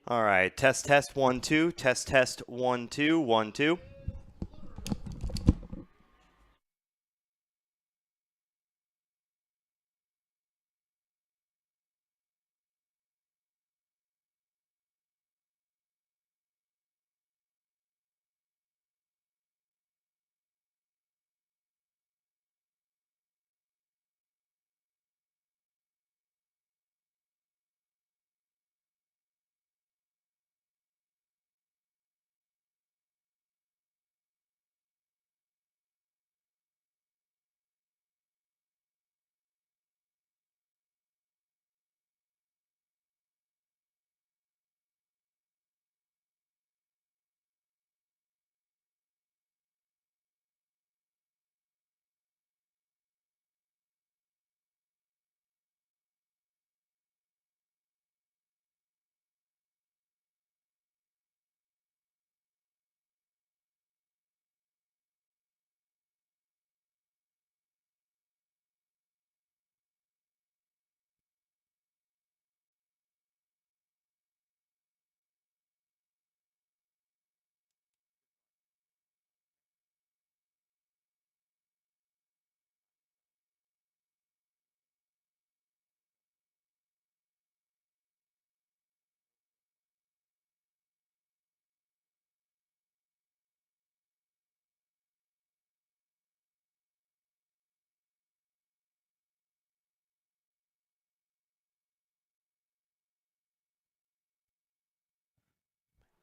All right, test 1 2, test 1 2 1 2.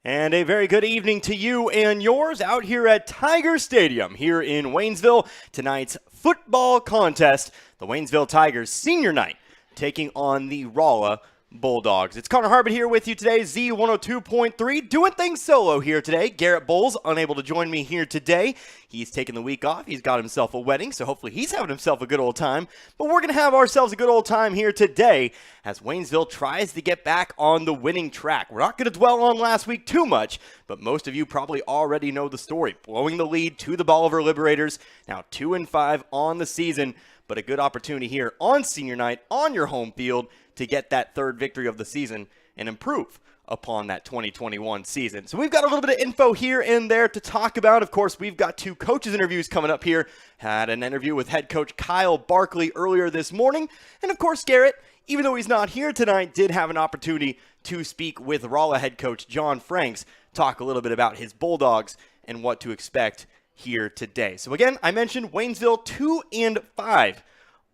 And a very good evening to you and yours out here at Tiger Stadium here in Waynesville. Tonight's football contest, the Waynesville Tigers Senior Night, taking on the Rolla Bulldogs. It's Connor Harbert here with you today, Z102.3, doing things solo here today. Garrett Bowles unable to join me here today. He's taking the week off. He's got himself a wedding, so hopefully he's having himself a good old time. But we're going to have ourselves a good old time here today as Waynesville tries to get back on the winning track. We're not going to dwell on last week too much, but most of you probably already know the story. Blowing the lead to the Bolivar Liberators, now 2-5 on the season, but a good opportunity here on senior night on your home field to get that third victory of the season and improve upon that 2021 season. So we've got a little bit of info here and there to talk about. Of course, we've got two coaches interviews coming up here. Had an interview with head coach Kyle Barkley earlier this morning. And of course, Garrett, even though he's not here tonight, did have an opportunity to speak with Rolla head coach John Franks, talk a little bit about his Bulldogs and what to expect here today. So again, I mentioned Waynesville 2-5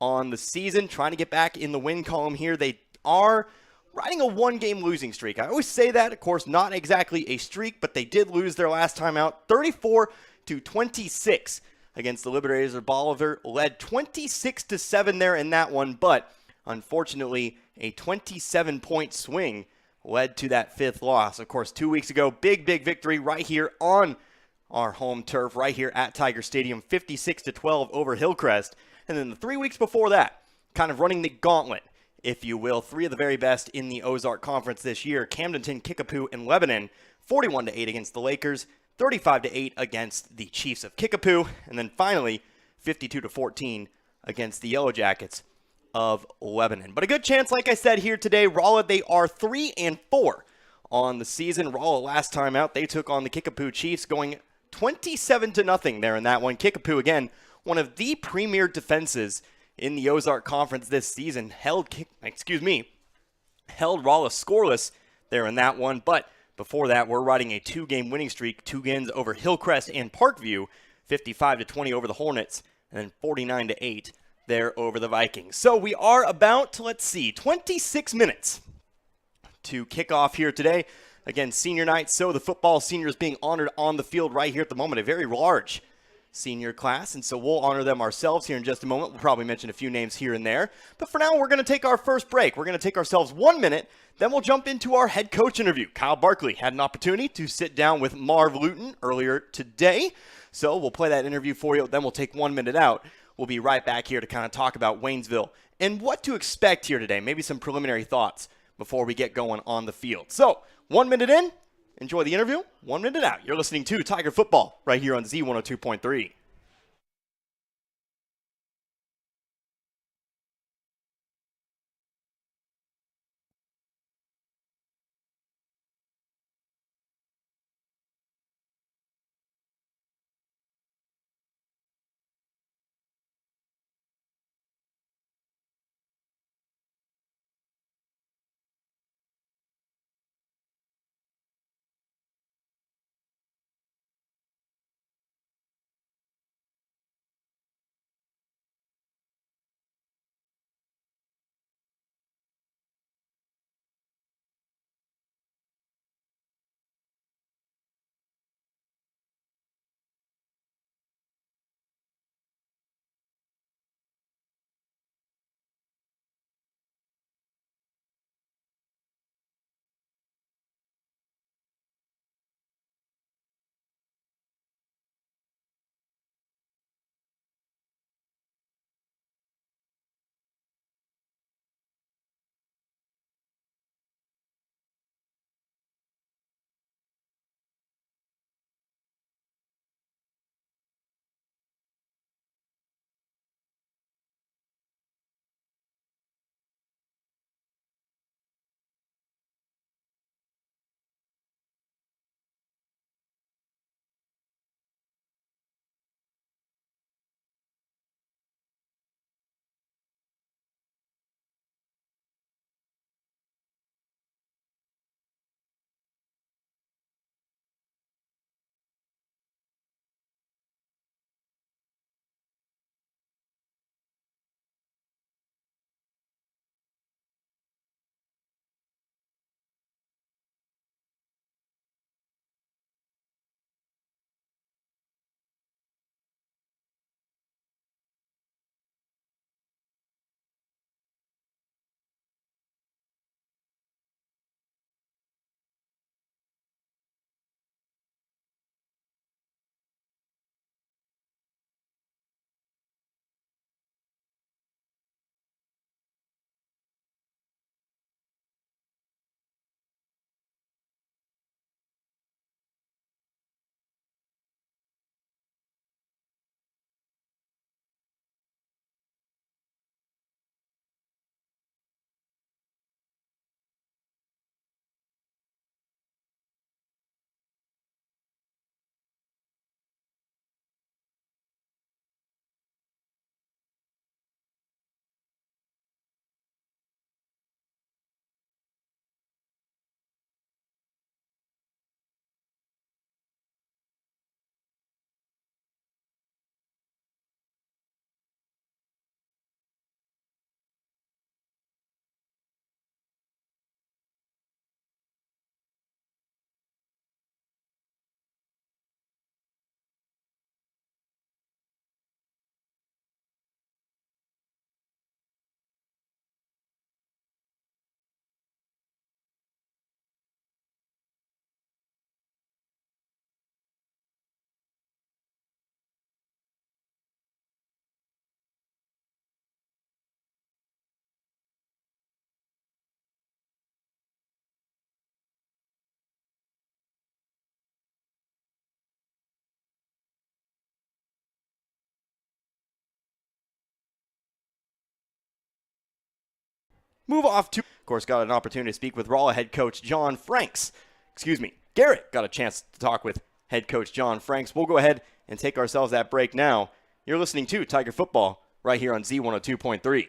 on the season, trying to get back in the win column here. They are riding a one-game losing streak. I always say that, of course, not exactly a streak, but they did lose their last time out, 34-26 against the Liberators of Bolivar. Led 26-7 there in that one, but unfortunately, a 27-point swing led to that fifth loss. Of course, 2 weeks ago, big victory right here on our home turf, right here at Tiger Stadium, 56-12 over Hillcrest. And then the 3 weeks before that, kind of running the gauntlet, if you will, three of the very best in the Ozark Conference this year, Camdenton, Kickapoo, and Lebanon, 41-8 against the Lakers, 35-8 against the Chiefs of Kickapoo, and then finally 52-14 against the Yellow Jackets of Lebanon. But a good chance, like I said here today, Rolla, they are 3-4 on the season. Rolla last time out, they took on the Kickapoo Chiefs, going 27-0 there in that one. Kickapoo, again, one of the premier defenses in the Ozark Conference this season, held Rolla scoreless there in that one. But before that, we're riding a two-game winning streak, two games over Hillcrest and Parkview, 55-20 over the Hornets, and then 49-8 there over the Vikings. So we are about, 26 minutes to kick off here today. Again, senior night, so the football seniors being honored on the field right here at the moment, a very large senior class, and so we'll honor them ourselves here in just a moment. We'll probably mention a few names here and there, but for now, we're going to take our first break. We're going to take ourselves 1 minute, then we'll jump into our head coach interview. Kyle Barkley had an opportunity to sit down with Marv Luton earlier today, so we'll play that interview for you, then we'll take 1 minute out. We'll be right back here to kind of talk about Waynesville and what to expect here today, maybe some preliminary thoughts before we get going on the field. So, 1 minute in, enjoy the interview. 1 minute out. You're listening to Tiger Football right here on Z102.3. move off to, of course, got an opportunity to speak with Rolla head coach John Franks. Garrett got a chance to talk with head coach John Franks. We'll go ahead and take ourselves that break now. You're listening to Tiger Football right here on Z102.3.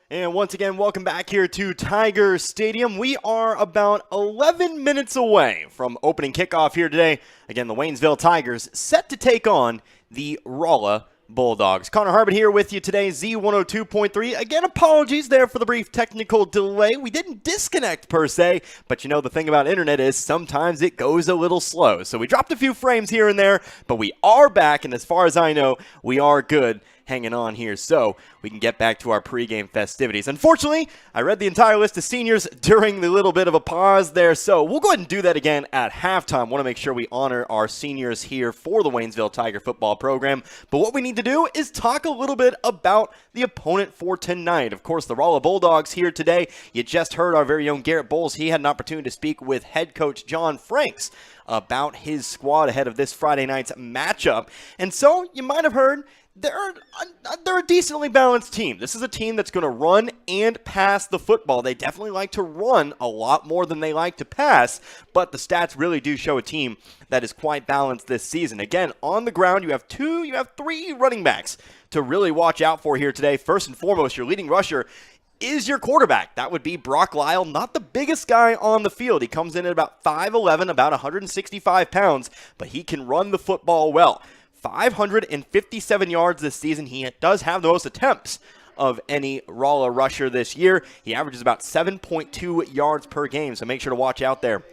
And once again, welcome back here to Tiger Stadium. We are about 11 minutes away from opening kickoff here today. Again, the Waynesville Tigers set to take on the Rolla Bulldogs. Connor Harbert here with you today, Z102.3. Again, apologies there for the brief technical delay. We didn't disconnect per se, but you know the thing about internet is sometimes it goes a little slow. So we dropped a few frames here and there, but we are back, and as far as I know, we are good hanging on here so we can get back to our pregame festivities. Unfortunately, I read the entire list of seniors during the little bit of a pause there, so we'll go ahead and do that again at halftime. Want to make sure we honor our seniors here for the Waynesville Tiger football program, but what we need to do is talk a little bit about the opponent for tonight. Of course, the Rolla Bulldogs here today. You just heard our very own Garrett Bowles. He had an opportunity to speak with head coach John Franks about his squad ahead of this Friday night's matchup, and so you might have heard they're a decently balanced team. This is a team that's going to run and pass the football. They definitely like to run a lot more than they like to pass, but the stats really do show a team that is quite balanced this season. Again, on the ground, you have three running backs to really watch out for here today. First and foremost, your leading rusher is your quarterback. That would be Brock Lyle, not the biggest guy on the field. He comes in at about 5'11", about 165 pounds, but he can run the football well. 557 yards this season. He does have the most attempts of any Rolla rusher this year. He averages about 7.2 yards per game, so make sure to watch out there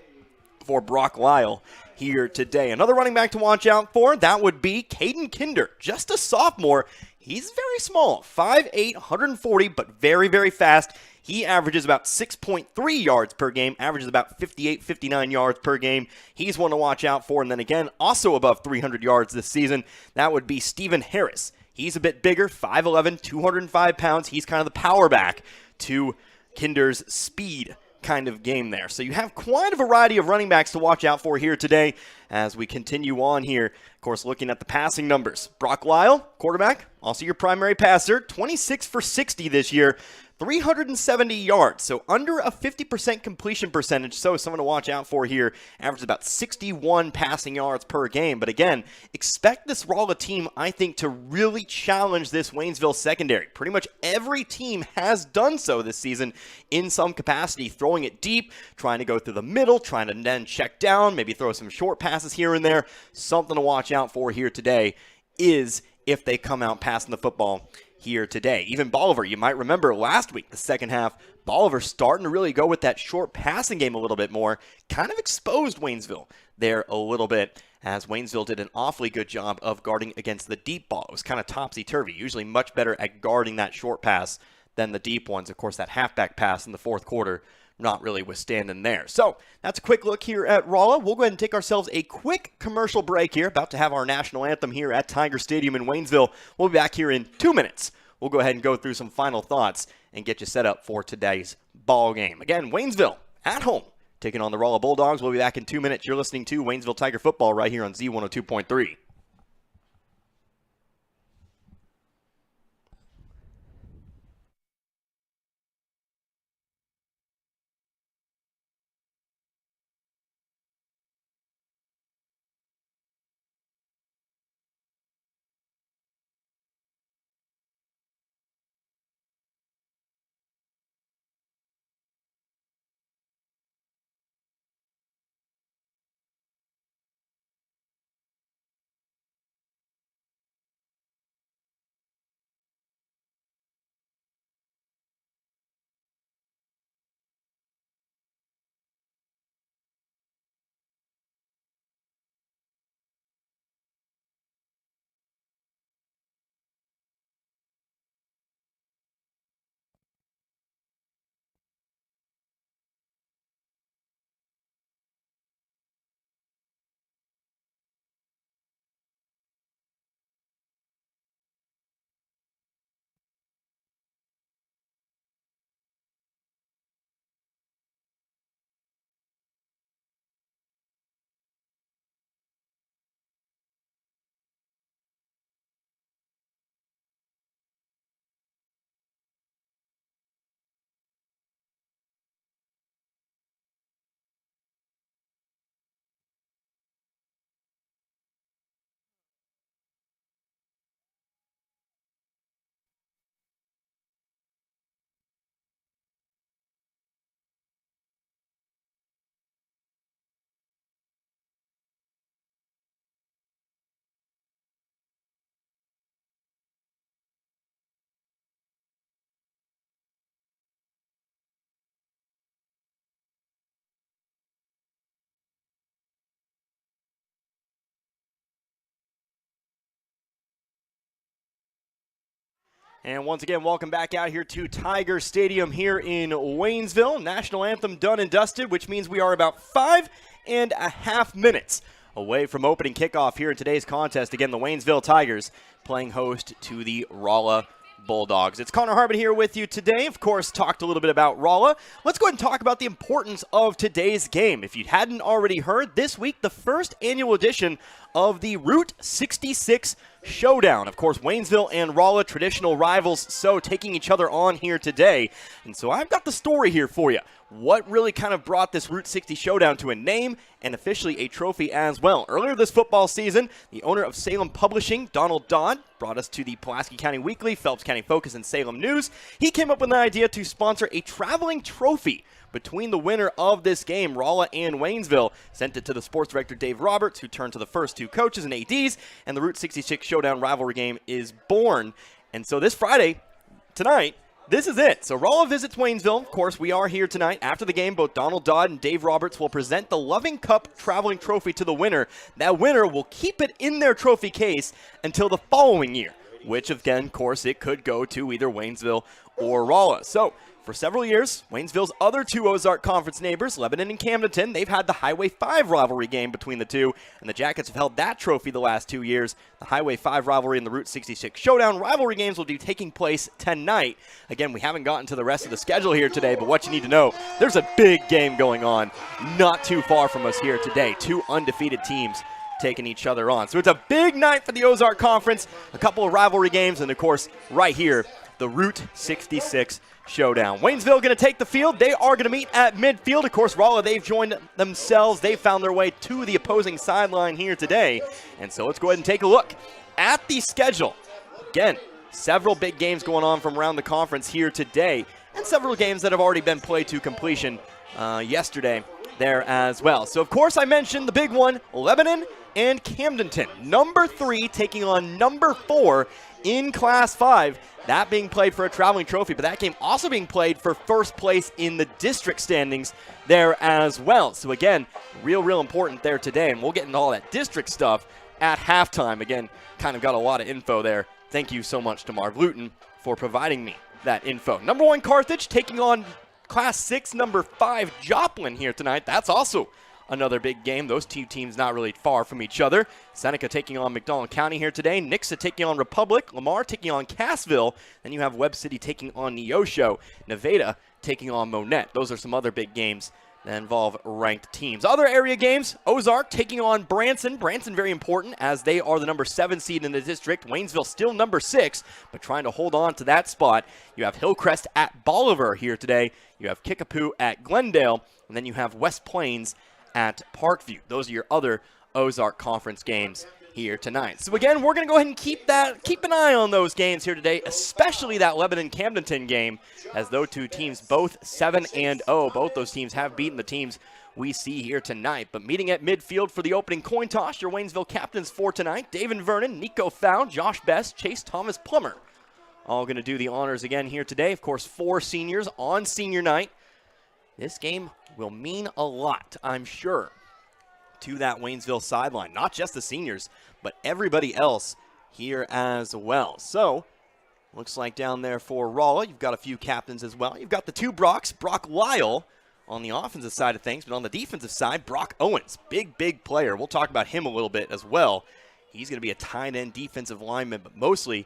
for Brock Lyle here today. Another running back to watch out for, that would be Caden Kinder, just a sophomore. He's very small, 5'8", 140, but very, very fast. He averages about 6.3 yards per game, averages about 58, 59 yards per game. He's one to watch out for. And then again, also above 300 yards this season, that would be Stephen Harris. He's a bit bigger, 5'11", 205 pounds. He's kind of the power back to Kinder's speed kind of game there. So you have quite a variety of running backs to watch out for here today as we continue on here. Of course, looking at the passing numbers. Brock Lyle, quarterback, also your primary passer, 26 for 60 this year. 370 yards, so under a 50% completion percentage, so someone to watch out for here. Averages about 61 passing yards per game, but again, expect this Rolla team, I think, to really challenge this Waynesville secondary. Pretty much every team has done so this season in some capacity, throwing it deep, trying to go through the middle, trying to then check down, maybe throw some short passes here and there. Something to watch out for here today is if they come out passing the football here today. Even Bolivar, you might remember last week, the second half, Bolivar starting to really go with that short passing game a little bit more, kind of exposed Waynesville there a little bit, as Waynesville did an awfully good job of guarding against the deep ball. It was kind of topsy-turvy, usually much better at guarding that short pass than the deep ones. Of course, that halfback pass in the fourth quarter not really withstanding there. So that's a quick look here at Rolla. We'll go ahead and take ourselves a quick commercial break here. About to have our national anthem here at Tiger Stadium in Waynesville. We'll be back here in 2 minutes. We'll go ahead and go through some final thoughts and get you set up for today's ball game. Again, Waynesville at home taking on the Rolla Bulldogs. We'll be back in 2 minutes. You're listening to Waynesville Tiger Football right here on Z102.3. And once again, welcome back out here to Tiger Stadium here in Waynesville. National anthem done and dusted, which means we are about 5.5 minutes away from opening kickoff here in today's contest. Again, the Waynesville Tigers playing host to the Rolla Bulldogs. It's Connor Harbin here with you today. Of course, talked a little bit about Rolla. Let's go ahead and talk about the importance of today's game. If you hadn't already heard, this week, the first annual edition of the Route 66 Showdown. Of course, Waynesville and Rolla, traditional rivals, so taking each other on here today. And so I've got the story here for you. What really kind of brought this Route 60 Showdown to a name and officially a trophy as well. Earlier this football season, the owner of Salem Publishing, Donald Dodd, brought us to the Pulaski County Weekly, Phelps County Focus, and Salem News. He came up with an idea to sponsor a traveling trophy between the winner of this game, Rolla and Waynesville. Sent it to the sports director, Dave Roberts, who turned to the first two coaches and ADs, and the Route 66 Showdown rivalry game is born. And so this Friday, tonight, this is it. So Rolla visits Waynesville. Of course, we are here tonight. After the game, both Donald Dodd and Dave Roberts will present the Loving Cup traveling trophy to the winner. That winner will keep it in their trophy case until the following year, which again, of course, it could go to either Waynesville or Rolla. So for several years, Waynesville's other two Ozark Conference neighbors, Lebanon and Camdenton, they've had the Highway 5 rivalry game between the two, and the Jackets have held that trophy the last 2 years. The Highway 5 rivalry and the Route 66 Showdown rivalry games will be taking place tonight. Again, we haven't gotten to the rest of the schedule here today, but what you need to know, there's a big game going on not too far from us here today. Two undefeated teams taking each other on. So it's a big night for the Ozark Conference, a couple of rivalry games, and of course, right here, the Route 66 Showdown. Waynesville going to take the field. They are going to meet at midfield. Of course, Rolla, they've joined themselves. They found their way to the opposing sideline here today. And so let's go ahead and take a look at the schedule. Again, several big games going on from around the conference here today, and several games that have already been played to completion yesterday there as well. So, of course, I mentioned the big one, Lebanon and Camdenton. Number 3 taking on number 4 in Class 5. That being played for a traveling trophy, but that game also being played for first place in the district standings there as well. So again, real important there today, and we'll get into all that district stuff at halftime. Again, kind of got a lot of info there. Thank you so much to Marv Luton for providing me that info. Number 1 Carthage taking on Class 6 number 5 Joplin here tonight. That's also another big game. Those two teams not really far from each other. Seneca taking on McDonald County here today. Nixa taking on Republic. Lamar taking on Cassville. Then you have Webb City taking on Neosho. Nevada taking on Monette. Those are some other big games that involve ranked teams. Other area games, Ozark taking on Branson. Branson very important as they are the number 7 seed in the district. Waynesville still number 6, but trying to hold on to that spot. You have Hillcrest at Bolivar here today. You have Kickapoo at Glendale. And then you have West Plains at Parkview. Those are your other Ozark Conference games here tonight. So again, we're going to go ahead and keep an eye on those games here today, especially that Lebanon-Camdenton game, as those two teams both 7-0. Both those teams have beaten the teams we see here tonight. But meeting at midfield for the opening coin toss, your Waynesville captains for tonight, David Vernon, Nico Found, Josh Best, Chase Thomas Plummer, all going to do the honors again here today. Of course, 4 seniors on senior night. This game will mean a lot, I'm sure, to that Waynesville sideline. Not just the seniors, but everybody else here as well. So, looks like down there for Rolla, you've got a few captains as well. You've got the 2 Brocks, Brock Lyle on the offensive side of things, but on the defensive side, Brock Owens, big player. We'll talk about him a little bit as well. He's going to be a tight end defensive lineman, but mostly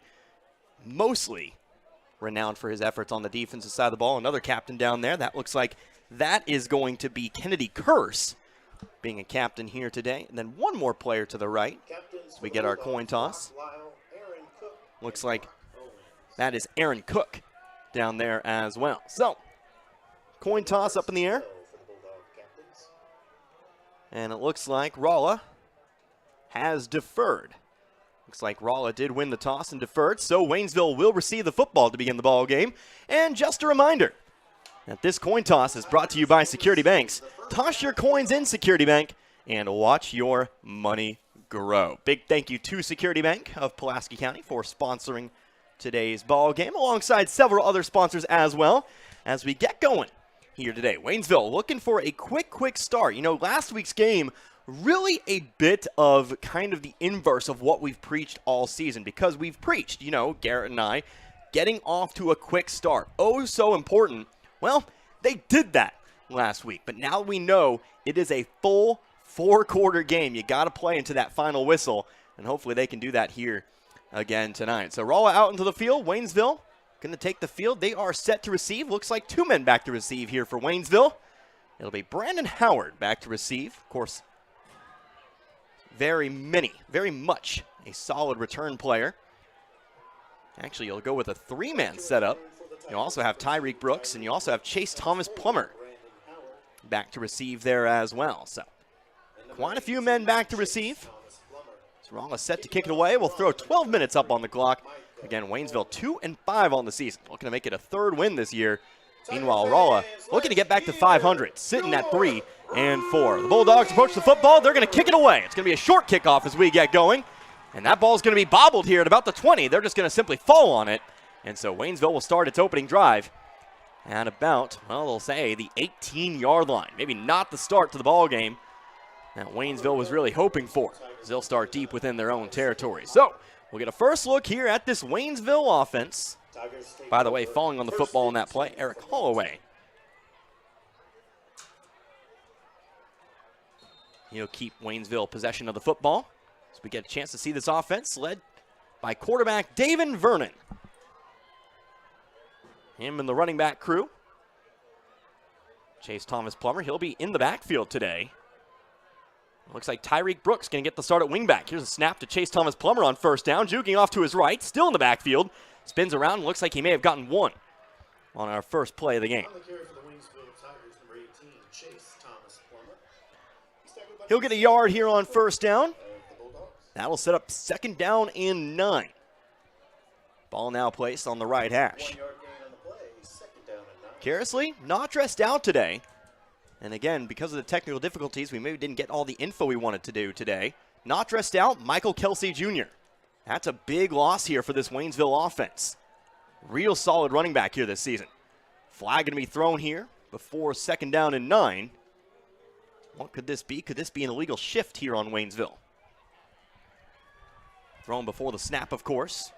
renowned for his efforts on the defensive side of the ball. Another captain down there, that looks like that is going to be Kennedy Curse, being a captain here today. And then one more player to the right. We get our coin toss. Looks like that is Aaron Cook down there as well. So, coin toss up in the air. And it looks like Rolla has deferred. Looks like Rolla did win the toss and deferred, so Waynesville will receive the football to begin the ball game. And just a reminder that this coin toss is brought to you by Security Banks. Toss your coins in Security Bank and watch your money grow. Big thank you to Security Bank of Pulaski County for sponsoring today's ball game, alongside several other sponsors as well, as we get going here today. Waynesville looking for a quick start. You know, last week's game, really a bit of kind of the inverse of what we've preached all season, because we've preached, you know, Garrett and I, getting off to a quick start. Oh, so important. Well, they did that last week, but now we know it is a full 4-quarter game. You got to play into that final whistle, and hopefully they can do that here again tonight. So Rolla out into the field. Waynesville going to take the field. They are set to receive. Looks like 2 men back to receive here for Waynesville. It'll be Brandon Howard back to receive. Of course, very much a solid return player. Actually, you'll go with a 3-man setup. You also have Tyreek Brooks, and you also have Chase Thomas Plummer back to receive there as well. So quite a few men back to receive. So Rolla set to kick it away. We'll throw 12 minutes up on the clock. Again, Waynesville 2-5 on the season. Looking to make it a 3rd win this year. Meanwhile, Rolla looking to get back to 500, sitting at 3-4. The Bulldogs approach the football. They're going to kick it away. It's going to be a short kickoff as we get going. And that ball's going to be bobbled here at about the 20. They're just going to simply fall on it. And so Waynesville will start its opening drive at about, well, they'll say the 18-yard line. Maybe not the start to the ball game that Waynesville was really hoping for, as they'll start deep within their own territory. So we'll get a first look here at this Waynesville offense. By the way, falling on the football in that play, Eric Holloway. He'll keep Waynesville possession of the football. So we get a chance to see this offense led by quarterback David Vernon. Him and the running back crew. Chase Thomas Plummer, he'll be in the backfield today. Looks like Tyreek Brooks going to get the start at wingback. Here's a snap to Chase Thomas Plummer on first down, juking off to his right, still in the backfield. Spins around, looks like he may have gotten 1 on our first play of the game. He'll get a yard here on first down. That'll set up 2nd down and 9. Ball now placed on the right hash. Carelessly, not dressed out today. And again, because of the technical difficulties, we maybe didn't get all the info we wanted to do today. Not dressed out, Michael Kelsey Jr. That's a big loss here for this Waynesville offense. Real solid running back here this season. Flag going to be thrown here before 2nd down and 9. What could this be? Could this be an illegal shift here on Waynesville? Thrown before the snap, of course.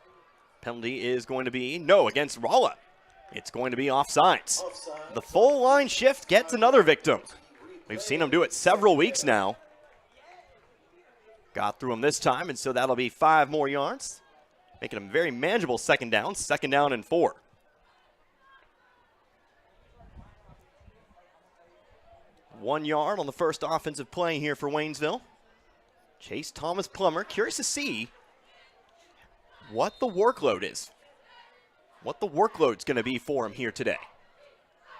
Penalty is going to be no against Rolla. It's going to be offsides. The full line shift gets another victim. We've seen him do it several weeks now. Got through him this time, and so that'll be 5 more yards. Making a very manageable 2nd down. 2nd down and 4. One yard on the first offensive play here for Waynesville. Chase Thomas Plummer, curious to see what the workload is. What the workload's going to be for him here today.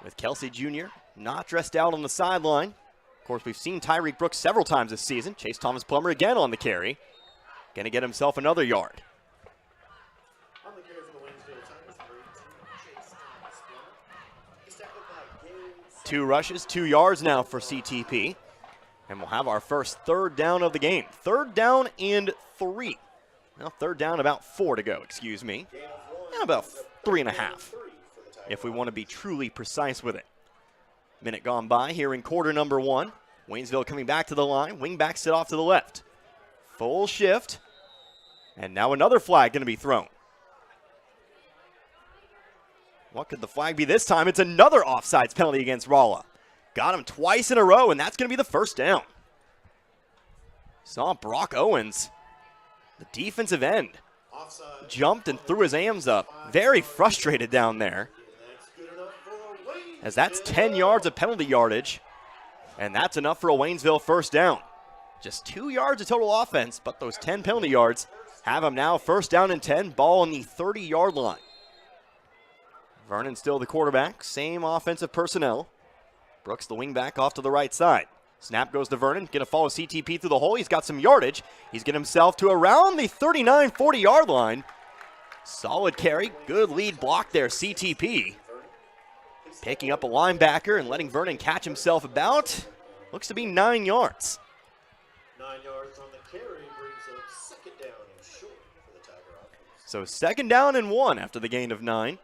With Kelsey Jr. not dressed out on the sideline. Of course, we've seen Tyreek Brooks several times this season. Chase Thomas Plummer again on the carry. Going to get himself another yard. 2 rushes, 2 yards now for CTP. And we'll have our first 3rd down of the game. 3rd down and 3. Well, 3rd down, about 4 to go, excuse me. And about 3.5, if we want to be truly precise with it. Minute gone by here in quarter number 1. Waynesville coming back to the line. Wingback sit off to the left. Full shift. And now another flag going to be thrown. What could the flag be this time? It's another offsides penalty against Rolla. Got him twice in a row, and that's going to be the 1st down. Saw Brock Owens, the defensive end, jumped and threw his arms up. Very frustrated down there. As that's 10 yards of penalty yardage, and that's enough for a Waynesville 1st down. Just 2 yards of total offense, but those 10 penalty yards have them now 1st down and 10, ball on the 30-yard line. Vernon still the quarterback, same offensive personnel. Brooks the wingback off to the right side. Snap goes to Vernon, going to follow CTP through the hole. He's got some yardage. He's getting himself to around the 39, 40-yard line. Solid carry, good lead block there, CTP. Picking up a linebacker and letting Vernon catch himself about, looks to be 9 yards. 9 yards on the carry brings up 2nd down and short for the Tiger offense. So 2nd down and 1 after the gain of 9.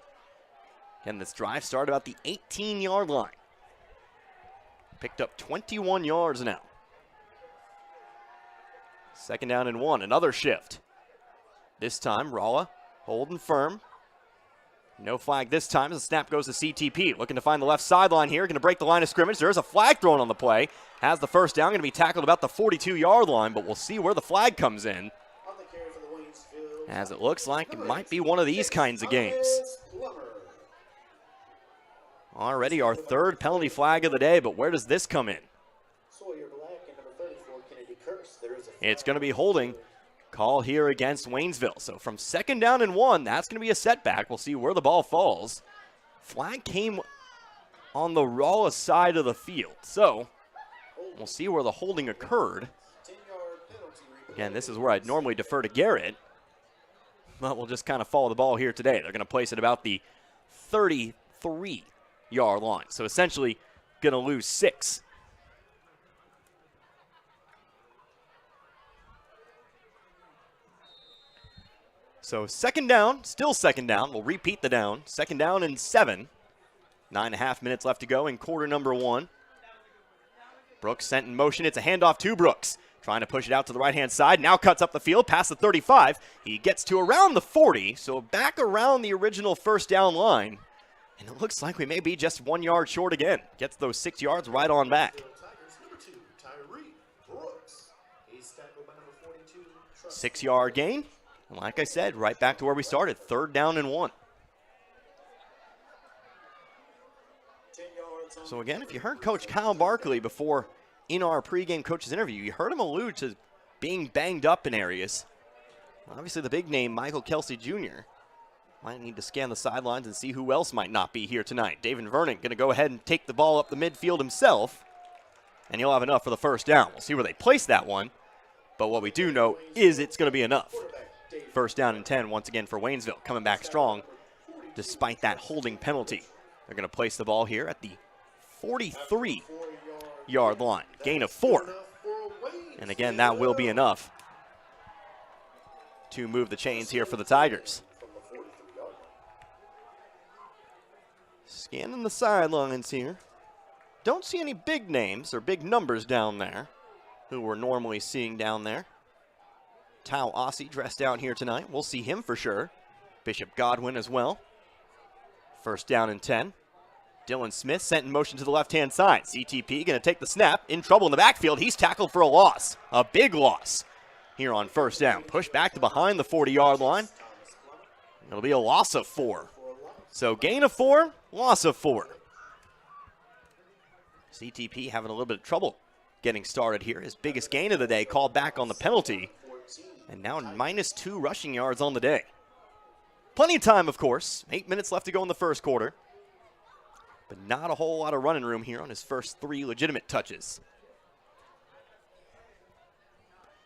And this drive started about the 18-yard line. Picked up 21 yards now. 2nd down and 1, another shift. This time, Rolla holding firm. No flag this time as the snap goes to CTP. Looking to find the left sideline here. Going to break the line of scrimmage. There is a flag thrown on the play. Has the first down. Going to be tackled about the 42-yard line, but we'll see where the flag comes in. As it looks like it might be one of these kinds of games. Already our third penalty flag of the day, but where does this come in? It's going to be holding call here against Waynesville. So from 2nd down and 1, that's going to be a setback. We'll see where the ball falls. Flag came on the Rolla side of the field. So we'll see where the holding occurred. Again, this is where I'd normally defer to Garrett. But we'll just kind of follow the ball here today. They're going to place it about the 33-yard line. So essentially going to lose 6. So 2nd down, still 2nd down. We'll repeat the down. 2nd down and 7. 9.5 minutes left to go in quarter number 1. Brooks sent in motion. It's a handoff to Brooks. Trying to push it out to the right-hand side. Now cuts up the field past the 35. He gets to around the 40, so back around the original 1st down line. And it looks like we may be just 1 yard short again. Gets those 6 yards right on back. 6-yard gain. And like I said, right back to where we started, 3rd down and 1. So again, if you heard Coach Kyle Barkley before in our pregame coach's interview, you heard him allude to being banged up in areas. Obviously the big name, Michael Kelsey Jr. Might need to scan the sidelines and see who else might not be here tonight. David Vernon going to go ahead and take the ball up the midfield himself, and he'll have enough for the 1st down. We'll see where they place that one, but what we do know is it's going to be enough. 1st down and 10 once again for Waynesville, coming back strong despite that holding penalty. They're going to place the ball here at the 43-yard line. Gain of 4. And again, that will be enough to move the chains here for the Tigers. Scanning the sidelines here. Don't see any big names or big numbers down there who we're normally seeing down there. Tao Ossie dressed down here tonight. We'll see him for sure. Bishop Godwin as well. 1st down and 10. Dylan Smith sent in motion to the left-hand side. CTP going to take the snap. In trouble in the backfield. He's tackled for a loss. A big loss here on 1st down. Push back to behind the 40-yard line. It'll be a loss of 4. So gain of 4, loss of 4. CTP having a little bit of trouble getting started here. His biggest gain of the day called back on the penalty. And now -2 rushing yards on the day. Plenty of time, of course. 8 minutes left to go in the 1st quarter. But not a whole lot of running room here on his first 3 legitimate touches.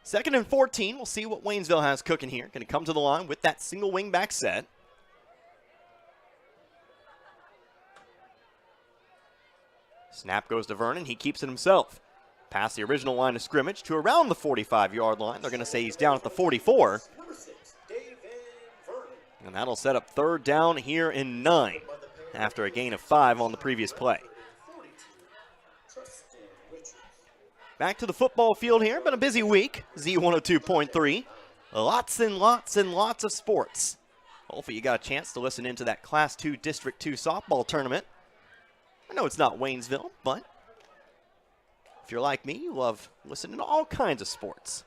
2nd and 14. We'll see what Waynesville has cooking here. Going to come to the line with that single wingback set. Snap goes to Vernon. He keeps it himself. Past the original line of scrimmage to around the 45-yard line. They're going to say he's down at the 44. And that'll set up 3rd down here in 9 after a gain of 5 on the previous play. Back to the football field here. Been a busy week. Z102.3. Lots and lots and lots of sports. Hopefully you got a chance to listen into that Class 2 District 2 softball tournament. I know it's not Waynesville, but if you're like me, you love listening to all kinds of sports.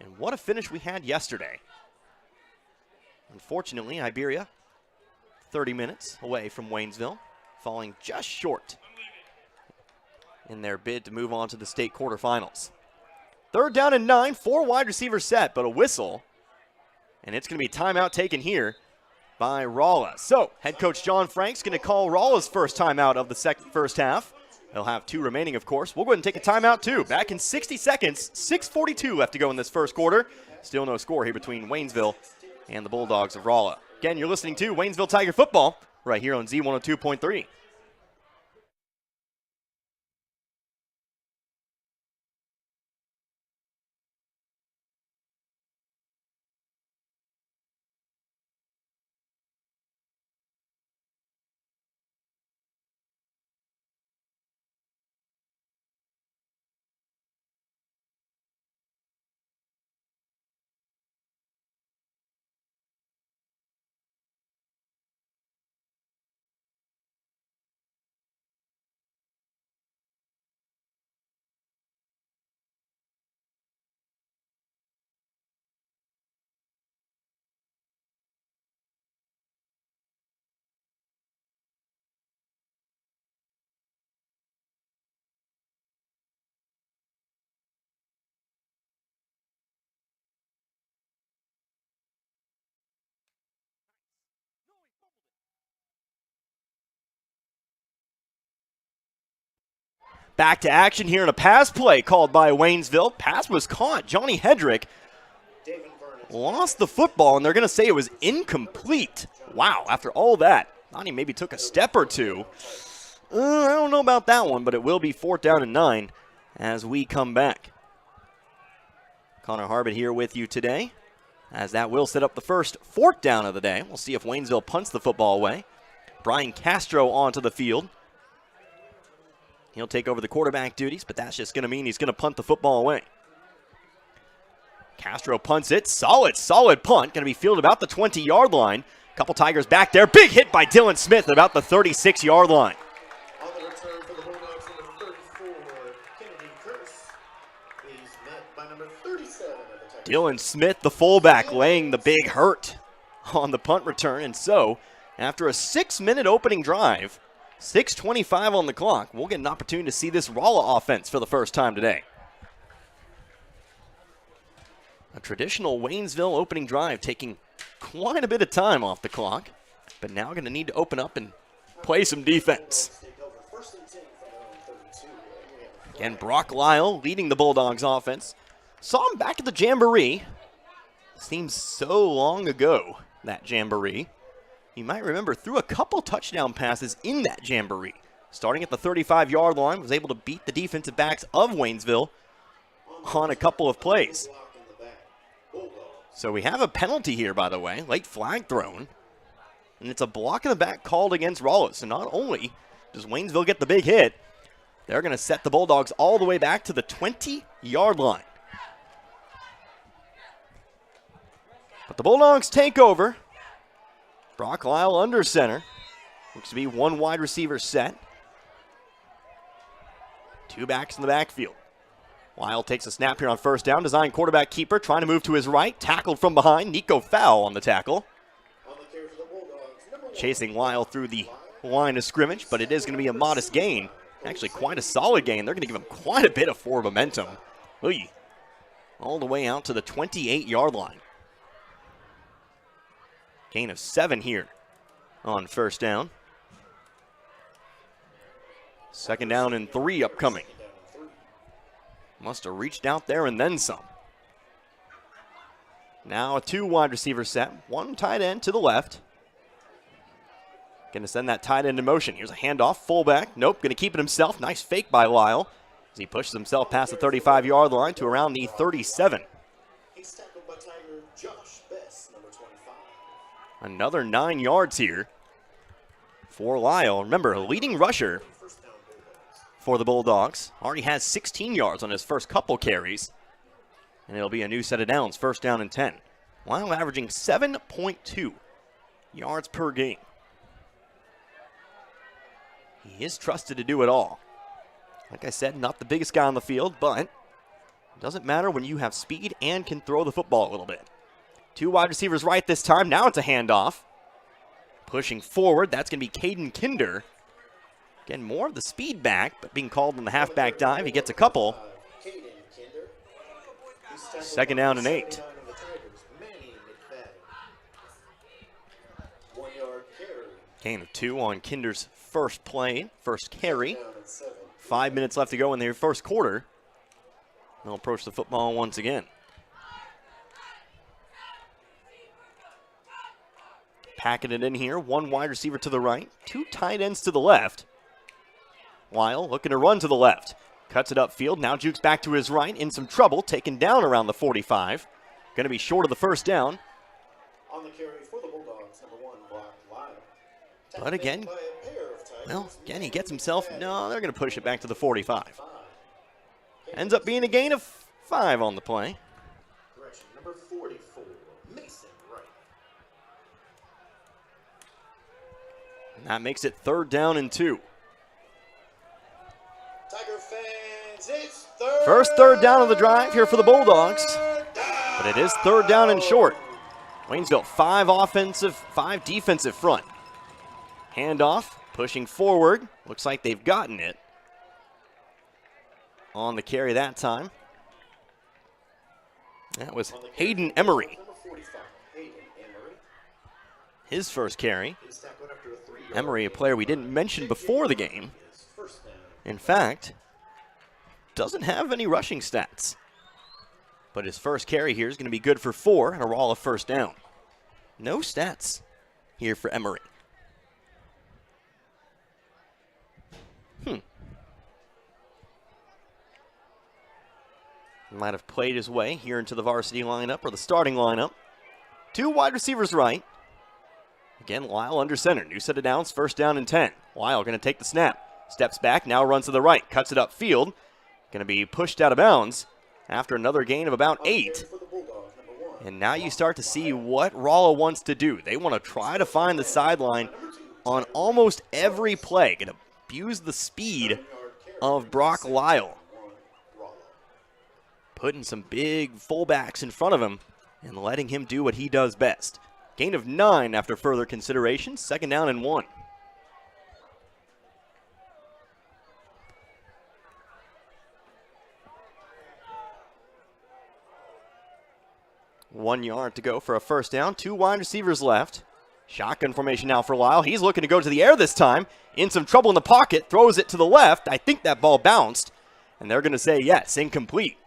And what a finish we had yesterday. Unfortunately, Iberia, 30 minutes away from Waynesville, falling just short in their bid to move on to the state quarterfinals. 3rd down and 9, 4 wide receivers set, but a whistle. And it's going to be timeout taken here by Rolla. So, head coach John Frank's going to call Rolla's first timeout of the first half. They'll have 2 remaining, of course. We'll go ahead and take a timeout, too. Back in 60 seconds, 6:42 left to go in this 1st quarter. Still no score here between Waynesville and the Bulldogs of Rolla. Again, you're listening to Waynesville Tiger Football right here on Z102.3. Back to action here in a pass play called by Waynesville. Pass was caught. Johnny Hedrick lost the football, and they're going to say it was incomplete. Wow, after all that, thought he maybe took a step or two. I don't know about that one, but it will be 4th down and 9 as we come back. Connor Harbit here with you today, as that will set up the first 4th down of the day. We'll see if Waynesville punts the football away. Brian Castro onto the field. He'll take over the quarterback duties, but that's just going to mean he's going to punt the football away. Castro punts it. Solid punt. Going to be fielded about the 20-yard line. Couple Tigers back there. Big hit by Dylan Smith at about the 36-yard line. On the return for the Bulldogs, number 34, Kennedy Curse, is met by number 37 of the Tigers. Dylan Smith, the fullback, laying the big hurt on the punt return. And so, after a 6-minute opening drive, 6:25 on the clock, we'll get an opportunity to see this Rolla offense for the first time today. A traditional Waynesville opening drive taking quite a bit of time off the clock, but now going to need to open up and play some defense. Again, Brock Lyle leading the Bulldogs offense. Saw him back at the Jamboree. Seems so long ago, that Jamboree. You might remember threw a couple touchdown passes in that Jamboree. Starting at the 35-yard line, was able to beat the defensive backs of Waynesville on a couple of plays. So we have a penalty here, by the way, late flag thrown. And it's a block in the back called against Rolla. So not only does Waynesville get the big hit, they're going to set the Bulldogs all the way back to the 20-yard line. But the Bulldogs take over. Brock Lyle under center. Looks to be one wide receiver set. Two backs in the backfield. Lyle takes a snap here on first down. Design quarterback keeper trying to move to his right. Tackled from behind. Nico Fowl on the tackle. Chasing Lyle through the line of scrimmage, but it is going to be a modest gain. Actually, quite a solid gain. They're going to give him quite a bit of forward momentum. Oy. All the way out to the 28-yard line. Gain of 7 here on first down. 2nd down and 3 upcoming. Must have reached out there and then some. Now a 2 wide receiver set. 1 tight end to the left. Going to send that tight end in motion. Here's a handoff. Fullback. Nope. Going to keep it himself. Nice fake by Lyle as he pushes himself past the 35-yard line to around the 37. He's tackled by Tiger Josh Best, number 25. Another 9 yards here for Lyle. Remember, a leading rusher for the Bulldogs. Already has 16 yards on his first couple carries. And it'll be a new set of downs, 1st down and 10. Lyle averaging 7.2 yards per game. He is trusted to do it all. Like I said, not the biggest guy on the field, but it doesn't matter when you have speed and can throw the football a little bit. 2 wide receivers right this time. Now it's a handoff. Pushing forward, that's going to be Caden Kinder. Again, more of the speed back, but being called on the halfback dive. He gets a couple. 2nd down and 8. Gain of 2 on Kinder's first play, first carry. 5 minutes left to go in their first quarter. They'll approach the football once again. Packing it in here. 1 wide receiver to the right. 2 tight ends to the left. Lyle looking to run to the left. Cuts it upfield. Now jukes back to his right. In some trouble. Taken down around the 45. Going to be short of the first down. On the carry for the Bulldogs, number 1, Brock Lyle. But again, well, again, he gets himself. No, they're going to push it back to the 45. Ends up being a gain of 5 on the play. Correction, number 44, Mason Wright. And that makes it 3rd down and 2. Tiger fans, it's First 3rd down of the drive here for the Bulldogs. But it is 3rd down and short. Waynesville 5 defensive front. Handoff, pushing forward. Looks like they've gotten it. On the carry that time. That was Hayden Emery. His first carry. Emery, a player we didn't mention before the game. In fact, doesn't have any rushing stats. But his first carry here is going to be good for 4 and a Rolla first down. No stats here for Emery. Might have played his way here into the varsity lineup or the starting lineup. 2 wide receivers right. Again, Lyle under center. New set of downs, first down and 10. Lyle going to take the snap. Steps back, now runs to the right. Cuts it upfield. Going to be pushed out of bounds after another gain of about 8. And now you start to see what Rolla wants to do. They want to try to find the sideline on almost every play. Going to abuse the speed of Brock Lyle. Putting some big fullbacks in front of him and letting him do what he does best. Gain of 9 after further consideration. Second down and 1. One yard to go for a first down. 2 wide receivers left. Shotgun formation now for Lyle. He's looking to go to the air this time. In some trouble in the pocket. Throws it to the left. I think that ball bounced. And they're going to say yes, incomplete.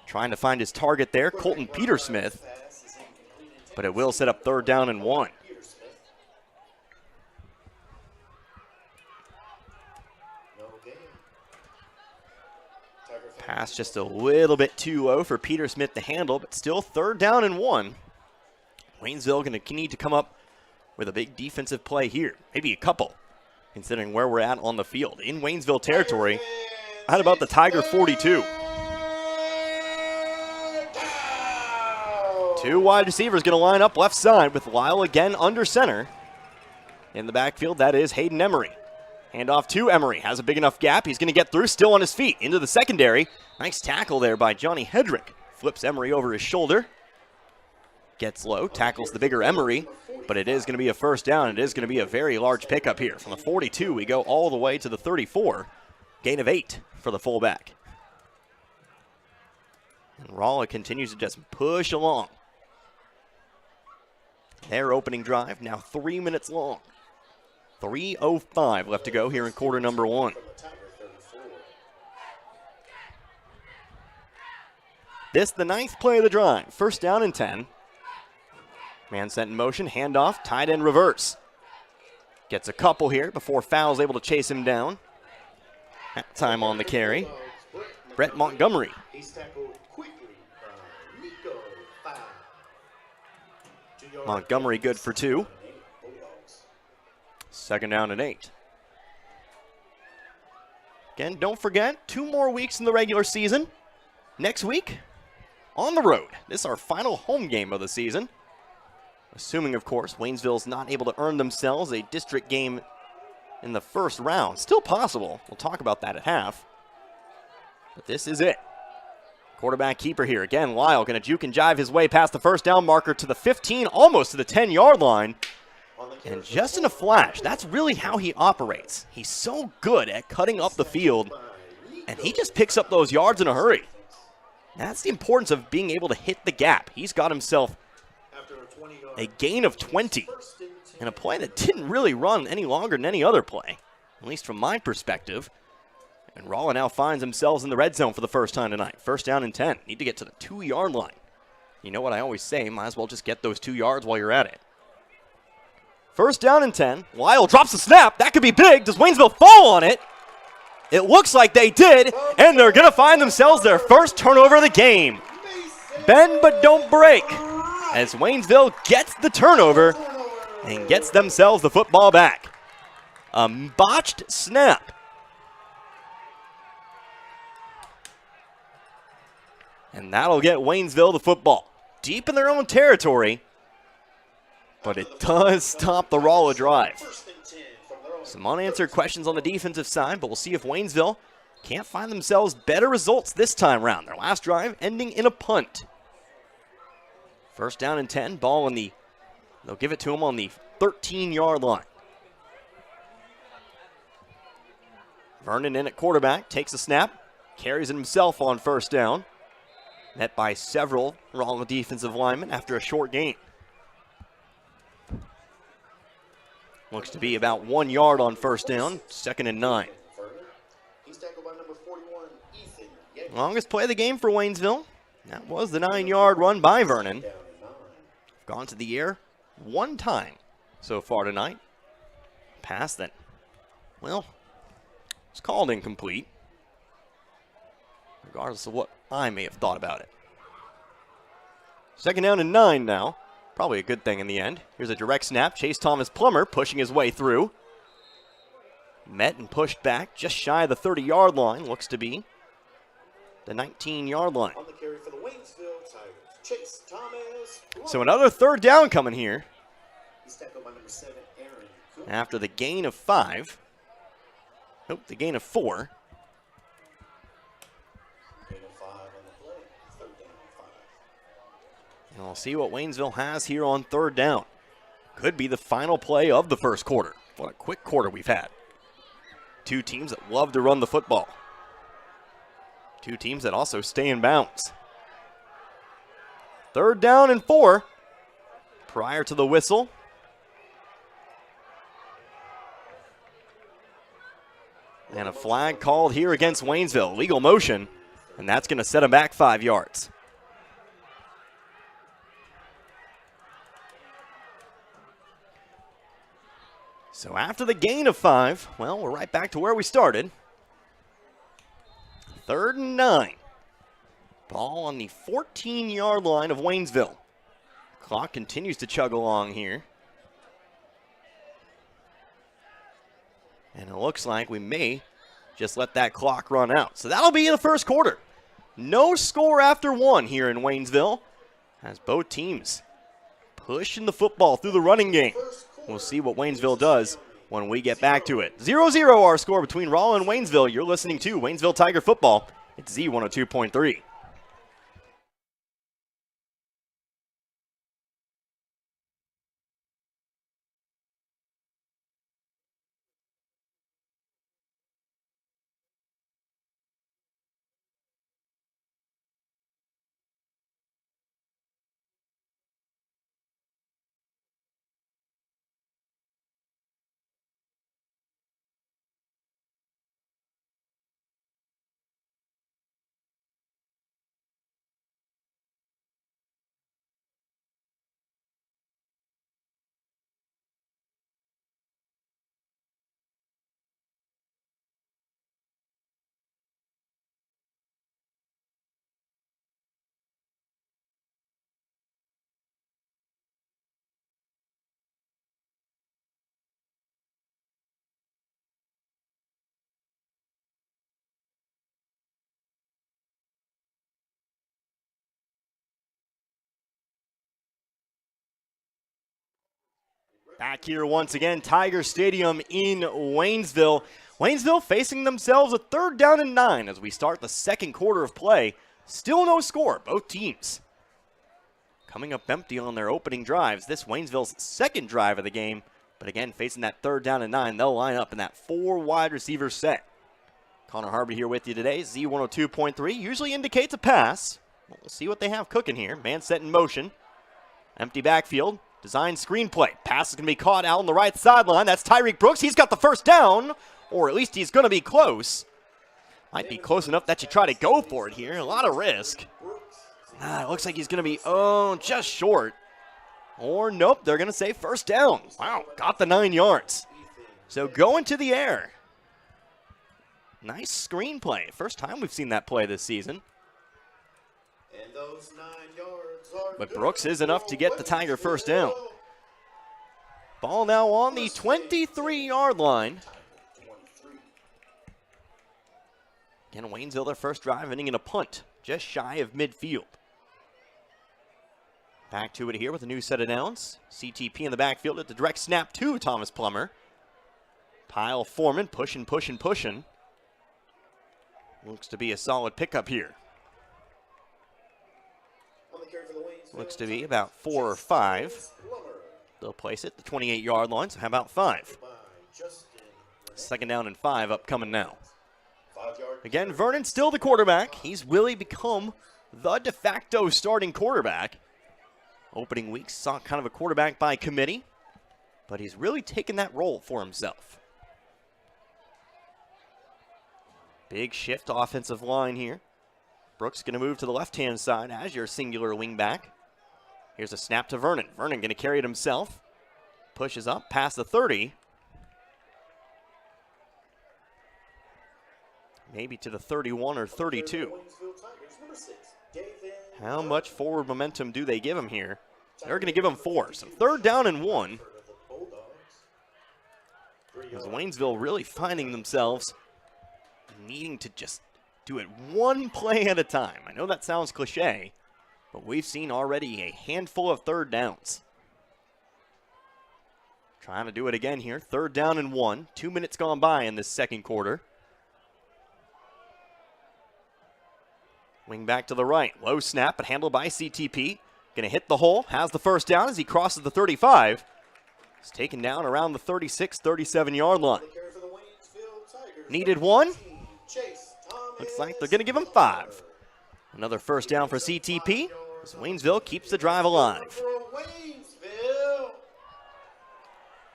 Trying to find his target there, Colton Petersmith. But it will set up third down and 1. Pass just a little bit too low for Petersmith to handle, but still third down and 1. Waynesville going to need to come up with a big defensive play here. Maybe a couple, considering where we're at on the field. In Waynesville territory, at about the Tiger 42. 2 wide receivers going to line up left side with Lyle again under center. In the backfield, that is Hayden Emery. Handoff to Emery. Has a big enough gap. He's going to get through, still on his feet. Into the secondary. Nice tackle there by Johnny Hedrick. Flips Emery over his shoulder. Gets low, tackles the bigger Emery. But it is going to be a first down. It is going to be a very large pickup here. From the 42, we go all the way to the 34. Gain of 8 for the fullback. And Rolla continues to just push along. Their opening drive now 3 minutes long. 3:05 left to go here in quarter number 1. This the 9th play of the drive. First down and 10. Man sent in motion, handoff, tight end reverse. Gets a couple here before Fowle's able to chase him down. That time on the carry. Brett Montgomery. Montgomery good for 2. Second down and 8. Again, don't forget, 2 more weeks in the regular season. Next week, on the road. This is our final home game of the season. Assuming, of course, Waynesville's not able to earn themselves a district game in the first round. Still possible. We'll talk about that at half. But this is it. Quarterback keeper here. Again, Lyle going to juke and jive his way past the first down marker to the 15, almost to the 10-yard line. And just in a flash, that's really how he operates. He's so good at cutting up the field, and he just picks up those yards in a hurry. That's the importance of being able to hit the gap. He's got himself a gain of 20 in a play that didn't really run any longer than any other play, at least from my perspective. And Rolla now finds themselves in the red zone for the first time tonight. First down and 10. Need to get to the 2-yard line. You know what I always say, might as well just get those 2 yards while you're at it. First down and 10. Lyle drops the snap. That could be big. Does Waynesville fall on it? It looks like they did, and they're going to find themselves their first turnover of the game. Bend but don't break, as Waynesville gets the turnover and gets themselves the football back. A botched snap. And that'll get Waynesville the football. Deep in their own territory, but it does stop the Rolla drive. Some unanswered questions on the defensive side, but we'll see if Waynesville can't find themselves better results this time around. Their last drive ending in a punt. First down and 10, ball on they'll give it to him on the 13-yard line. Vernon in at quarterback, takes a snap, carries it himself on first down. Met by several Rolla defensive linemen after a short gain. Looks to be about 1 yard on first down, second and 9. He's tackled by number 41, Ethan Longest play of the game for Waynesville. That was the 9-yard run by Vernon. Down and 9. Gone to the air one time so far tonight. Pass that, well, it's called incomplete, regardless of what I may have thought about it. 2nd down and 9 now. Probably a good thing in the end. Here's a direct snap. Chase Thomas Plummer pushing his way through. Met and pushed back just shy of the 30-yard line. Looks to be the 19-yard line. On the carry for the Waynesville Tigers, Chase Thomas. So another 3rd down coming here He's tackled by number 7, Aaron Cooper. after the gain of 5. Nope, the gain of 4. Gain of 5 on the play. 3rd down and 5. And we'll see what Waynesville has here on 3rd down. Could be the final play of the first quarter. What a quick quarter we've had. Two teams that love to run the football. Two teams that also stay in bounds. 3rd down and 4. Prior to the whistle. And a flag called here against Waynesville. Legal motion. And that's going to set them back 5 yards. So after the gain of 5, well, we're right back to where we started. 3rd and 9. Ball on the 14-yard line of Waynesville. Clock continues to chug along here. And it looks like we may just let that clock run out. So that'll be the first quarter. No score after 1 here in Waynesville, as both teams pushing the football through the running game. We'll see what Waynesville does when we get back to it. 0-0 our score between Rolla and Waynesville. You're listening to Waynesville Tiger Football. It's Z102.3. Back here once again, Tiger Stadium in Waynesville. Waynesville facing themselves a 3rd down and 9 as we start the second quarter of play. Still no score, both teams coming up empty on their opening drives. This Waynesville's second drive of the game, but again, facing that 3rd down and 9, they'll line up in that 4 wide receiver set. Connor Harvey here with you today. Z102.3 usually indicates a pass. We'll see what they have cooking here. Man set in motion. Empty backfield. Design screenplay. Pass is going to be caught out on the right sideline. That's Tyreek Brooks. He's got the first down, or at least he's going to be close. Might be close enough that you try to go for it here. A lot of risk. It looks like he's going to be, just short. Or nope, they're going to say first down. Wow, got the 9 yards. So going to the air. Nice screenplay. First time we've seen that play this season. And those 9 yards are But Brooks is enough to get the Tiger first down. Ball now on the 23-yard line. 23. Again, Waynesville, their first drive, ending in a punt, just shy of midfield. Back to it here with a new set of downs. CTP in the backfield at the direct snap to Thomas Plummer. Pile Foreman pushing. Looks to be a solid pickup here. On the carry for the Waynesville, Looks to be about 4 or 5. They'll place it at the 28-yard line, so how about 5? by Justin. 2nd down and 5 upcoming now. 5-yard. Again, Vernon's still the quarterback. He's really become the de facto starting quarterback. Opening week saw kind of a quarterback by committee, but he's really taken that role for himself. Big shift offensive line here. Brooks going to move to the left-hand side as your singular wingback. Here's a snap to Vernon. Vernon going to carry it himself. Pushes up past the 30. Maybe to the 31 or 32. How much forward momentum do they give him here? They're going to give him 4. So 3rd down and 1. As Waynesville really finding themselves needing to just do it one play at a time. I know that sounds cliche, but we've seen already a handful of 3rd downs. Trying to do it again here. 3rd down and 1. 2 minutes gone by in this second quarter. Wing back to the right. Low snap, but handled by CTP. Going to hit the hole. Has the 1st down as he crosses the 35. He's taken down around the 36, 37-yard line. Needed 1. Looks like they're going to give him 5. Another 1st down for CTP as Waynesville keeps the drive alive.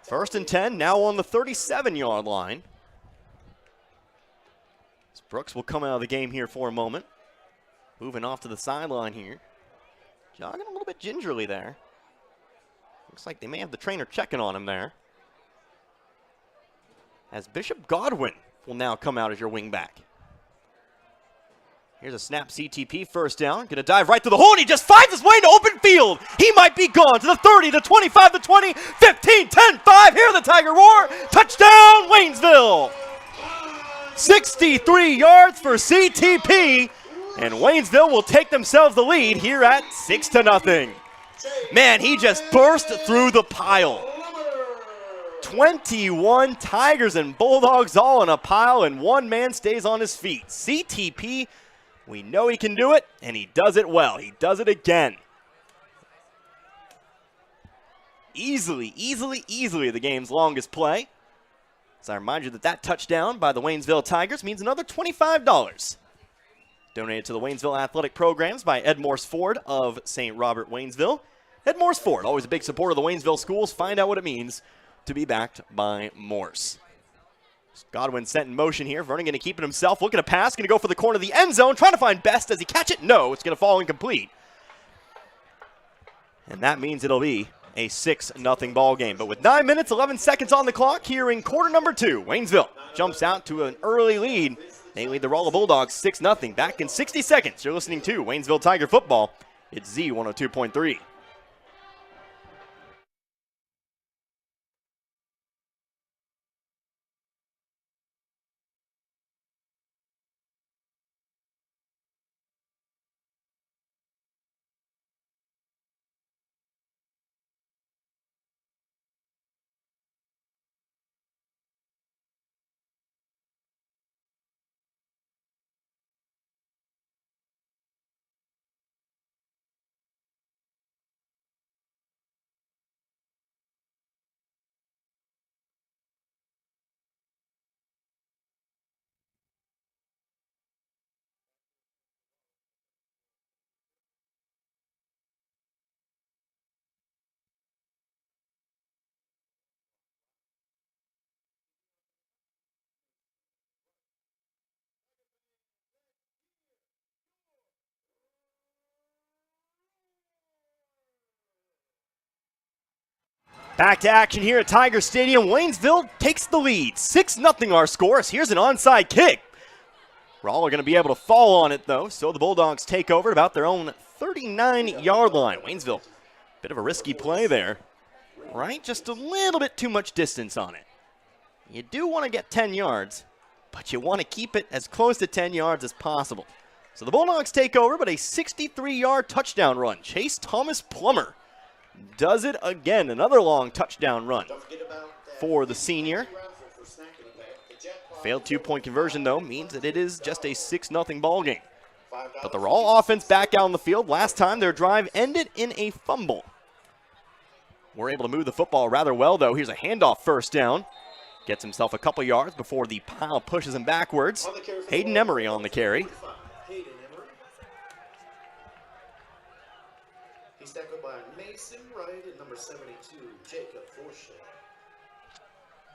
1st and 10, now on the 37-yard line. As Brooks will come out of the game here for a moment. Moving off to the sideline here. Jogging a little bit gingerly there. Looks like they may have the trainer checking on him there. As Bishop Godwin will now come out as your wingback. Here's a snap, CTP 1st down. Gonna dive right through the hole, and he just finds his way to open field. He might be gone to the 30, the 25, the 20, 15, 10, 5. Hear the Tiger roar. Touchdown, Waynesville. 63 yards for CTP. And Waynesville will take themselves the lead here at 6-0. Man, he just burst through the pile. 21 Tigers and Bulldogs all in a pile, and one man stays on his feet. CTP, we know he can do it, and he does it well. He does it again. Easily the game's longest play. So I remind you that touchdown by the Waynesville Tigers means another $25. Donated to the Waynesville Athletic Programs by Ed Morse Ford of St. Robert, Waynesville. Ed Morse Ford, always a big supporter of the Waynesville schools. Find out what it means to be backed by Morse. Godwin sent in motion here. Vernon going to keep it himself. Looking to pass. Going to go for the corner of the end zone. Trying to find Best. Does he catch it? No. It's going to fall incomplete. And that means it'll be a 6-0 ball game. But with 9 minutes, 11 seconds on the clock here in quarter number 2, Waynesville jumps out to an early lead. They lead the Rolla Bulldogs 6-0. Back in 60 seconds, you're listening to Waynesville Tiger Football. It's Z102.3. Back to action here at Tiger Stadium. Waynesville takes the lead. 6-0 our scores. Here's an onside kick. Rolla going to be able to fall on it, though, so the Bulldogs take over at about their own 39-yard line. Waynesville, bit of a risky play there, right? Just a little bit too much distance on it. You do want to get 10 yards, but you want to keep it as close to 10 yards as possible. So the Bulldogs take over, but a 63-yard touchdown run. Chase Thomas Plummer does it again. Another long touchdown run for the senior. Failed two-point conversion, though, means that it is just a 6-0 ball game. But the Rolla offense back out on the field. Last time their drive ended in a fumble. We're able to move the football rather well, though. Here's a handoff 1st down. Gets himself a couple yards before the pile pushes him backwards. Hayden Emery on the carry. He's tackled by Mason Wright at number 72, Jacob Forshay.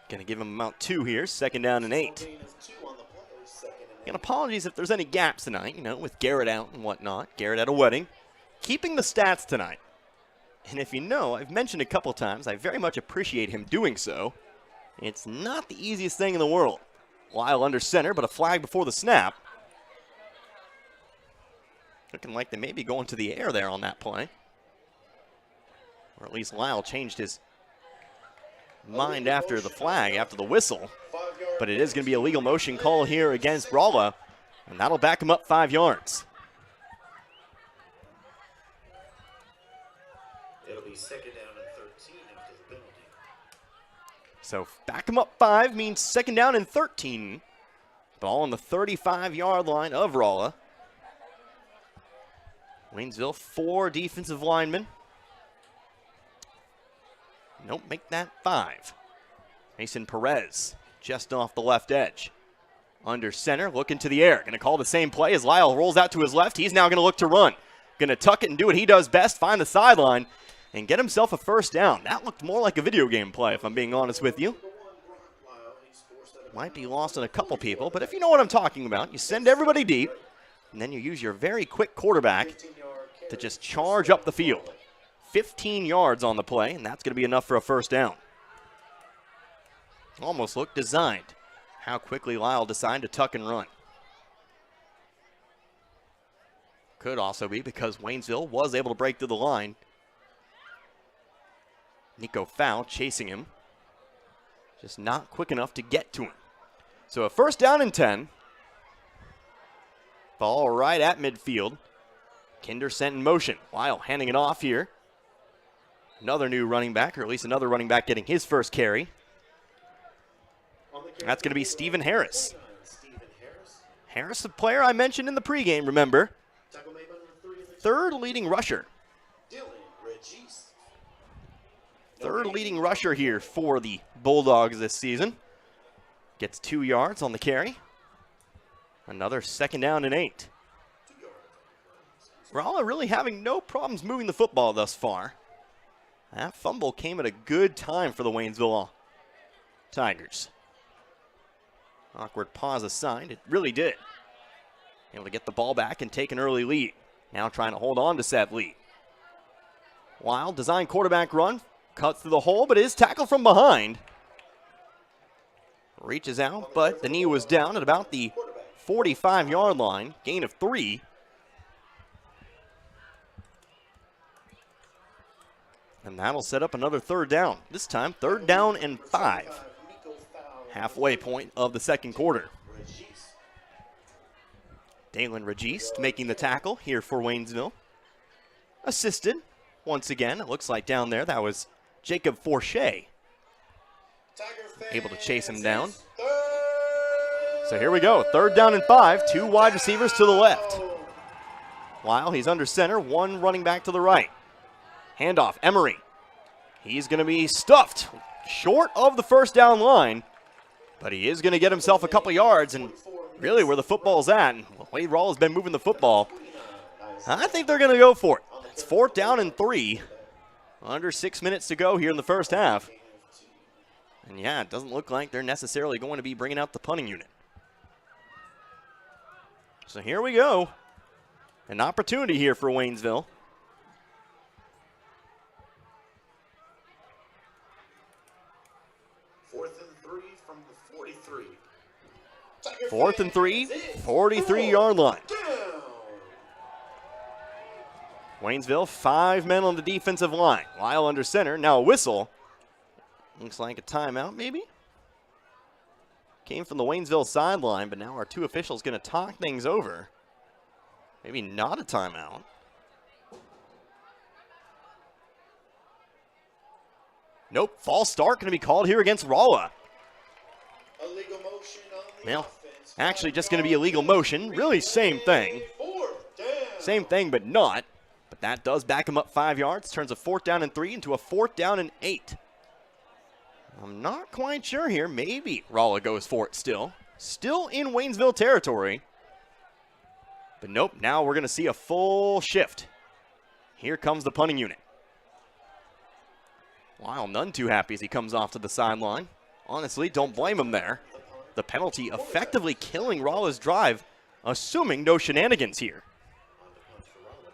Going to give him about 2 here. 2nd down and 8. Gain of 2 on the play, 2nd and And apologies if there's any gaps tonight, with Garrett out and whatnot. Garrett at a wedding. Keeping the stats tonight. And if you know, I've mentioned a couple times, I very much appreciate him doing so. It's not the easiest thing in the world. Lyle under center, but a flag before the snap. Looking like they may be going to the air there on that play. Or at least Lyle changed his mind after the flag, after the whistle. But it is going to be a legal motion call here against Rolla, and that'll back him up 5 yards. It'll be second down and 13 after the penalty. So back him up 5 means second down and 13. Ball on the 35-yard line of Rolla. Waynesville, 4 defensive linemen. Nope, make that 5. Mason Perez just off the left edge. Under center, looking to the air. Going to call the same play as Lyle rolls out to his left. He's now going to look to run. Going to tuck it and do what he does best, find the sideline, and get himself a first down. That looked more like a video game play, if I'm being honest with you. Might be lost on a couple people, but if you know what I'm talking about, you send everybody deep, and then you use your very quick quarterback to just charge up the field. 15 yards on the play, and that's going to be enough for a first down. Almost looked designed. How quickly Lyle decided to tuck and run. Could also be because Waynesville was able to break through the line. Nico Fowl chasing him. Just not quick enough to get to him. So a first down and 10. Ball right at midfield. Kinder sent in motion. Lyle handing it off here. Another new running back, or at least another running back getting his first carry. That's going to be Stephen Harris. Harris, the player I mentioned in the pregame, remember. 3rd leading rusher. 3rd leading rusher here for the Bulldogs this season. Gets 2 yards on the carry. Another second down and 8. Rolla really having no problems moving the football thus far. That fumble came at a good time for the Waynesville Tigers. Awkward pause aside, it really did. Able to get the ball back and take an early lead. Now trying to hold on to said lead. Wild design quarterback run, cuts through the hole, but is tackled from behind. Reaches out, but the knee was down at about the 45-yard line, gain of 3. And that'll set up another third down. This time, 3rd down and 5. Halfway point of the second quarter. Dalen Registe making the tackle here for Waynesville. Assisted, once again, it looks like down there, that was Jacob Forche. Able to chase him down. So here we go, 3rd down and 5, 2 wide receivers to the left. Lyle, he's under center, 1 running back to the right. Handoff, Emery. He's going to be stuffed short of the first down line, but he is going to get himself a couple yards, and really where the football's at, and Wade Rolla's been moving the football, I think they're going to go for it. It's 4th down and 3. Under 6 minutes to go here in the first half. And yeah, it doesn't look like they're necessarily going to be bringing out the punting unit. So here we go. An opportunity here for Waynesville. Fourth and 3, 43-yard line. Waynesville, 5 men on the defensive line. Lyle under center, now a whistle. Looks like a timeout, maybe? Came from the Waynesville sideline, but now our 2 officials going to talk things over. Maybe not a timeout. Nope, false start going to be called here against Rolla. Illegal motion on the Well, offense. actually just going to be a legal motion. Really same thing. 4th down. Same thing, but not. But that does back him up 5 yards. Turns a 4th down and 3 into a 4th down and 8. I'm not quite sure here. Maybe Rolla goes for it still. Still in Waynesville territory. But nope, now we're going to see a full shift. Here comes the punting unit. Lyle none too happy as he comes off to the sideline. Honestly, don't blame him there. the penalty effectively killing Rolla's drive, assuming no shenanigans here. On the punch for Rolla.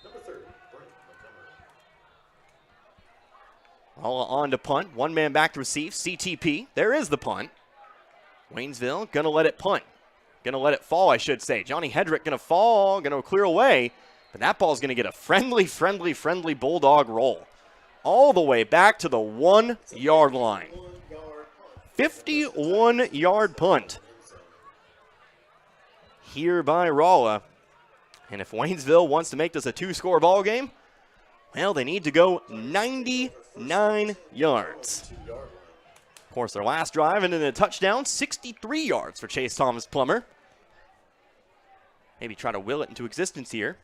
Number 30, Brent Montgomery. Rolla on to punt. One man back to receive. CTP. There is the punt. Waynesville going to let it punt. Going to let it fall, I should say. Johnny Hedrick going to fall, going to clear away. But that ball's going to get a friendly Bulldog roll. All the way back to the 1 yard line. 51-yard punt here by Rolla. And if Waynesville wants to make this a 2-score ball game, well, they need to go 99 yards. Of course, their last drive ended in a touchdown, 63 yards for Chase Thomas Plummer. Maybe try to will it into existence here.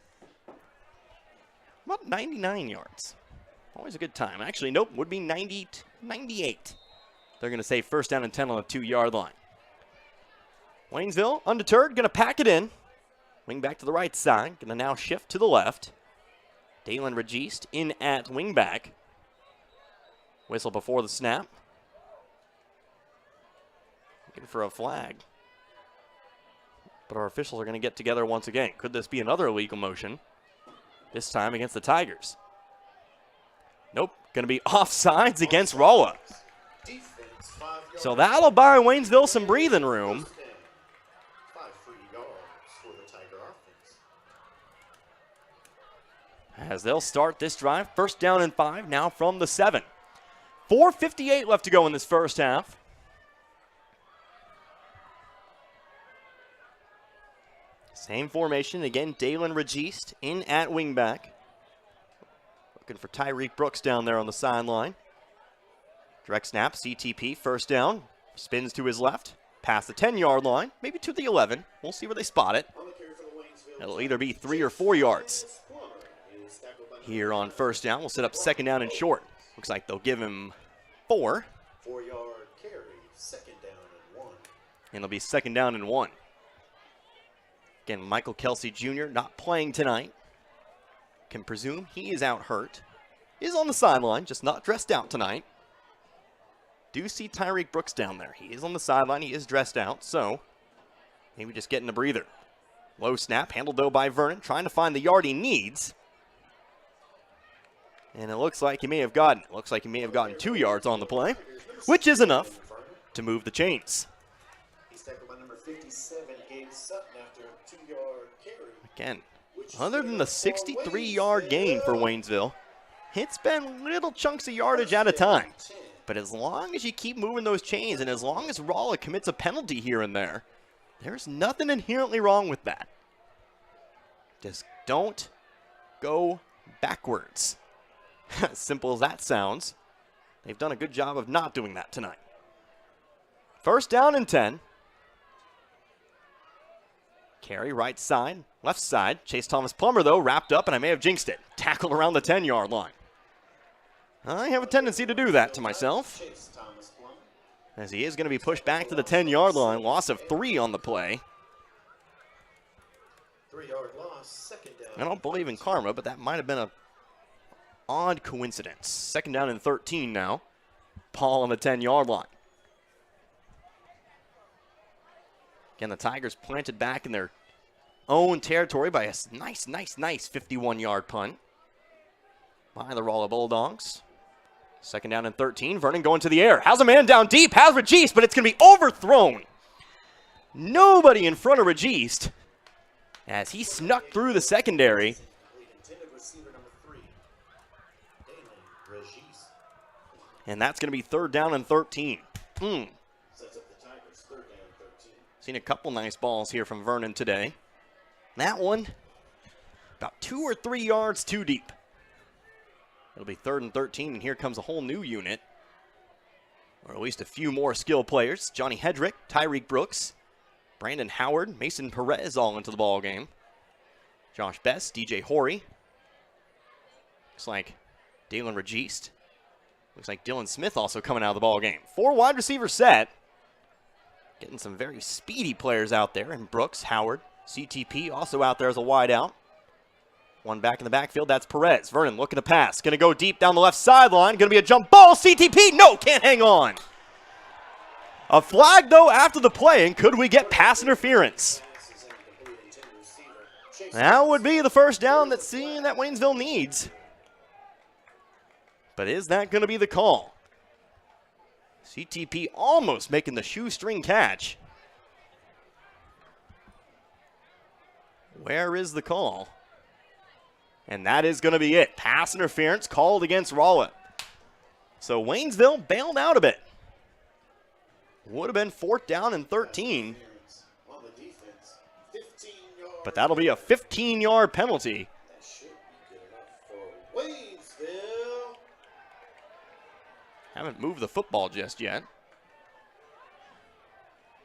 About 99 yards. Always a good time. Actually, nope, would be 98. They're going to say first down and 10 on the 2-yard line. Waynesville, undeterred, going to pack it in. Wing back to the right side. Going to now shift to the left. Dalen Registe in at wingback. Whistle before the snap. Looking for a flag. But our officials are going to get together once again. Could this be another illegal motion? This time against the Tigers. Nope. Going to be offsides against Rolla. So that'll buy Waynesville some breathing room. 5 free yards for the Tiger offense. As they'll start this drive. First down and 5 now from the 7. 4:58 left to go in this first half. Same formation. Again, Dalen Registe in at wingback. Looking for Tyreek Brooks down there on the sideline. Direct snap, CTP, first down. Spins to his left. Past the 10-yard line, maybe to the 11. We'll see where they spot it. It'll either be 3 or 4 yards. Here on first down, we'll set up second down and short. Looks like they'll give him 4. 4-yard carry, second down and 1. And it'll be second down and 1. Again, Michael Kelsey Jr. not playing tonight. Can presume he is out hurt. Is on the sideline, just not dressed out tonight. Do see Tyreek Brooks down there. He is on the sideline. He is dressed out, so maybe just getting a breather. Low snap, handled though by Vernon, trying to find the yard he needs. And it looks like he may have gotten 2 yards on the play, which is enough to move the chains. He's tackled by number 57, Gabe Sutton, after a 2-yard carry. Again, other than the 63-yard gain for Waynesville, it's been little chunks of yardage at a time. But as long as you keep moving those chains and as long as Rolla commits a penalty here and there, there's nothing inherently wrong with that. Just don't go backwards. As simple as that sounds, they've done a good job of not doing that tonight. First down and 10. Carry right side, left side. Chase Thomas Plummer, though, wrapped up, and I may have jinxed it. Tackled around the 10-yard line. I have a tendency to do that to myself, as he is going to be pushed back to the 10-yard line. Loss of 3 on the play. 3-yard loss, second down. I don't believe in karma, but that might have been an odd coincidence. Second down and 13 now. Paul on the 10-yard line. Again, the Tigers planted back in their own territory by a nice 51-yard punt by the Rolla Bulldogs. Second down and 13. Vernon going to the air. Has a man down deep. Has Registe, but it's going to be overthrown. Nobody in front of Registe as he snuck through the secondary. And that's going to be third down and 13. Seen a couple nice balls here from Vernon today. That one, about 2 or 3 yards too deep. It'll be third and 13, and here comes a whole new unit. Or at least a few more skill players. Johnny Hedrick, Tyreek Brooks, Brandon Howard, Mason Perez all into the ball game. Josh Best, DJ Horry. Looks like Dalen Registe. Looks like Dylan Smith also coming out of the ball game. 4 wide receiver set. Getting some very speedy players out there. And Brooks, Howard, CTP also out there as a wide out. One back in the backfield, that's Perez. Vernon looking to pass. Going to go deep down the left sideline. Going to be a jump ball. CTP, no, can't hang on. A flag, though, after the play, and could we get pass interference? That would be the first down that Waynesville needs. But is that going to be the call? CTP almost making the shoestring catch. Where is the call? And that is going to be it. Pass interference called against Rolla. So Waynesville bailed out a bit. Would have been 4th down and 13. But that'll be a 15-yard penalty. That should be good enough for Waynesville. Haven't moved the football just yet.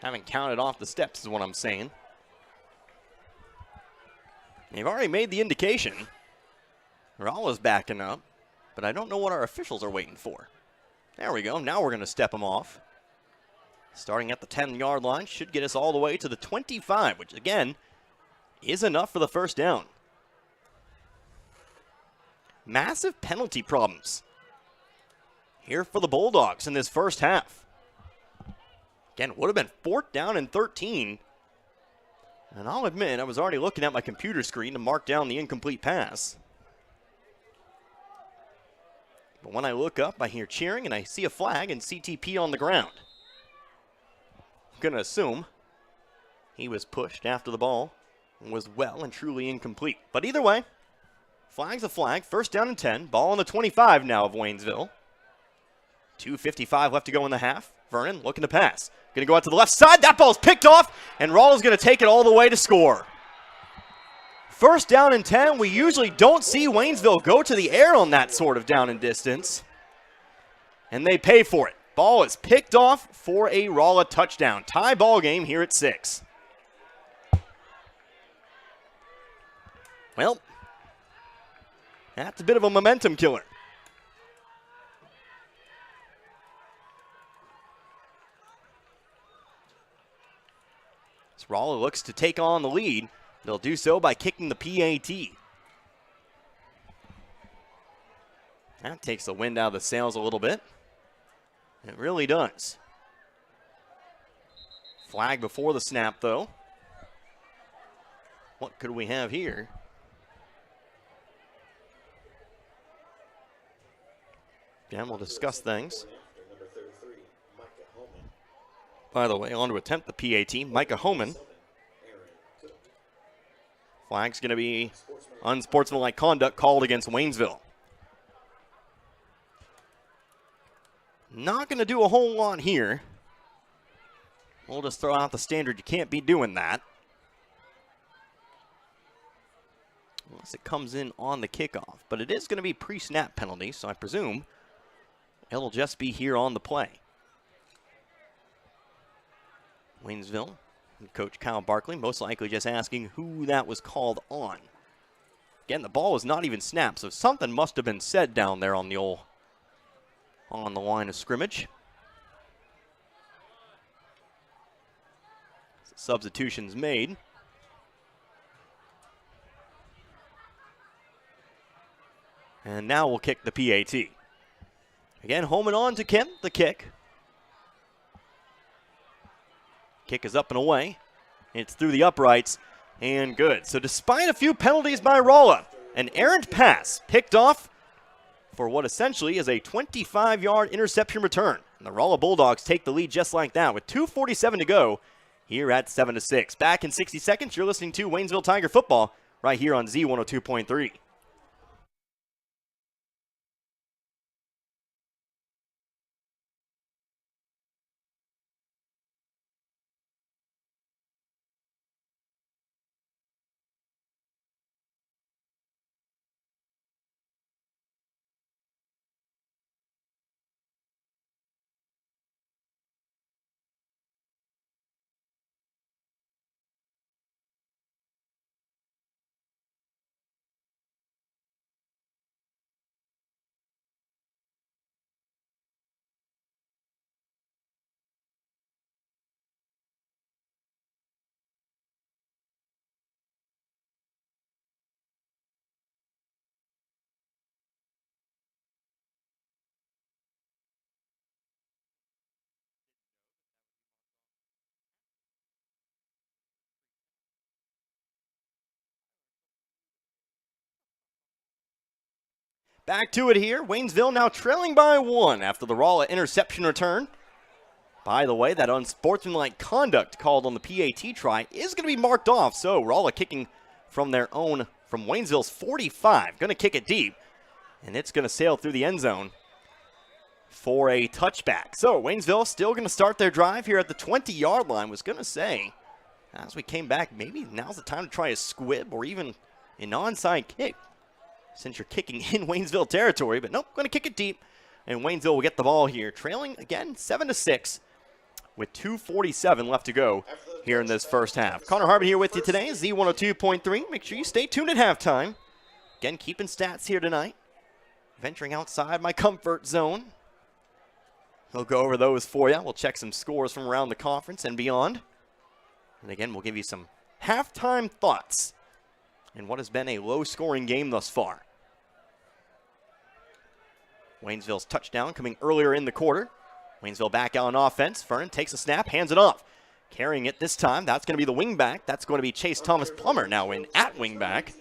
Haven't counted off the steps is what I'm saying. They've already made the indication. Rolla's backing up, but I don't know what our officials are waiting for. There we go. Now we're going to step them off. Starting at the 10-yard line should get us all the way to the 25, which again is enough for the first down. Massive penalty problems here for the Bulldogs in this first half. Again, would have been 4th down and 13. And I'll admit, I was already looking at my computer screen to mark down the incomplete pass. But when I look up, I hear cheering and I see a flag and CTP on the ground. I'm going to assume he was pushed after the ball and was well and truly incomplete. But either way, flag's a flag. First down and 10. Ball on the 25 now of Waynesville. 2:55 left to go in the half. Vernon looking to pass. Going to go out to the left side. That ball's picked off, and Rolla's going to take it all the way to score. First down and 10. We usually don't see Waynesville go to the air on that sort of down and distance. And they pay for it. Ball is picked off for a Rolla touchdown. Tie ball game here at 6. Well, that's a bit of a momentum killer. As Rolla looks to take on the lead, they'll do so by kicking the PAT. That takes the wind out of the sails a little bit. It really does. Flag before the snap, though. What could we have here? Again, we'll discuss things. By the way, on to attempt the PAT, Micah Homan. Flag's going to be unsportsmanlike conduct called against Waynesville. Not going to do a whole lot here. We'll just throw out the standard, you can't be doing that. Unless it comes in on the kickoff. But it is going to be pre-snap penalty, so I presume it'll just be here on the play. Waynesville, Coach Kyle Barkley, most likely just asking who that was called on. Again, the ball was not even snapped, so something must have been said down there on the line of scrimmage. Substitutions made. And now we'll kick the PAT. Again, home and on to Kim, the kick. Kick is up and away. It's through the uprights and good. So despite a few penalties by Rolla, an errant pass picked off for what essentially is a 25-yard interception return. And the Rolla Bulldogs take the lead just like that with 2:47 to go here at 7-6. Back in 60 seconds, you're listening to Waynesville Tiger Football right here on Z102.3. Back to it here. Waynesville now trailing by 1 after the Rolla interception return. By the way, that unsportsmanlike conduct called on the PAT try is going to be marked off. So Rolla kicking from Waynesville's 45. Going to kick it deep, and it's going to sail through the end zone for a touchback. So Waynesville still going to start their drive here at the 20-yard line. Was going to say, as we came back, maybe now's the time to try a squib or even an onside kick, since you're kicking in Waynesville territory. But nope, going to kick it deep, and Waynesville will get the ball here, trailing again 7-6 with 2:47 left to go here in this first half. Connor Harbin here with you today, Z102.3. Make sure you stay tuned at halftime. Again, keeping stats here tonight, venturing outside my comfort zone. We'll go over those for you. We'll check some scores from around the conference and beyond. And again, we'll give you some halftime thoughts in what has been a low-scoring game thus far. Waynesville's touchdown coming earlier in the quarter. Waynesville back out on offense. Vernon takes a snap, hands it off. Carrying it this time, that's going to be the wingback. That's going to be Chase Thomas Plummer now in at wingback.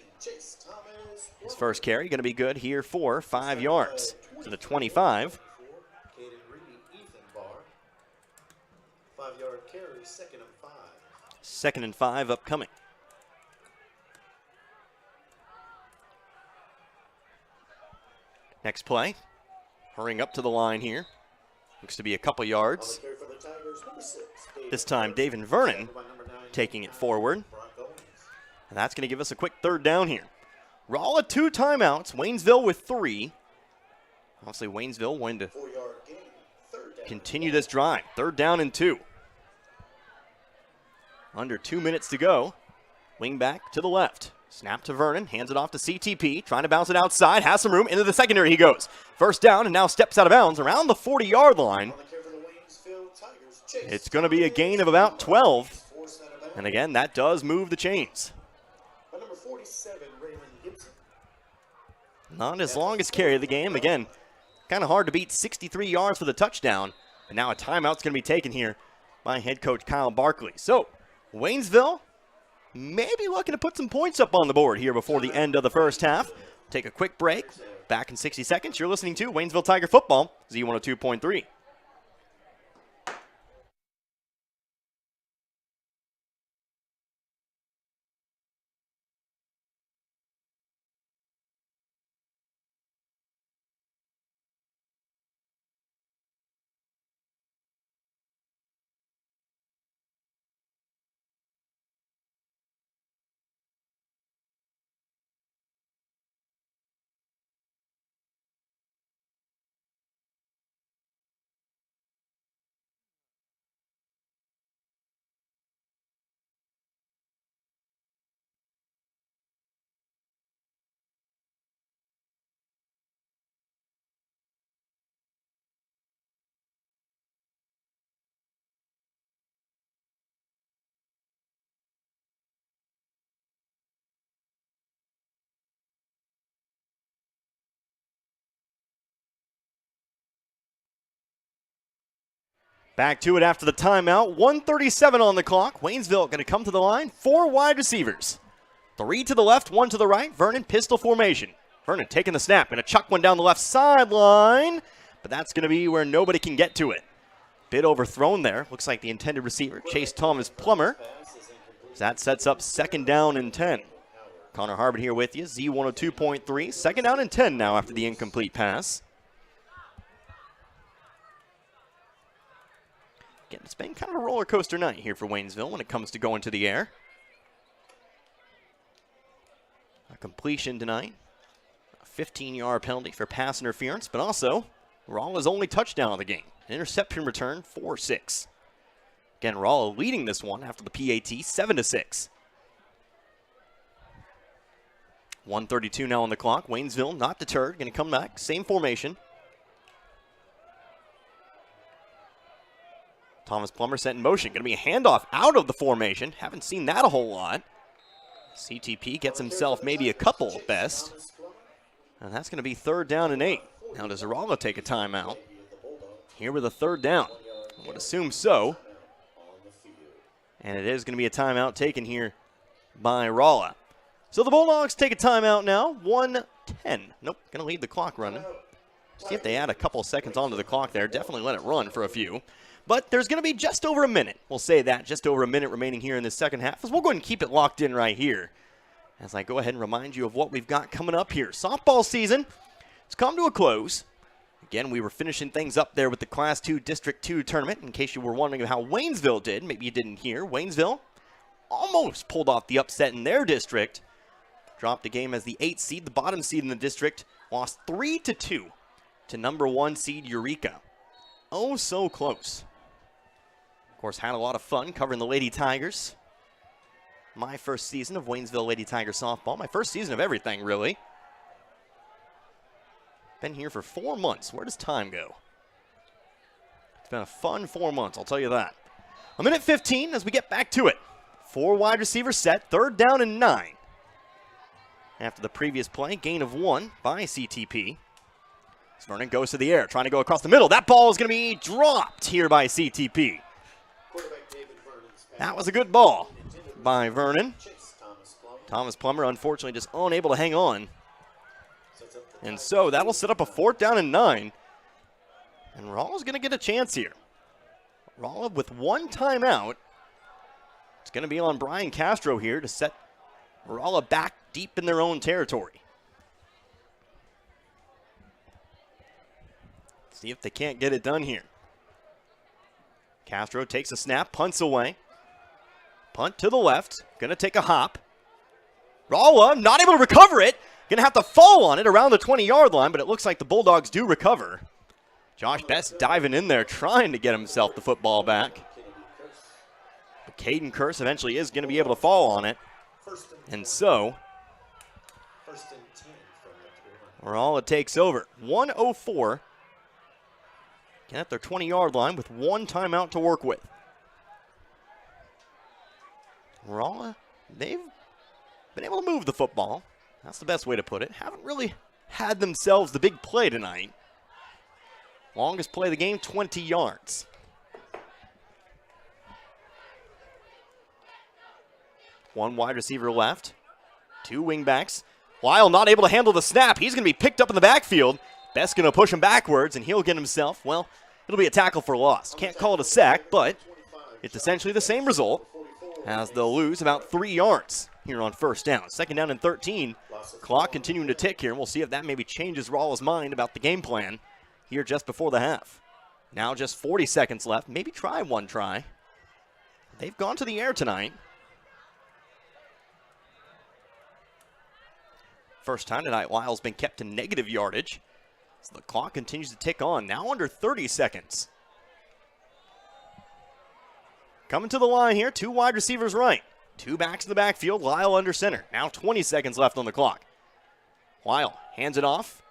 His first carry going to be good here for 5 yards to the 25. 5-yard carry, 2nd and 5. 2nd and 5 upcoming. Next play, hurrying up to the line here. Looks to be a couple yards. This time, David Vernon taking it forward. And that's going to give us a quick 3rd down here. Rolla 2 timeouts, Waynesville with 3. Obviously, Waynesville wanting to continue this drive. 3rd down and 2. Under 2 minutes to go. Wing back to the left. Snap to Vernon, hands it off to CTP, trying to bounce it outside, has some room, into the secondary he goes. 1st down and now steps out of bounds around the 40-yard line. It's going to be a gain of about 12. And again, that does move the chains. Not his longest carry of the game. Again, kind of hard to beat 63 yards for the touchdown. And now a timeout's going to be taken here by head coach Kyle Barkley. So, Waynesville maybe looking to put some points up on the board here before the end of the first half. Take a quick break. Back in 60 seconds. You're listening to Waynesville Tiger Football, Z102.3. Back to it after the timeout. 1:37 on the clock. Waynesville going to come to the line. 4 wide receivers. 3 to the left, 1 to the right. Vernon pistol formation. Vernon taking the snap. Going to chuck one down the left sideline. But that's going to be where nobody can get to it. Bit overthrown there. Looks like the intended receiver, Chase Thomas Plummer. That sets up 2nd down and 10. Connor Harbin here with you. Z102.3. 2nd down and 10 now after the incomplete pass. Again, it's been kind of a roller coaster night here for Waynesville when it comes to going to the air. A completion tonight. A 15-yard penalty for pass interference, but also Rolla's only touchdown of the game. An interception return, 4-6. Again, Rolla leading this one after the PAT, 7-6. 1:32 now on the clock. Waynesville not deterred, going to come back, same formation. Thomas Plummer sent in motion. Going to be a handoff out of the formation. Haven't seen that a whole lot. CTP gets himself maybe a couple at best. And that's going to be 3rd down and 8. Now does Rolla take a timeout? Here with a 3rd down. I would assume so. And it is going to be a timeout taken here by Rolla. So the Bulldogs take a timeout now. 1 10. Nope, going to leave the clock running. See if they add a couple seconds onto the clock there. Definitely let it run for a few. But there's going to be just over a minute. We'll say that, just over a minute remaining here in the second half. As we'll go ahead and keep it locked in right here. As I go ahead and remind you of what we've got coming up here. Softball season has come to a close. Again, we were finishing things up there with the Class 2 District 2 tournament. In case you were wondering how Waynesville did, maybe you didn't hear. Waynesville almost pulled off the upset in their district. Dropped a game as the 8th seed, the bottom seed in the district. Lost 3-2 to number 1 seed Eureka. Oh, so close. Of course, had a lot of fun covering the Lady Tigers. My first season of Waynesville Lady Tiger softball. My first season of everything, really. Been here for 4 months. Where does time go? It's been a fun 4 months, I'll tell you that. A minute 15 as we get back to it. 4 wide receivers set, 3rd down and 9. After the previous play, gain of 1 by CTP. Vernon goes to the air, trying to go across the middle. That ball is going to be dropped here by CTP. That was a good ball by Vernon. Thomas Plummer, unfortunately, just unable to hang on. And so that'll set up a 4th down and 9. And Rolla's going to get a chance here. Rolla with 1 timeout. It's going to be on Brian Castro here to set Rolla back deep in their own territory. See if they can't get it done here. Castro takes a snap, punts away. Punt to the left. Going to take a hop. Rolla not able to recover it. Going to have to fall on it around the 20-yard line, but it looks like the Bulldogs do recover. Josh Best diving in there, trying to get himself the football back. But Caden Curse eventually is going to be able to fall on it. And so, Rolla takes over. 1:04. At their 20-yard line with 1 timeout to work with. Rolla, they've been able to move the football. That's the best way to put it. Haven't really had themselves the big play tonight. Longest play of the game, 20 yards. One wide receiver left. 2 wingbacks. Lyle not able to handle the snap. He's going to be picked up in the backfield. Best going to push him backwards, and he'll get himself, well, it'll be a tackle for loss. Can't call it a sack, but it's essentially the same result as they'll lose about 3 yards here on 1st down. 2nd down and 13. Clock continuing to tick here, and we'll see if that maybe changes Rolla's mind about the game plan here just before the half. Now just 40 seconds left. Maybe try 1 try. They've gone to the air tonight. First time tonight, Lyle's been kept to negative yardage. So the clock continues to tick on, now under 30 seconds. Coming to the line here, 2 wide receivers right. 2 backs in the backfield, Lyle under center. Now 20 seconds left on the clock. Lyle hands it off.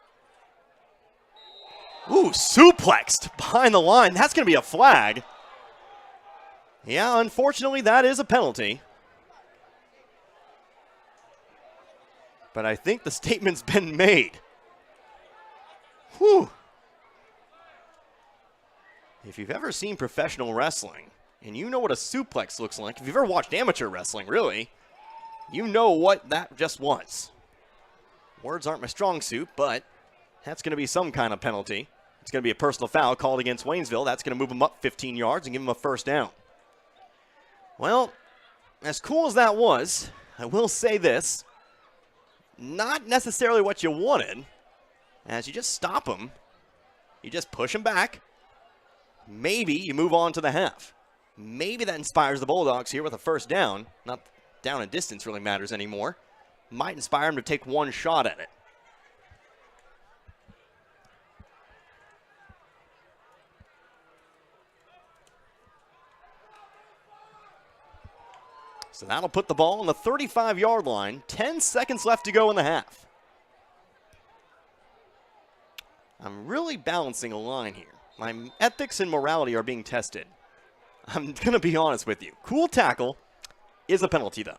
Ooh, suplexed behind the line. That's going to be a flag. Yeah, unfortunately, that is a penalty. But I think the statement's been made. Whew. If you've ever seen professional wrestling, and you know what a suplex looks like, if you've ever watched amateur wrestling, really, you know what that just was. Words aren't my strong suit, but that's going to be some kind of penalty. It's going to be a personal foul called against Waynesville. That's going to move them up 15 yards and give them a 1st down. Well, as cool as that was, I will say this. Not necessarily what you wanted. As you just stop them, you just push them back. Maybe you move on to the half. Maybe that inspires the Bulldogs here with a 1st down. Not down in distance really matters anymore. Might inspire them to take 1 shot at it. So that'll put the ball on the 35-yard line. 10 seconds left to go in the half. I'm really balancing a line here. My ethics and morality are being tested. I'm going to be honest with you. Cool tackle is a penalty, though.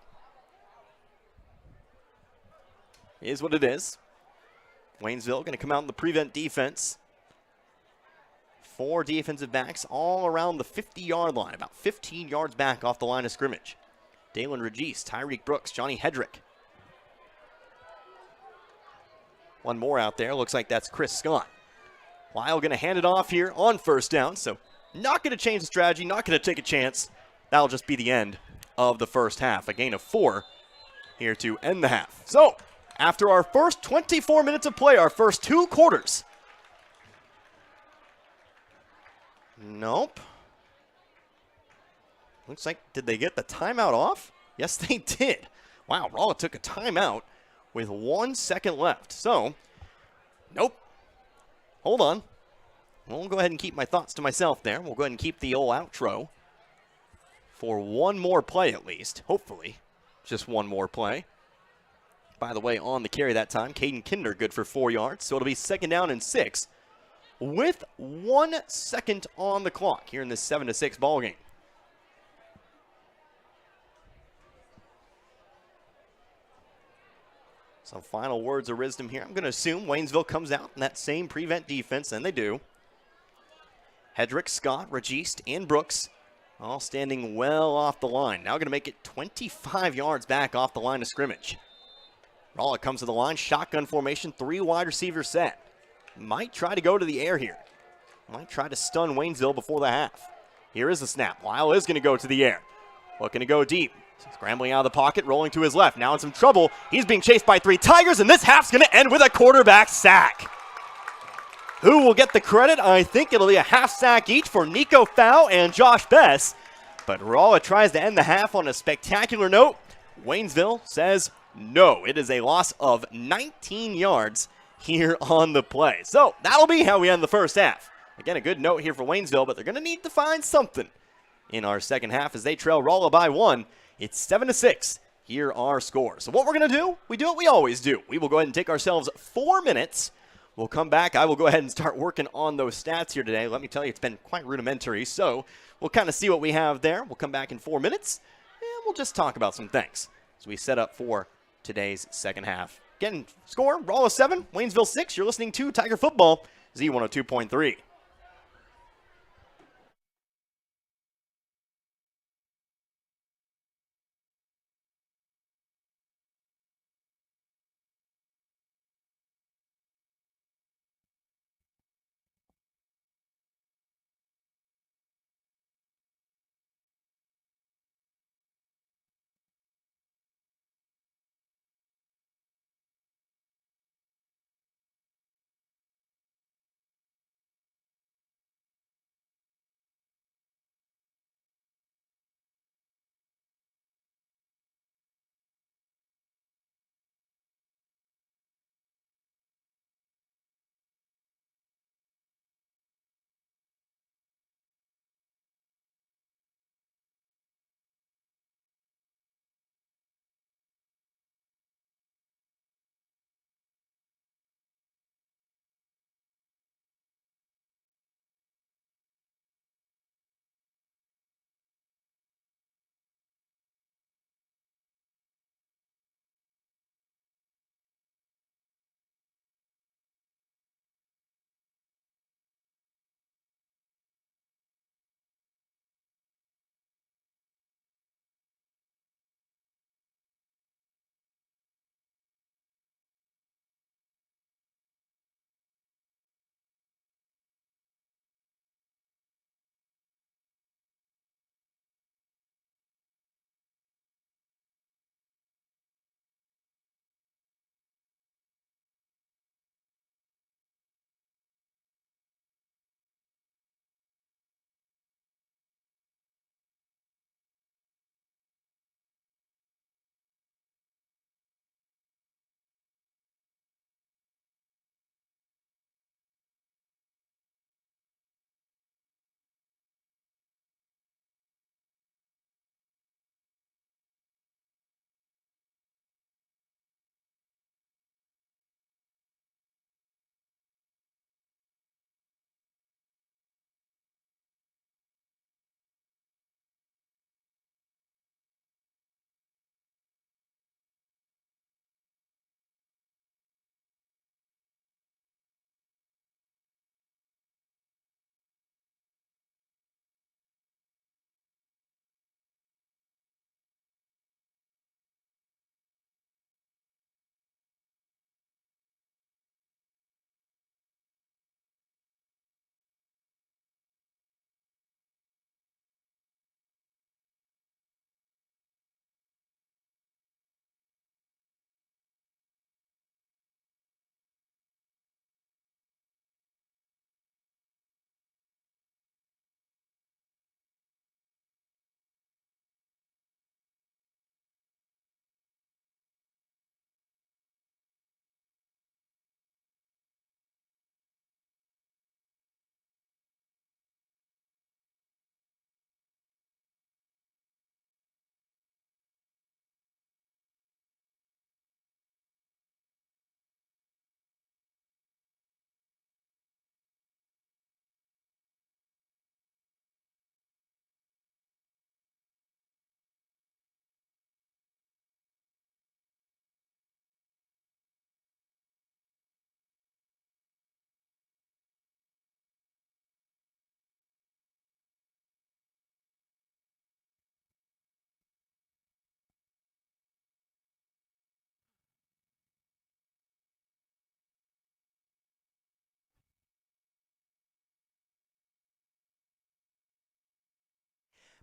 It is what it is. Waynesville going to come out in the prevent defense. 4 defensive backs all around the 50-yard line, about 15 yards back off the line of scrimmage. Dalen Regis, Tyreek Brooks, Johnny Hedrick. One more out there. Looks like that's Chris Scott. Lyle going to hand it off here on first down. So not going to change the strategy, not going to take a chance. That'll just be the end of the first half. A gain of 4 here to end the half. So after our first 24 minutes of play, our first 2 quarters. Nope. Looks like, did they get the timeout off? Yes, they did. Wow, Rolla took a timeout with 1 second left. So, nope. Hold on. We'll go ahead and keep my thoughts to myself there. We'll go ahead and keep the old outro for one more play at least. Hopefully, just one more play. By the way, on the carry that time, Caden Kinder good for 4 yards. So it'll be 2nd down and 6 with 1 second on the clock here in this 7-6 ball game. Some final words of wisdom here. I'm going to assume Waynesville comes out in that same prevent defense, and they do. Hedrick, Scott, Registe, and Brooks all standing well off the line. Now going to make it 25 yards back off the line of scrimmage. Rolla comes to the line, shotgun formation, 3 wide receivers set. Might try to go to the air here. Might try to stun Waynesville before the half. Here is the snap. Lyle is going to go to the air. Looking to go deep. Scrambling out of the pocket, rolling to his left. Now in some trouble. He's being chased by 3 Tigers, and this half's going to end with a quarterback sack. Who will get the credit? I think it'll be a half sack each for Nico Fow and Josh Bess. But Rolla tries to end the half on a spectacular note. Waynesville says no. It is a loss of 19 yards here on the play. So that'll be how we end the first half. Again, a good note here for Waynesville, but they're going to need to find something in our second half as they trail Rolla by 1. It's 7-6. Here are scores. So what we're going to do, we do what we always do. We will go ahead and take ourselves 4 minutes. We'll come back. I will go ahead and start working on those stats here today. Let me tell you, it's been quite rudimentary. So we'll kind of see what we have there. We'll come back in 4 minutes, and we'll just talk about some things as we set up for today's second half. Again, score, Rolla 7, Waynesville 6. You're listening to Tiger Football, Z102.3.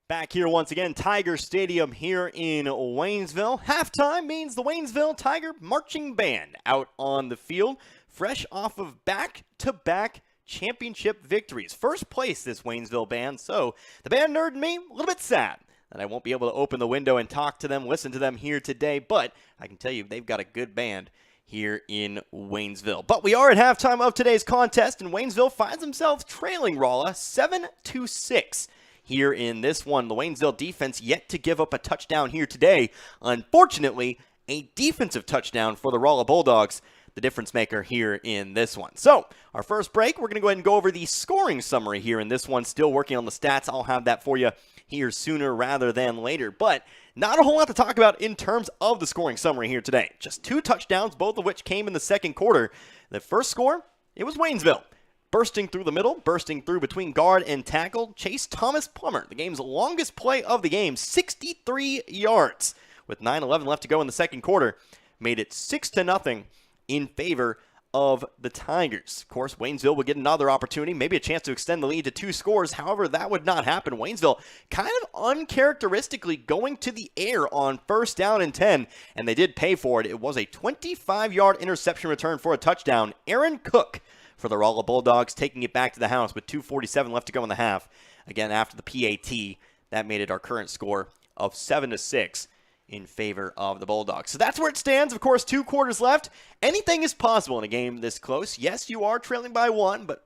Back here once again, Tiger Stadium here in Waynesville. Halftime means the Waynesville Tiger Marching Band out on the field, fresh off of back-to-back championship victories. First place this Waynesville band, so the band nerd and me, a little bit sad that I won't be able to open the window and talk to them, listen to them here today, but I can tell you they've got a good band here in Waynesville. But we are at halftime of today's contest, and Waynesville finds themselves trailing Rolla 7-6. Here in this one, the Waynesville defense yet to give up a touchdown here today. Unfortunately, a defensive touchdown for the Rolla Bulldogs, the difference maker here in this one. So, our first break, we're going to go ahead and go over the scoring summary here in this one. Still working on the stats. I'll have that for you here sooner rather than later. But not a whole lot to talk about in terms of the scoring summary here today. Just 2 touchdowns, both of which came in the second quarter. The first score, it was Waynesville. Bursting through the middle, bursting through between guard and tackle, Chase Thomas Plummer, the game's longest play of the game, 63 yards. With 9:11 left to go in the second quarter, made it 6-0 in favor of the Tigers. Of course, Waynesville would get another opportunity, maybe a chance to extend the lead to 2 scores. However, that would not happen. Waynesville kind of uncharacteristically going to the air on 1st down and 10, and they did pay for it. It was a 25-yard interception return for a touchdown. Aaron Cook for the Rolla Bulldogs, taking it back to the house with 2:47 left to go in the half. Again, after the PAT, that made it our current score of 7-6 in favor of the Bulldogs. So that's where it stands. Of course, 2 quarters left. Anything is possible in a game this close. Yes, you are trailing by 1, but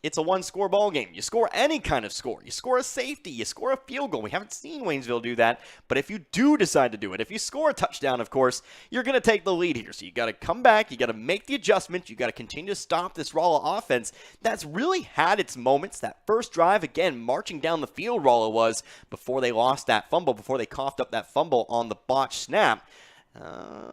it's a 1-score ball game. You score any kind of score. You score a safety. You score a field goal. We haven't seen Waynesville do that, but if you do decide to do it, if you score a touchdown, of course, you're going to take the lead here. So you got to come back. You got to make the adjustment. You got to continue to stop this Rolla offense that's really had its moments. That first drive, again, marching down the field, Rolla was, before they lost that fumble, before they coughed up that fumble on the botched snap.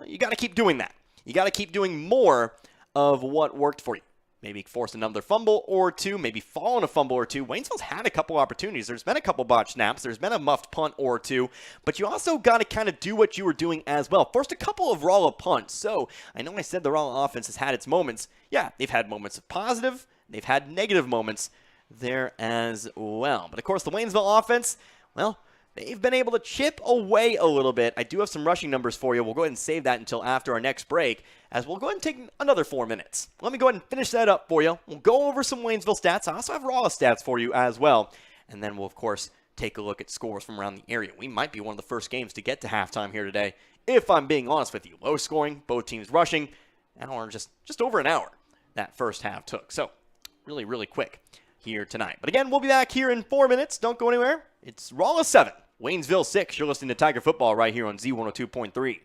You got to keep doing that. You got to keep doing more of what worked for you. Maybe force another fumble or 2, maybe fall on a fumble or 2. Waynesville's had a couple opportunities. There's been a couple botched snaps. There's been a muffed punt or 2. But you also got to kind of do what you were doing as well. Forced a couple of Rolla punts. So I know I said the Rolla offense has had its moments. Yeah, they've had moments of positive. They've had negative moments there as well. But of course, the Waynesville offense, well, they've been able to chip away a little bit. I do have some rushing numbers for you. We'll go ahead and save that until after our next break, as we'll go ahead and take another 4 minutes. Let me go ahead and finish that up for you. We'll go over some Waynesville stats. I also have Rolla stats for you as well. And then we'll, of course, take a look at scores from around the area. We might be one of the first games to get to halftime here today, if I'm being honest with you. Low scoring, both teams rushing, and just over an hour that first half took. So, really, really quick here tonight. But again, we'll be back here in 4 minutes. Don't go anywhere. It's Rolla 7. Waynesville 6. You're listening to Tiger Football right here on Z102.3.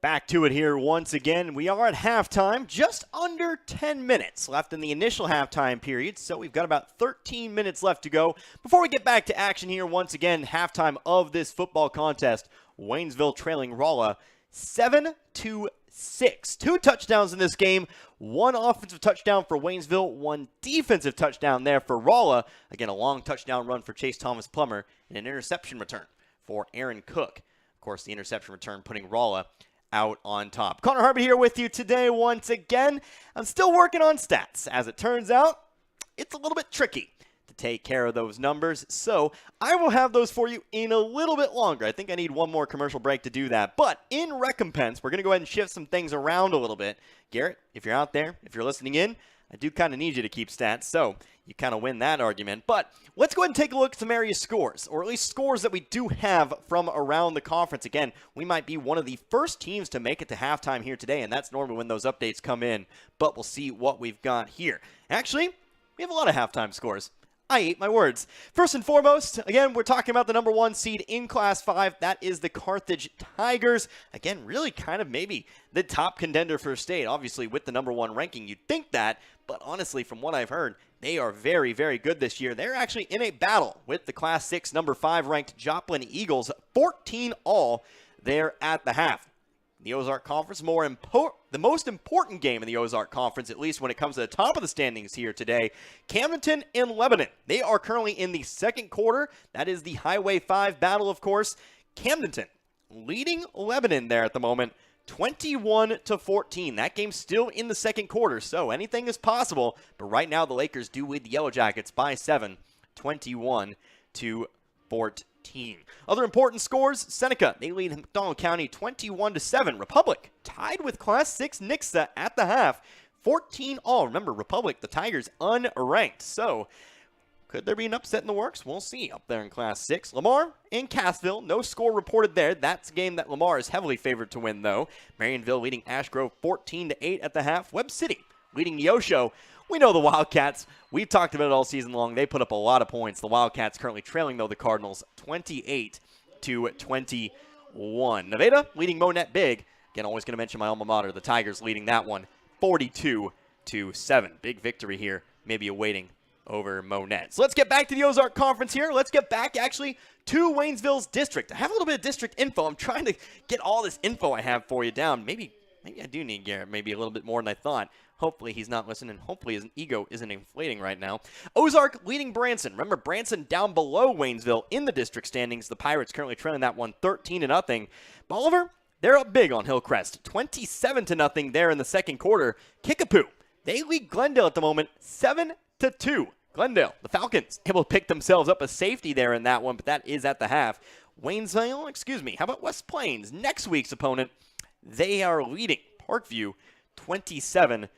Back to it here once again. We are at halftime, just under 10 minutes left in the initial halftime period, so we've got about 13 minutes left to go before we get back to action here once again. Halftime of this football contest, Waynesville trailing Rolla 7-6. 2 touchdowns in this game, 1 offensive touchdown for Waynesville, 1 defensive touchdown there for Rolla. Again, a long touchdown run for Chase Thomas Plummer and an interception return for Aaron Cook. Of course, the interception return putting Rolla out on top. Connor Harvey here with you today once again. I'm still working on stats. As it turns out, it's a little bit tricky to take care of those numbers, so I will have those for you in a little bit longer. I think I need one more commercial break to do that, but in recompense, we're going to go ahead and shift some things around a little bit. Garrett, if you're out there, if you're listening in, I do kind of need you to keep stats, so you kind of win that argument. But let's go ahead and take a look at some area scores, or at least scores that we do have from around the conference. Again, we might be one of the first teams to make it to halftime here today, and that's normally when those updates come in, but we'll see what we've got here. Actually, we have a lot of halftime scores. I ate my words. First and foremost, again, we're talking about the number 1 seed in Class 5. That is the Carthage Tigers. Again, really kind of maybe the top contender for state. Obviously, with the number 1 ranking, you'd think that. But honestly, from what I've heard, they are very, very good this year. They're actually in a battle with the Class 6 number 5 ranked Joplin Eagles. 14 all there at the half. The Ozark Conference, the most important game in the Ozark Conference, at least when it comes to the top of the standings here today. Camdenton and Lebanon. They are currently in the second quarter. That is the Highway 5 battle, of course. Camdenton leading Lebanon there at the moment, 21-14. That game's still in the second quarter, so anything is possible. But right now, the Lakers do lead the Yellow Jackets by 7, 21-14. Other important scores, Seneca, they lead McDonald County 21-7. Republic tied with Class 6 Nixa at the half, 14 all. Remember, Republic, the Tigers, unranked. So, could there be an upset in the works? We'll see up there in Class 6. Lamar and Cassville, no score reported there. That's a game that Lamar is heavily favored to win, though. Marionville leading Ash Grove 14-8 at the half. Webb City leading Neosho. We know the Wildcats. We've talked about it all season long. They put up a lot of points. The Wildcats currently trailing, though, the Cardinals 28-21. Nevada leading Monette big. Again, always going to mention my alma mater. The Tigers leading that one 42-7. Big victory here, maybe awaiting over Monette. So let's get back to the Ozark Conference here. Let's get back, actually, to Waynesville's district. I have a little bit of district info. I'm trying to get all this info I have for you down. Maybe I do need Garrett maybe a little bit more than I thought. Hopefully he's not listening. Hopefully his ego isn't inflating right now. Ozark leading Branson. Remember, Branson down below Waynesville in the district standings. The Pirates currently trailing that one 13-0. Bolivar, they're up big on Hillcrest. 27-0 there in the second quarter. Kickapoo, they lead Glendale at the moment 7-2. Glendale, the Falcons, able to pick themselves up a safety there in that one, but that is at the half. Waynesville, how about West Plains? Next week's opponent, they are leading Parkview 27-0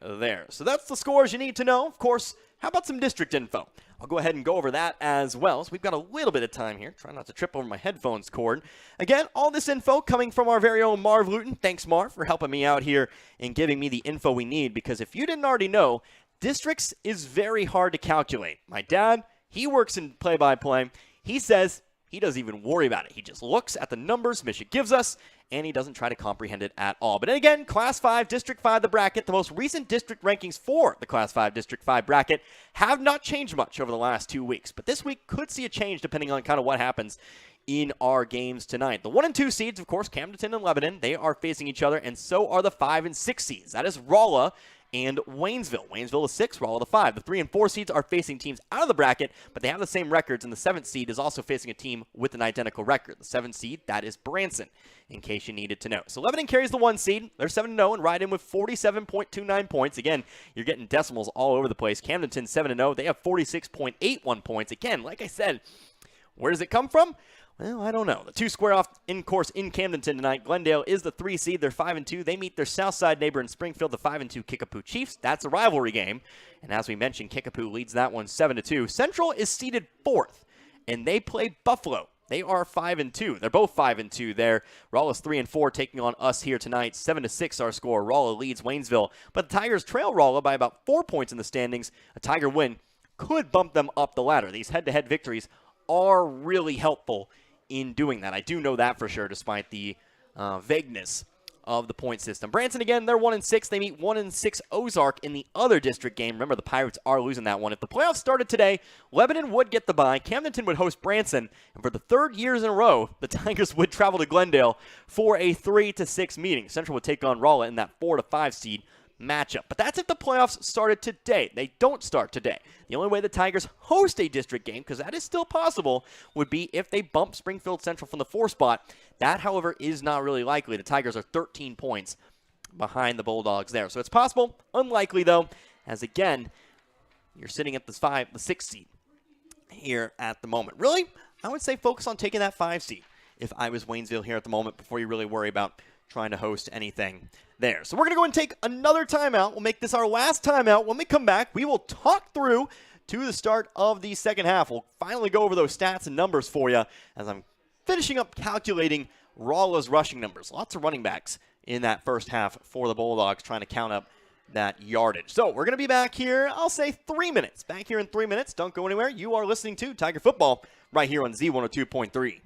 there. So that's the scores you need to know. Of course, how about some district info? I'll go ahead and go over that as well. So we've got a little bit of time here. Try not to trip over my headphones cord. Again, all this info coming from our very own Marv Luton. Thanks, Marv, for helping me out here and giving me the info we need, because if you didn't already know, districts is very hard to calculate. My dad, he works in play-by-play. He says he doesn't even worry about it. He just looks at the numbers Michigan gives us, and he doesn't try to comprehend it at all. But again, Class 5, District 5, the bracket, the most recent district rankings for the Class 5, District 5 bracket have not changed much over the last 2 weeks. But this week could see a change depending on kind of what happens in our games tonight. The 1 and 2 seeds, of course, Camdenton and Lebanon, they are facing each other, and so are the 5 and 6 seeds. That is Rolla and Waynesville. Waynesville is 6, Rolla the 5. The 3 and 4 seeds are facing teams out of the bracket, but they have the same records, and the 7th seed is also facing a team with an identical record. The 7th seed, that is Branson, in case you needed to know. So Lebanon carries the 1 seed. They're 7-0 and ride in with 47.29 points. Again, you're getting decimals all over the place. Camdenton 7-0. They have 46.81 points. Again, like I said, where does it come from? Well, I don't know. The 2 square off in course in Camdenton tonight. Glendale is the 3 seed. They're 5-2. They meet their Southside neighbor in Springfield, the 5-2 Kickapoo Chiefs. That's a rivalry game. And as we mentioned, Kickapoo leads that one 7-2. Central is seeded 4th, and they play Buffalo. They are 5-2. They're both 5-2 there. Rolla's 3-4 taking on us here tonight. 7-6 our score. Rolla leads Waynesville. But the Tigers trail Rolla by about 4 points in the standings. A Tiger win could bump them up the ladder. These head-to-head victories are really helpful in doing that. I do know that for sure, despite the vagueness of the point system. Branson, again, they're 1-6. They meet 1-6 Ozark in the other district game. Remember, the Pirates are losing that one. If the playoffs started today, Lebanon would get the bye. Camdenton would host Branson. And for the third years in a row, the Tigers would travel to Glendale for a 3-6 meeting. Central would take on Rolla in that 4-5 seed matchup. But that's if the playoffs started today. They don't start today. The only way the Tigers host a district game, because that is still possible, would be if they bump Springfield Central from the 4 spot. That, however, is not really likely. The Tigers are 13 points behind the Bulldogs there. So it's possible, unlikely though, as again, you're sitting at the 6 seed here at the moment. Really, I would say focus on taking that 5 seed if I was Waynesville here at the moment before you really worry about trying to host anything there. So we're going to go and take another timeout. We'll make this our last timeout. When we come back, we will talk through to the start of the second half. We'll finally go over those stats and numbers for you as I'm finishing up calculating Rolla's rushing numbers. Lots of running backs in that first half for the Bulldogs trying to count up that yardage. So we're going to be back here, I'll say 3 minutes. Back here in 3 minutes. Don't go anywhere. You are listening to Tiger Football right here on Z102.3.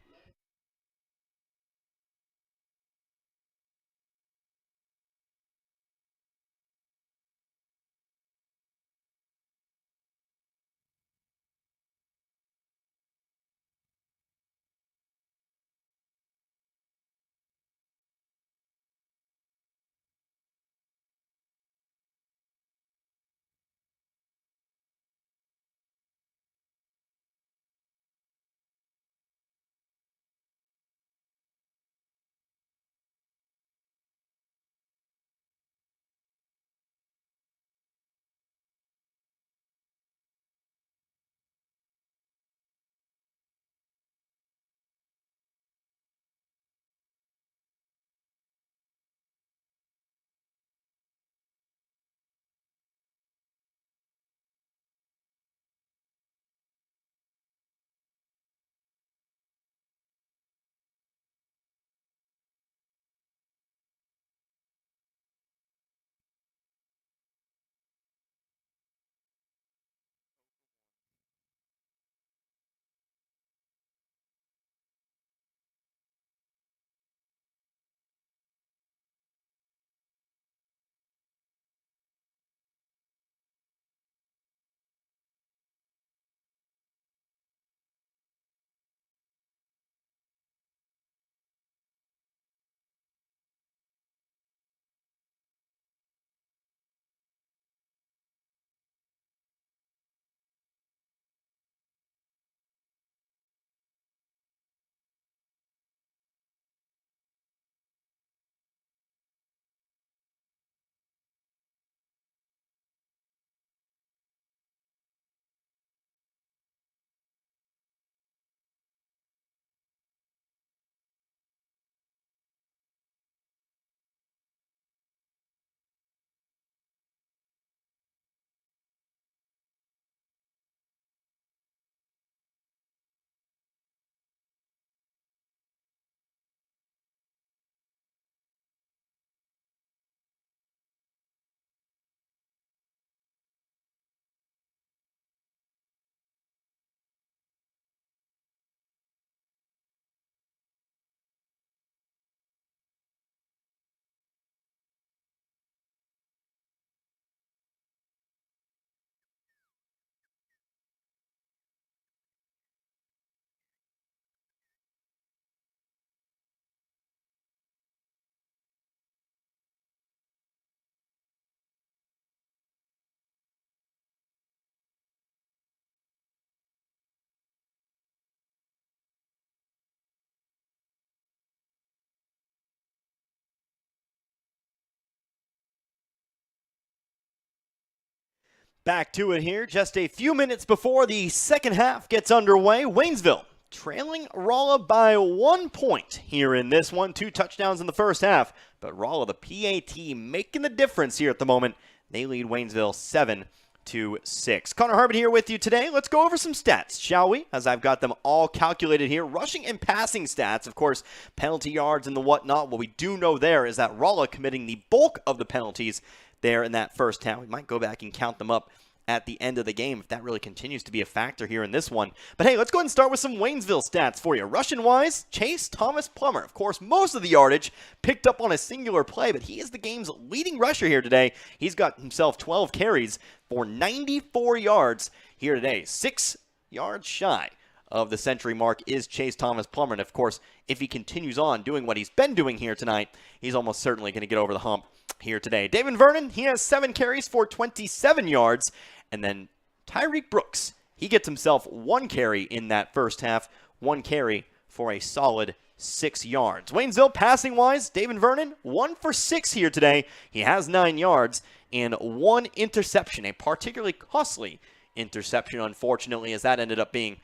Back to it here, just a few minutes before the second half gets underway. Waynesville trailing Rolla by 1 point here in this one. 2 touchdowns in the first half, but Rolla, the PAT, making the difference here at the moment. They lead Waynesville 7-6. Connor Harbin here with you today. Let's go over some stats, shall we? As I've got them all calculated here. Rushing and passing stats, of course, penalty yards and the whatnot. What we do know there is that Rolla committing the bulk of the penalties there in that first half. We might go back and count them up at the end of the game if that really continues to be a factor here in this one. But hey, let's go ahead and start with some Waynesville stats for you. Rushing-wise, Chase Thomas Plummer. Of course, most of the yardage picked up on a singular play, but he is the game's leading rusher here today. He's got himself 12 carries for 94 yards here today. 6 yards shy of the century mark is Chase Thomas Plummer. And of course, if he continues on doing what he's been doing here tonight, he's almost certainly going to get over the hump here today. David Vernon, he has 7 carries for 27 yards. And then Tyreek Brooks, he gets himself 1 carry in that first half. 1 carry for a solid 6 yards. Waynesville, passing-wise, David Vernon, 1 for 6 here today. He has 9 yards and 1 interception, a particularly costly interception, unfortunately, as that ended up being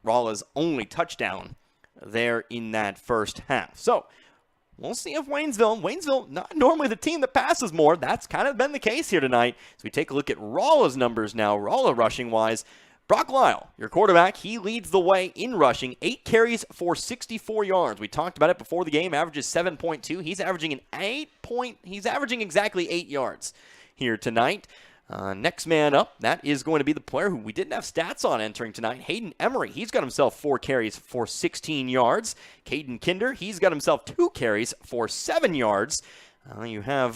Rolla's only touchdown there in that first half. So we'll see if Waynesville, not normally the team that passes more. That's kind of been the case here tonight. As we take a look at Rolla's numbers now, Rolla rushing-wise, Brock Lyle, your quarterback, he leads the way in rushing. 8 carries for 64 yards. We talked about it before the game, averages 7.2. He's averaging exactly 8 yards here tonight. Next man up, that is going to be the player who we didn't have stats on entering tonight, Hayden Emery. He's got himself 4 carries for 16 yards. Caden Kinder, he's got himself 2 carries for 7 yards. You have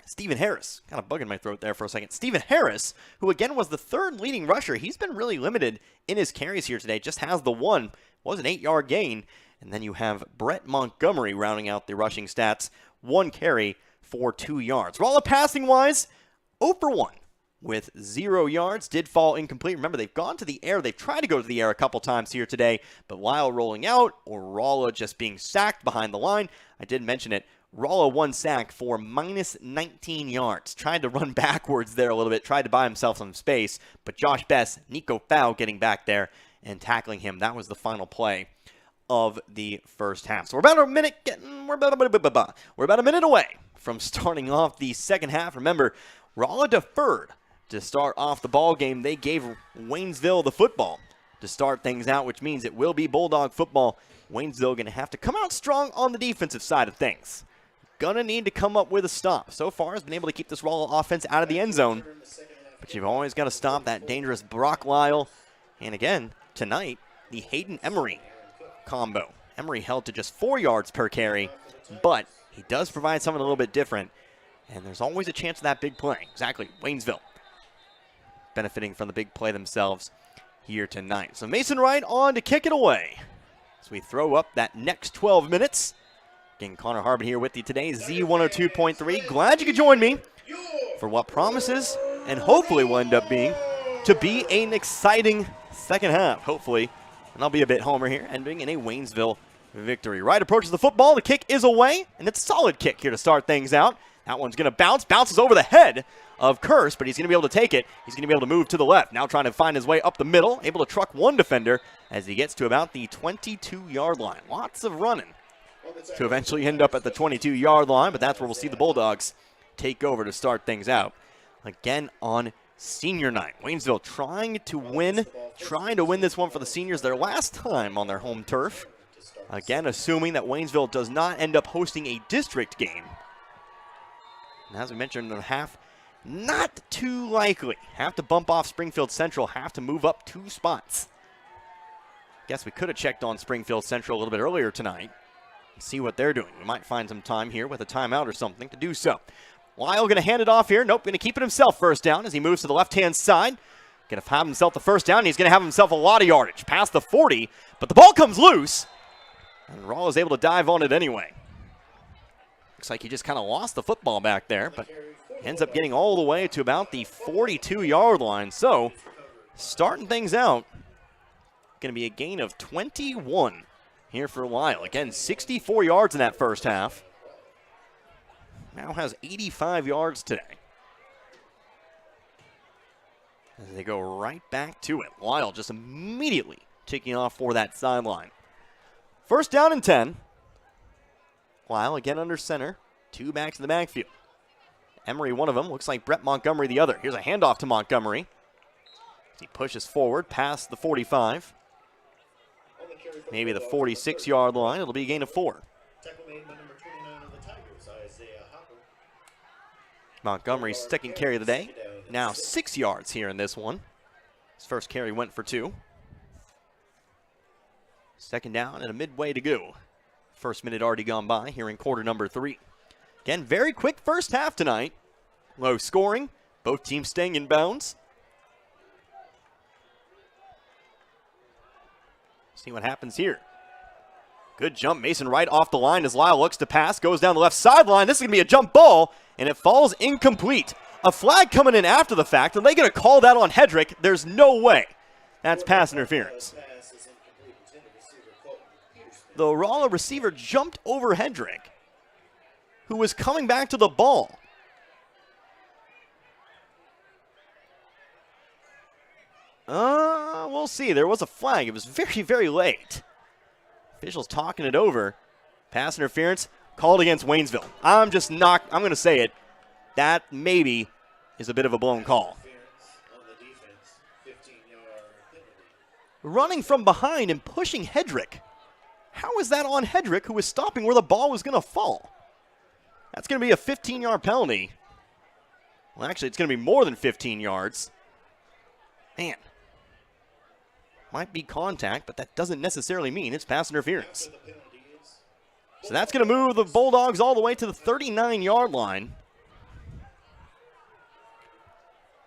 Stephen Harris. Kind of bug in my throat there for a second. Stephen Harris, who again was the 3rd leading rusher. He's been really limited in his carries here today. Just has the 1. Was an 8-yard gain. And then you have Brett Montgomery rounding out the rushing stats. 1 carry for 2 yards. Rolla passing-wise, 0 for 1 with 0 yards. Did fall incomplete. Remember, they've gone to the air. They've tried to go to the air a couple times here today, but while rolling out, or Rolla just being sacked behind the line, I did mention it, Rolla 1 sack for minus 19 yards. Tried to run backwards there a little bit, tried to buy himself some space, but Josh Best, Nico Fowl getting back there and tackling him. That was the final play of the first half. So we're about a minute away from starting off the second half. Remember, Rolla deferred to start off the ball game. They gave Waynesville the football to start things out, which means it will be Bulldog football. Waynesville going to have to come out strong on the defensive side of things. Gonna need to come up with a stop. So far, has been able to keep this Rolla offense out of the end zone, but you've always got to stop that dangerous Brock Lyle. And again, tonight, the Hayden Emery combo. Emery held to just 4 yards per carry, but he does provide something a little bit different, and there's always a chance of that big play. Exactly, Waynesville benefiting from the big play themselves here tonight. So Mason Wright on to kick it away as we throw up that next 12 minutes. Again, Connor Harbin here with you today, Z102.3. Glad you could join me for what promises and hopefully will end up being an exciting second half, hopefully. And I'll be a bit homer here, ending in a Waynesville victory. Wright approaches the football. The kick is away, and it's a solid kick here to start things out. That one's going to bounce. Bounces over the head of Curse, but he's going to be able to take it. He's going to be able to move to the left. Now trying to find his way up the middle. Able to truck 1 defender as he gets to about the 22-yard line. Lots of running to eventually end up at the 22-yard line, but that's where we'll see the Bulldogs take over to start things out. Again on senior night. Waynesville trying to win this one for the seniors, their last time on their home turf. Again, assuming that Waynesville does not end up hosting a district game. And as we mentioned in the half, not too likely. Have to bump off Springfield Central, have to move up 2 spots. Guess we could have checked on Springfield Central a little bit earlier tonight and see what they're doing. We might find some time here with a timeout or something to do so. Lyle going to hand it off here. Nope, going to keep it himself first down as he moves to the left-hand side. Going to have himself the first down. He's going to have himself a lot of yardage past the 40, but the ball comes loose, and Rolla is able to dive on it anyway. Looks like he just kind of lost the football back there, but ends up getting all the way to about the 42-yard line. So, starting things out, going to be a gain of 21 here for Lyle. Again, 64 yards in that first half. Now has 85 yards today. As they go right back to it. Lyle just immediately taking off for that sideline. First down and 10. Lyle again under center. 2 backs in the backfield. Emery, one of them. Looks like Brett Montgomery, the other. Here's a handoff to Montgomery. As he pushes forward past the 45. Maybe the 46-yard line. It'll be a gain of 4. Montgomery's second carry of the day. Now 6 yards here in this one. His first carry went for 2. Second down and a midway to go. First minute already gone by here in quarter number 3. Again, very quick first half tonight. Low scoring. Both teams staying in bounds. See what happens here. Good jump, Mason right off the line as Lyle looks to pass. Goes down the left sideline. This is going to be a jump ball, and it falls incomplete. A flag coming in after the fact. Are they going to call that on Hedrick? There's no way. That's pass interference. The Rolla receiver jumped over Hedrick, who was coming back to the ball. We'll see. There was a flag. It was very, very late. Officials talking it over. Pass interference called against Waynesville. I'm going to say it. That maybe is a bit of a blown call. Running from behind and pushing Hedrick. How is that on Hedrick, who was stopping where the ball was going to fall? That's going to be a 15-yard penalty. Well, actually, it's going to be more than 15 yards. Man. Might be contact, but that doesn't necessarily mean it's pass interference. So that's going to move the Bulldogs all the way to the 39-yard line.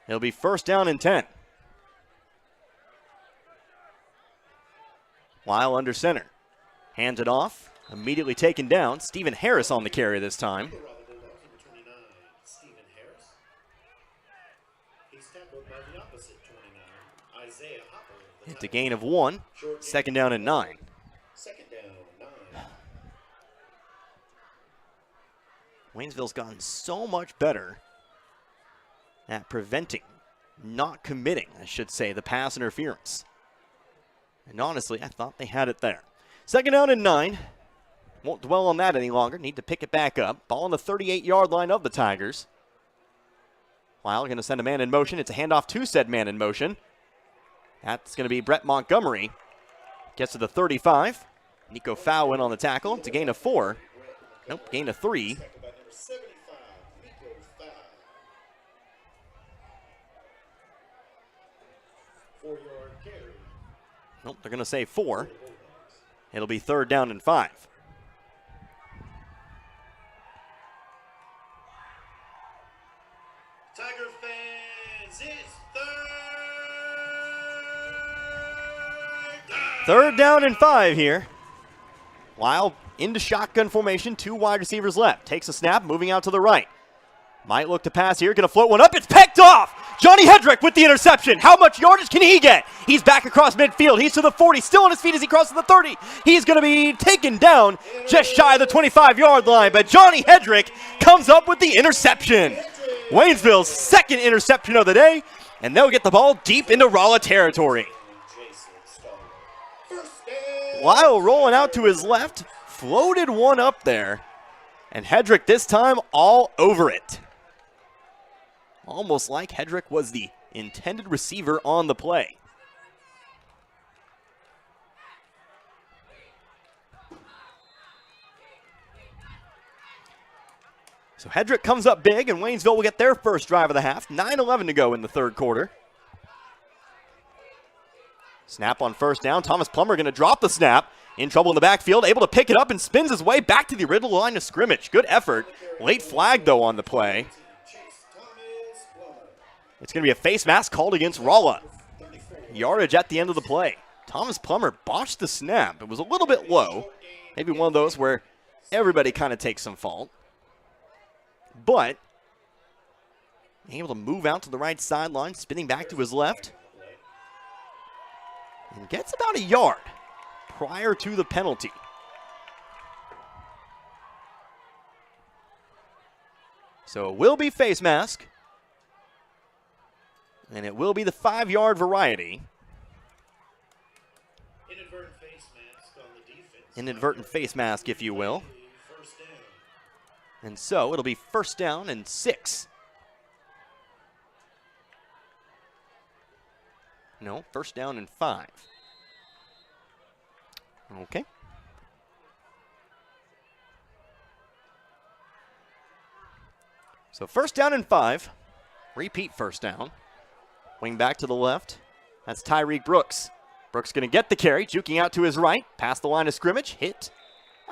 It'll be first down and 10. Lyle under center. Hands it off. Immediately taken down. Stephen Harris on the carry this time. It's a gain of 1. Second down and 9. Waynesville's gotten so much better at preventing, not committing, I should say, the pass interference. And honestly, I thought they had it there. Second down and 9. Won't dwell on that any longer. Need to pick it back up. Ball on the 38-yard line of the Tigers. Lyle going to send a man in motion. It's a handoff to said man in motion. That's going to be Brett Montgomery. Gets to the 35. Nico Fowl in on the tackle. It's a gain of 4. Nope, gain of 3. Nope, they're going to say 4. It'll be third down and 5. Tiger fans, it's Third down and 5 here. Lyle into shotgun formation, 2 wide receivers left. Takes a snap, moving out to the right. Might look to pass here, gonna float one up, it's picked off! Johnny Hedrick with the interception. How much yardage can he get? He's back across midfield, he's to the 40, still on his feet as he crosses the 30. He's gonna be taken down just shy of the 25-yard line, but Johnny Hedrick comes up with the interception. Waynesville's second interception of the day, and they'll get the ball deep into Rolla territory. Lyle rolling out to his left, floated one up there, and Hedrick this time all over it. Almost like Hedrick was the intended receiver on the play. So Hedrick comes up big, and Waynesville will get their first drive of the half. 9:11 to go in the third quarter. Snap on first down. Thomas Plummer going to drop the snap. In trouble in the backfield, able to pick it up and spins his way back to the original line of scrimmage. Good effort. Late flag, though, on the play. It's going to be a face mask called against Rolla. Yardage at the end of the play. Thomas Plummer botched the snap. It was a little bit low. Maybe one of those where everybody kind of takes some fault. But able to move out to the right sideline, spinning back to his left. And gets about a yard prior to the penalty. So it will be face mask. And it will be the 5-yard variety. inadvertent face mask on the defense. Inadvertent face mask, if you will. And so it'll be first down and 6. No, first down and 5. Okay. So first down and 5. Repeat first down. Wing back to the left. That's Tyreek Brooks. Brooks going to get the carry, juking out to his right. Past the line of scrimmage. Hit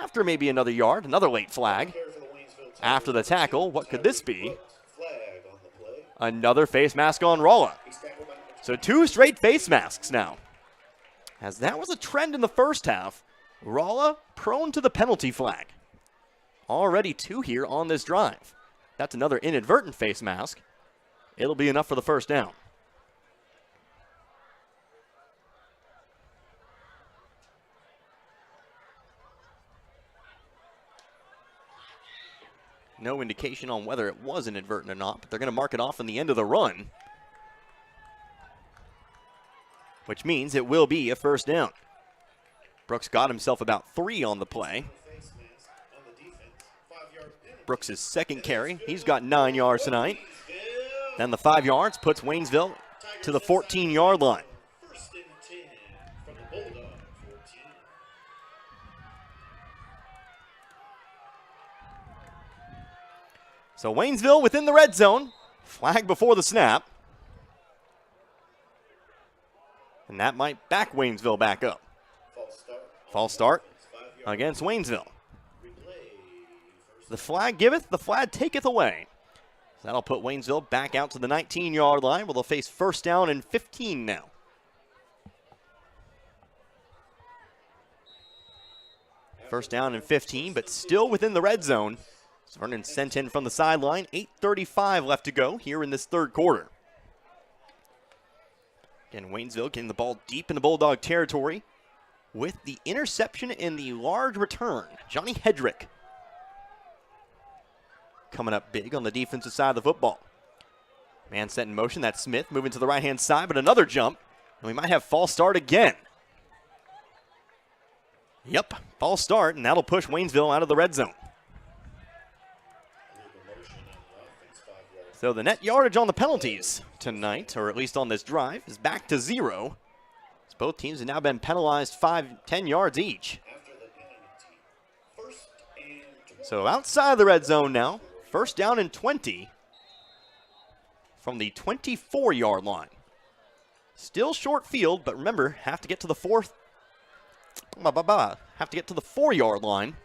after maybe another yard. Another late flag. After the tackle, what could this be? Another face mask on Rolla. So 2 straight face masks now. As that was a trend in the first half, Rolla prone to the penalty flag. Already 2 here on this drive. That's another inadvertent face mask. It'll be enough for the first down. No indication on whether it was inadvertent or not, but they're going to mark it off in the end of the run, which means it will be a first down. Brooks got himself about 3 on the play. Brooks' second carry. He's got 9 yards tonight. Then the 5 yards puts Waynesville to the 14-yard line. So Waynesville within the red zone. Flag before the snap. And that might back Waynesville back up. False start against Waynesville. The flag giveth, the flag taketh away. So that'll put Waynesville back out to the 19-yard line where they'll face first down and 15 now. First down and 15, but still within the red zone. Vernon sent in from the sideline. 8:35 left to go here in this third quarter. Again, Waynesville getting the ball deep in the Bulldog territory with the interception and the large return. Johnny Hedrick coming up big on the defensive side of the football. Man set in motion. That's Smith moving to the right-hand side, but another jump. And we might have false start again. Yep, false start, and that'll push Waynesville out of the red zone. So the net yardage on the penalties tonight, or at least on this drive, is back to 0. As both teams have now been penalized 5-10 yards each. So outside the red zone now, first down and 20 from the 24-yard line. Still short field, but remember, have to get to the 4-yard line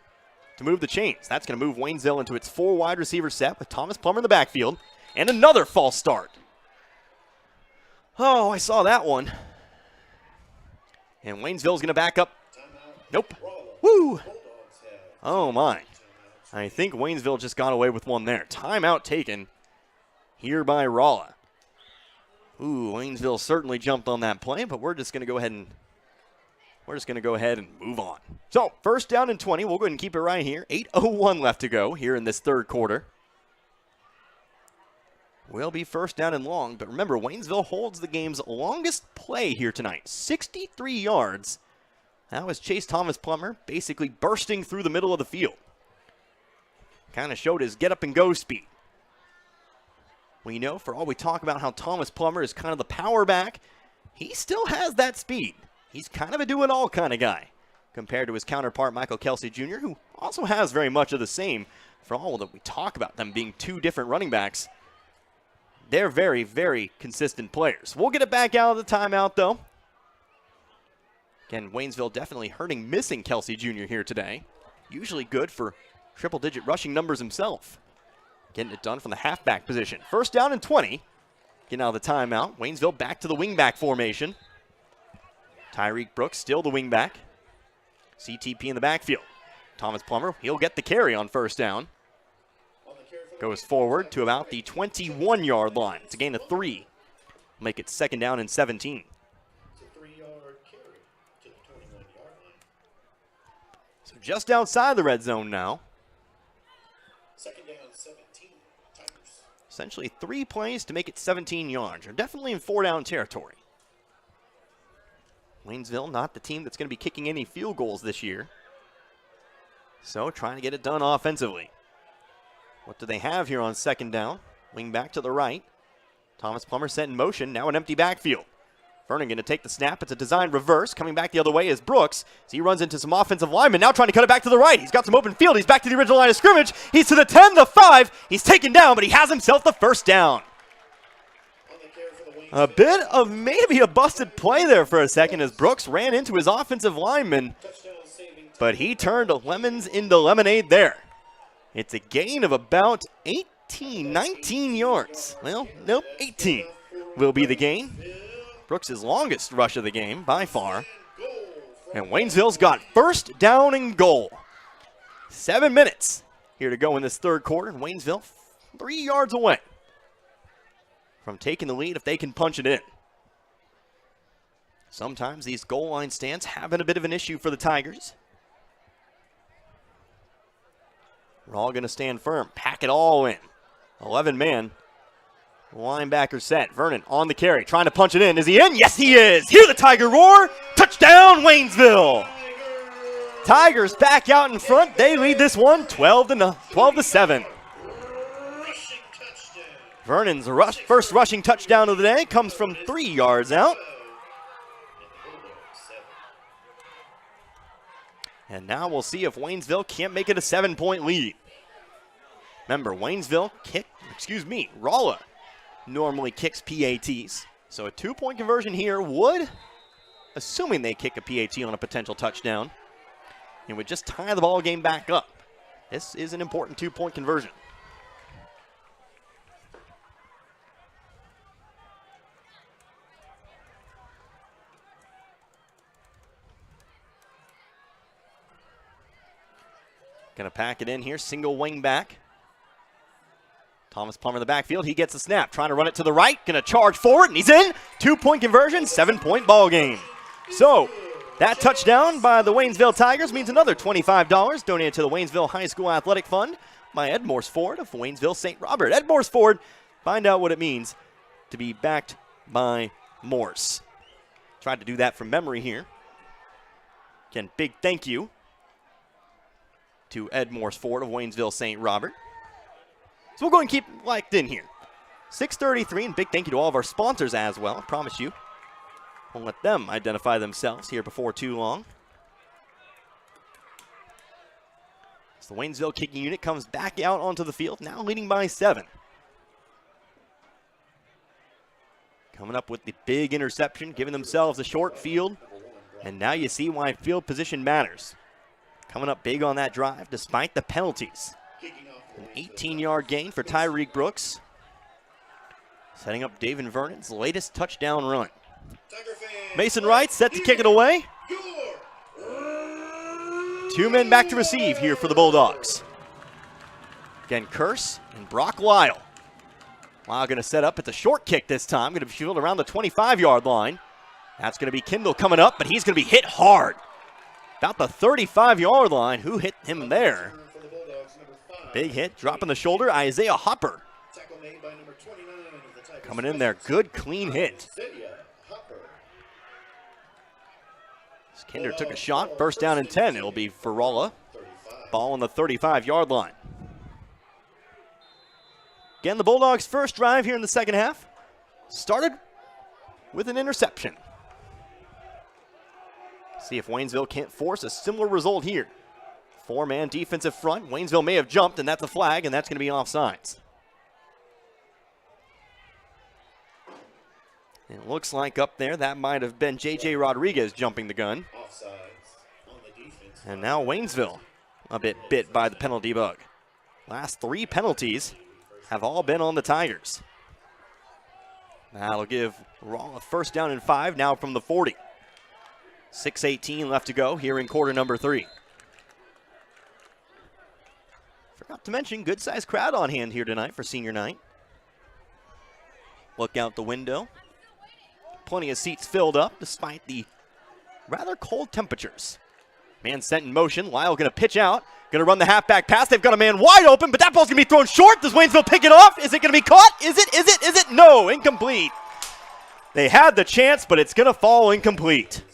to move the chains. That's going to move Waynesville into its 4 wide receiver set with Thomas Plummer in the backfield. And another false start. Oh, I saw that one. And Waynesville's going to back up. Nope. Woo! Oh, my. I think Waynesville just got away with one there. Timeout taken here by Rolla. Ooh, Waynesville certainly jumped on that play, but we're just going to go ahead and move on. So, first down and 20. We'll go ahead and keep it right here. 8:01 left to go here in this third quarter. Will be first down and long, but remember, Waynesville holds the game's longest play here tonight. 63 yards. That was Chase Thomas Plummer basically bursting through the middle of the field. Kind of showed his get-up-and-go speed. We know, for all we talk about how Thomas Plummer is kind of the power back, he still has that speed. He's kind of a do-it-all kind of guy compared to his counterpart, Michael Kelsey Jr., who also has very much of the same. For all that we talk about them being 2 different running backs, they're very, very consistent players. We'll get it back out of the timeout, though. Again, Waynesville definitely hurting missing Kelsey Jr. here today. Usually good for triple-digit rushing numbers himself. Getting it done from the halfback position. First down and 20. Getting out of the timeout. Waynesville back to the wingback formation. Tyreek Brooks still the wingback. CTP in the backfield. Thomas Plummer, he'll get the carry on first down. Goes forward to about the 21-yard line. It's a gain of 3. Make it second down and 17. It's a 3-yard carry to the 21-yard line. So just outside the red zone now. Second down, 17. Tigers. Essentially 3 plays to make it 17 yards. They're definitely in 4-down territory. Waynesville, not the team that's going to be kicking any field goals this year. So trying to get it done offensively. What do they have here on second down? Wing back to the right. Thomas Plummer set in motion. Now an empty backfield. Vernon going to take the snap. It's a designed reverse. Coming back the other way is Brooks. So he runs into some offensive linemen. Now trying to cut it back to the right. He's got some open field. He's back to the original line of scrimmage. He's to the 10, the 5. He's taken down, but he has himself the first down. A bit of maybe a busted play there for a second as Brooks ran into his offensive lineman. But he turned lemons into lemonade there. It's a gain of about 19 yards. Well, nope, 18 will be the gain. Brooks' longest rush of the game by far. And Waynesville's got first down and goal. 7 minutes here to go in this third quarter. And Waynesville 3 yards away from taking the lead if they can punch it in. Sometimes these goal line stands have been a bit of an issue for the Tigers. We're all going to stand firm, pack it all in. 11-man linebacker set. Vernon on the carry, trying to punch it in. Is he in? Yes, he is. Hear the Tiger roar. Touchdown, Waynesville. Tigers back out in front. They lead this one 12-7. Vernon's first rushing touchdown of the day comes from 3 yards out. And now we'll see if Waynesville can't make it a 7-point lead. Remember, Rolla normally kicks PATs. So a 2-point conversion here would, assuming they kick a PAT on a potential touchdown, it would just tie the ball game back up. This is an important 2-point conversion. Gonna pack it in here, single wing back. Thomas Plummer in the backfield, he gets a snap, trying to run it to the right, gonna charge forward, and he's in. 2-point conversion, 7-point ball game. So, that touchdown by the Waynesville Tigers means another $25 donated to the Waynesville High School Athletic Fund by Ed Morse Ford of Waynesville St. Robert. Ed Morse Ford, find out what it means to be backed by Morse. Tried to do that from memory here. Again, big thank you to Ed Morse Ford of Waynesville St. Robert. So we'll go and keep locked in here. 6:33, and big thank you to all of our sponsors as well. I promise you, we'll let them identify themselves here before too long. So the Waynesville kicking unit comes back out onto the field, now leading by 7. Coming up with the big interception, giving themselves a short field, and now you see why field position matters. Coming up big on that drive despite the penalties. An 18-yard gain for Tyreek Brooks. Setting up David Vernon's latest touchdown run. Mason Wright set to kick it away. 2 men back to receive here for the Bulldogs. Again, Curse and Brock Lyle. Lyle going to set up. It's a short kick this time. Going to be fielded around the 25-yard line. That's going to be Kendall coming up, but he's going to be hit hard. About the 35-yard line. Who hit him there? Big hit, dropping the shoulder, Isaiah Hopper. Coming in there, good clean hit. Kinder took a shot, first down and 10. It'll be for Rolla. Ball on the 35-yard line. Again, the Bulldogs' first drive here in the second half started with an interception. See if Waynesville can't force a similar result here. 4-man defensive front. Waynesville may have jumped, and that's a flag, and that's going to be offsides. It looks like up there that might have been J.J. Rodriguez jumping the gun. And now Waynesville a bit bit by the penalty bug. Last 3 penalties have all been on the Tigers. That'll give Rolla first down and 5 now from the 40. 6:18 left to go here in quarter number 3. Forgot to mention, good-sized crowd on hand here tonight for senior night. Look out the window. Plenty of seats filled up despite the rather cold temperatures. Man sent in motion. Lyle going to pitch out. Going to run the halfback pass. They've got a man wide open, but that ball's going to be thrown short. Does Waynesville pick it off? Is it going to be caught? Is it? No, incomplete. They had the chance, but it's going to fall incomplete.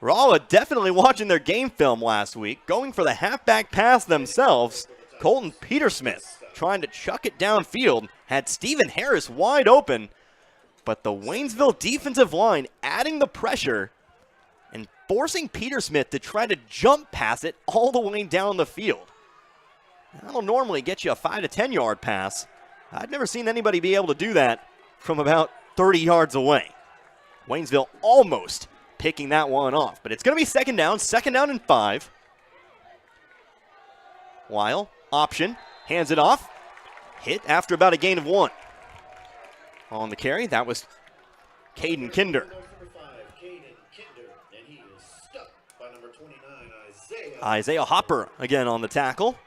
Rolla definitely watching their game film last week, going for the halfback pass themselves. Colton Petersmith trying to chuck it downfield, had Stephen Harris wide open, but the Waynesville defensive line adding the pressure and forcing Peter Smith to try to jump pass it all the way down the field. That'll normally get you a 5 to 10 yard pass. I've never seen anybody be able to do that from about 30 yards away. Waynesville almost picking that one off, but it's going to be second down and 5. Weil, option, hands it off. Hit after about a gain of 1. On the carry, that was Caden Kinder. Isaiah Hopper again on the tackle. 1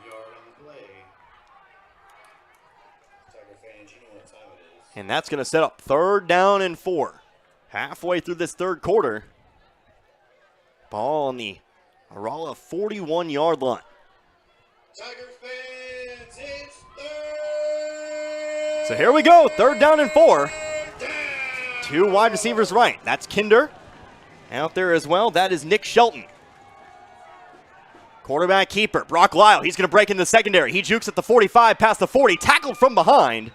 yard on the play. Tiger fans, you know what time it is. And that's going to set up third down and 4. Halfway through this third quarter. Ball on the Rolla 41-yard line. Tiger fans, it's third. So here we go, third down and 4. 2 wide receivers right. That's Kinder. Out there as well, that is Nick Shelton. Quarterback keeper, Brock Lyle. He's going to break in the secondary. He jukes at the 45, past the 40, tackled from behind.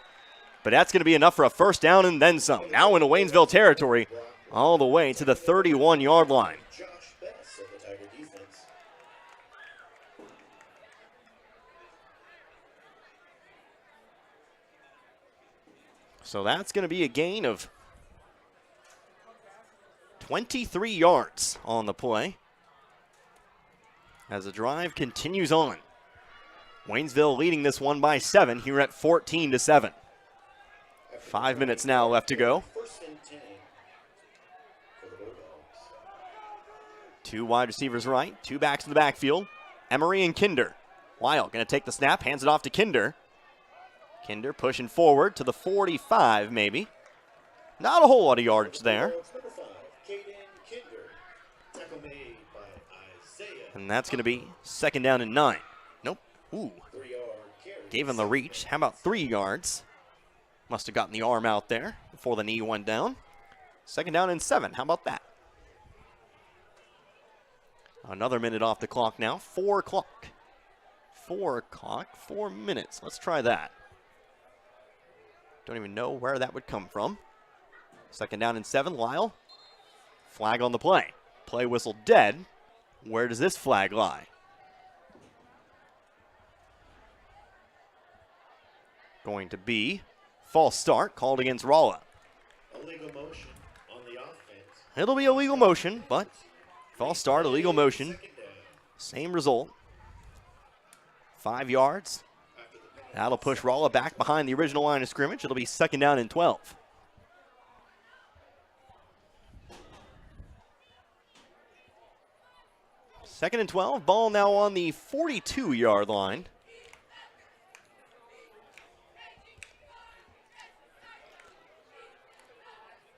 But that's going to be enough for a first down and then some. Now into Waynesville territory, all the way to the 31-yard line. Josh Bess of the Tiger defense. So that's going to be a gain of 23 yards on the play as the drive continues on. Waynesville leading this one by 7 here at 14-7. 5 minutes now left to go. First and 10 for the Bulldogs. 2 wide receivers right, 2 backs in the backfield. Emery and Kinder. Weil going to take the snap, hands it off to Kinder. Kinder pushing forward to the 45 maybe. Not a whole lot of yardage there. Number 5, Caden Kinder. Tackle made by Isaiah. And that's going to be second down and 9. Nope. Ooh. 3-yard carry. Gave him the reach. How about 3 yards? Must have gotten the arm out there before the knee went down. Second down and 7. How about that? Another minute off the clock now. 4 o'clock. 4 o'clock. 4 minutes. Let's try that. Don't even know where that would come from. Second down and 7. Lyle. Flag on the play. Play whistle dead. Where does this flag lie? Going to be false start called against Rolla. Illegal motion on the offense. It'll be a legal motion, but false start, illegal motion. Second down. Same result. 5 yards. That'll push Rolla back behind the original line of scrimmage. It'll be second down and 12. Second and 12. Ball now on the 42-yard line.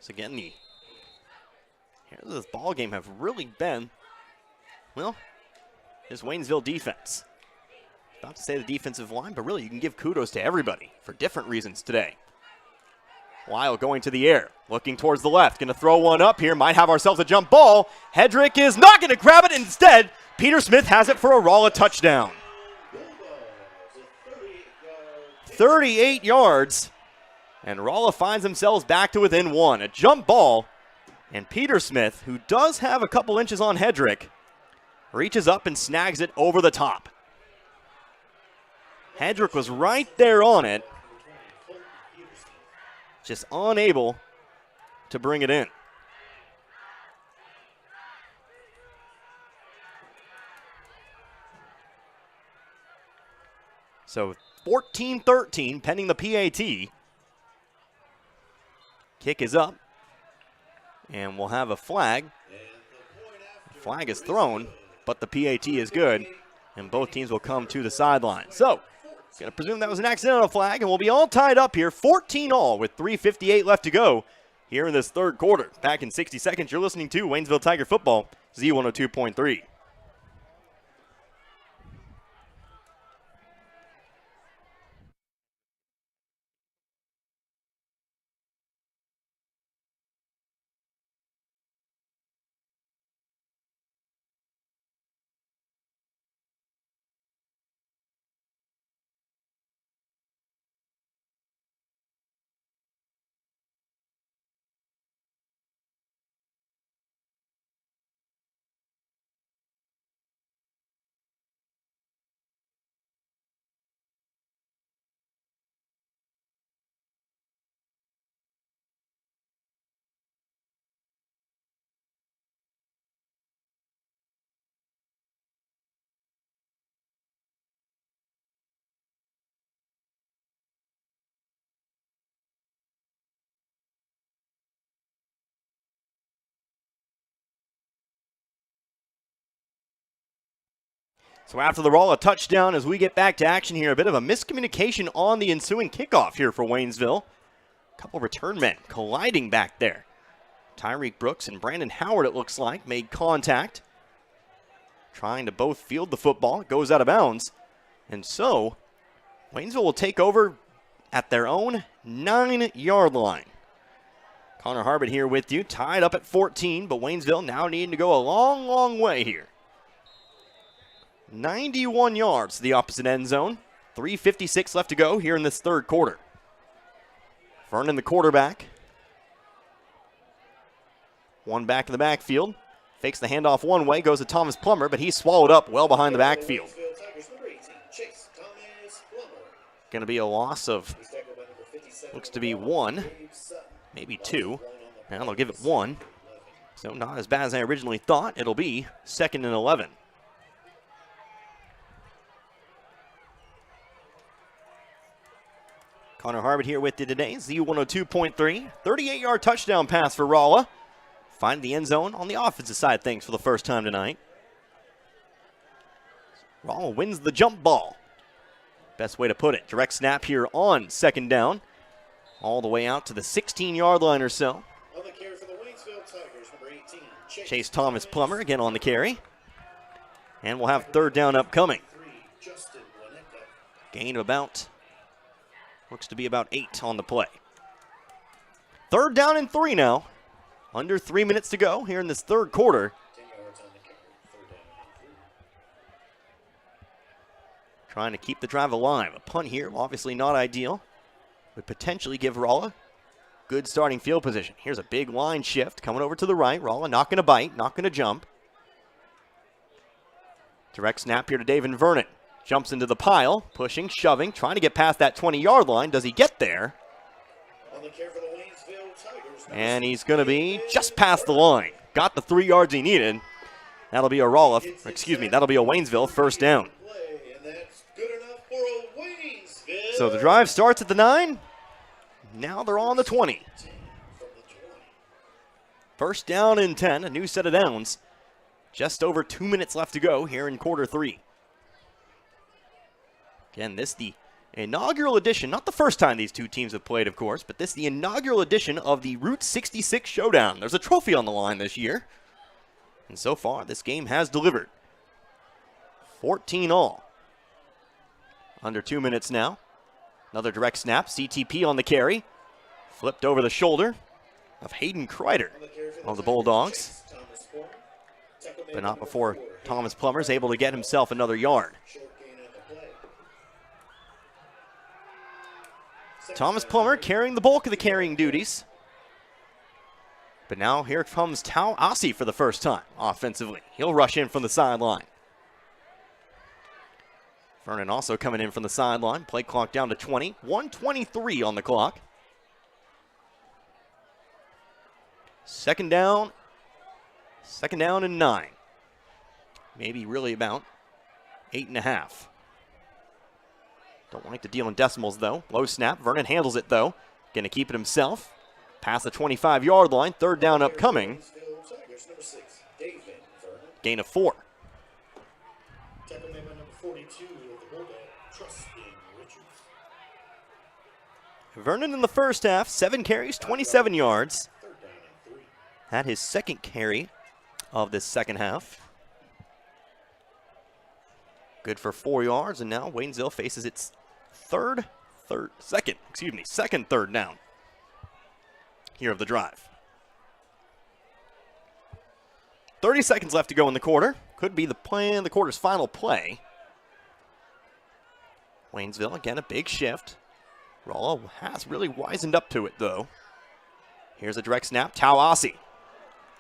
So again, here's this ball game have really been, well, this Waynesville defense. About to say the defensive line, but really you can give kudos to everybody for different reasons today. Weil going to the air, looking towards the left, going to throw one up here, might have ourselves a jump ball. Hedrick is not going to grab it. Instead, Peter Smith has it for a Rolla touchdown. 38 yards, and Rolla finds themselves back to within 1. A jump ball, and Peter Smith, who does have a couple inches on Hedrick, reaches up and snags it over the top. Hedrick was right there on it, just unable to bring it in. So 14-13 pending the PAT. Kick is up, and we'll have a flag. The flag is thrown, but the PAT is good, and both teams will come to the sideline. So, going to presume that was an accidental flag, and we'll be all tied up here, 14-all with 3:58 left to go here in this third quarter. Back in 60 seconds, you're listening to Waynesville Tiger Football, Z102.3. So after the Rolla touchdown, as we get back to action here, a bit of a miscommunication on the ensuing kickoff here for Waynesville. A couple return men colliding back there. Tyreek Brooks and Brandon Howard, it looks like, made contact. Trying to both field the football. It goes out of bounds. And so, Waynesville will take over at their own 9-yard line. Connor Harbert here with you, tied up at 14, but Waynesville now needing to go a long, long way here. 91 yards to the opposite end zone. 3:56 left to go here in this third quarter. Vernon, the quarterback. One back in the backfield. Fakes the handoff one way, goes to Thomas Plummer, but he's swallowed up well behind the backfield. Going to be a loss of, looks to be 1, maybe 2. Now they'll give it 1. So not as bad as I originally thought. It'll be 2nd and 11. Connor Harbert here with you today. Z102.3. 38-yard touchdown pass for Rolla. Find the end zone on the offensive side of things for the first time tonight. Rolla wins the jump ball. Best way to put it. Direct snap here on 2nd down. All the way out to the 16-yard line or so. On the carry for the Waynesville Tigers, number 18, Chase Thomas Plummer again on the carry. And we'll have 3rd down upcoming. Gain of about, looks to be about 8 on the play. 3rd down and 3 now. Under 3 minutes to go here in this third quarter. 10 yards on the carry, 3rd down and 3. Trying to keep the drive alive. A punt here, obviously not ideal. Would potentially give Rolla good starting field position. Here's a big line shift coming over to the right. Rolla not going to bite, not going to jump. Direct snap here to David Vernon. Jumps into the pile, pushing, shoving, trying to get past that 20-yard line. Does he get there? On the carry for the Waynesville Tigers, And he's going to be just past the line. Got the 3 yards he needed. That'll be a Rolla, that'll be a Waynesville 1st down. and that's good enough for a Waynesville. So the drive starts at the 9. Now they're on the 20. From the 20. 1st down and 10, a new set of downs. Just over 2 minutes left to go here in quarter 3. Again, this the inaugural edition, not the first time these two teams have played, of course, but this the inaugural edition of the Route 66 Showdown. There's a trophy on the line this year. And so far, this game has delivered. 14 all. Under 2 minutes now. Another direct snap, CTP on the carry. Flipped over the shoulder of Hayden Kreider of the Bulldogs. But not before Thomas Plummer is able to get himself another yard. Thomas Plummer carrying the bulk of the carrying duties. But now here comes Tau Asi for the first time offensively. He'll rush in from the sideline. Vernon also coming in from the sideline. Play clock down to 20. 1:23 on the clock. 2nd down. 2nd down and 9. Maybe really about 8.5. Don't like to deal in decimals, though. Low snap. Vernon handles it, though. Going to keep it himself. Past the 25-yard line. 3rd down upcoming. Gain of 4. Vernon in the first half, 7 carries, 27 yards. Had his 2nd carry of this 2nd half. Good for 4 yards, and now Waynesville faces its second 3rd down here of the drive. 30 seconds left to go in the quarter. Could be the quarter's final play. Waynesville, again, a big shift. Rolla has really wisened up to it, though. Here's a direct snap. Tau Asi.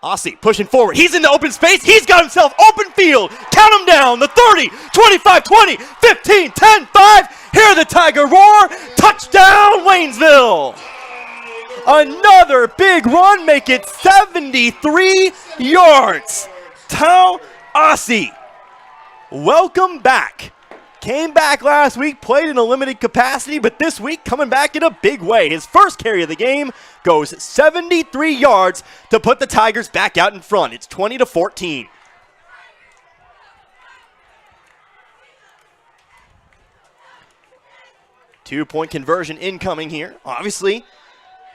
Asi pushing forward. He's in the open space. He's got himself open field. Count him down. The 30, 25, 20, 15, 10, 5. Hear the Tiger roar. Touchdown, Waynesville. Another big run. Make it 73 yards. Tau Asi. Welcome back. Came back last week, played in a limited capacity, but this week coming back in a big way. His first carry of the game goes 73 yards to put the Tigers back out in front. It's 20-14. 2-point conversion incoming here. Obviously,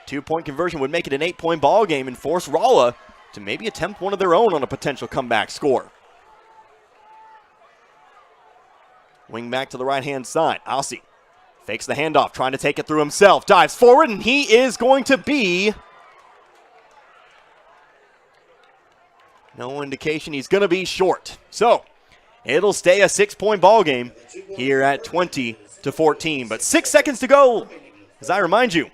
2-point conversion would make it an 8-point ball game and force Rolla to maybe attempt one of their own on a potential comeback score. Wing back to the right-hand side. Aussie fakes the handoff, trying to take it through himself. Dives forward, and he is going to be... no indication he's going to be short. So, it'll stay a 6-point ball game here at 20-14. But 6 seconds to go. As I remind you,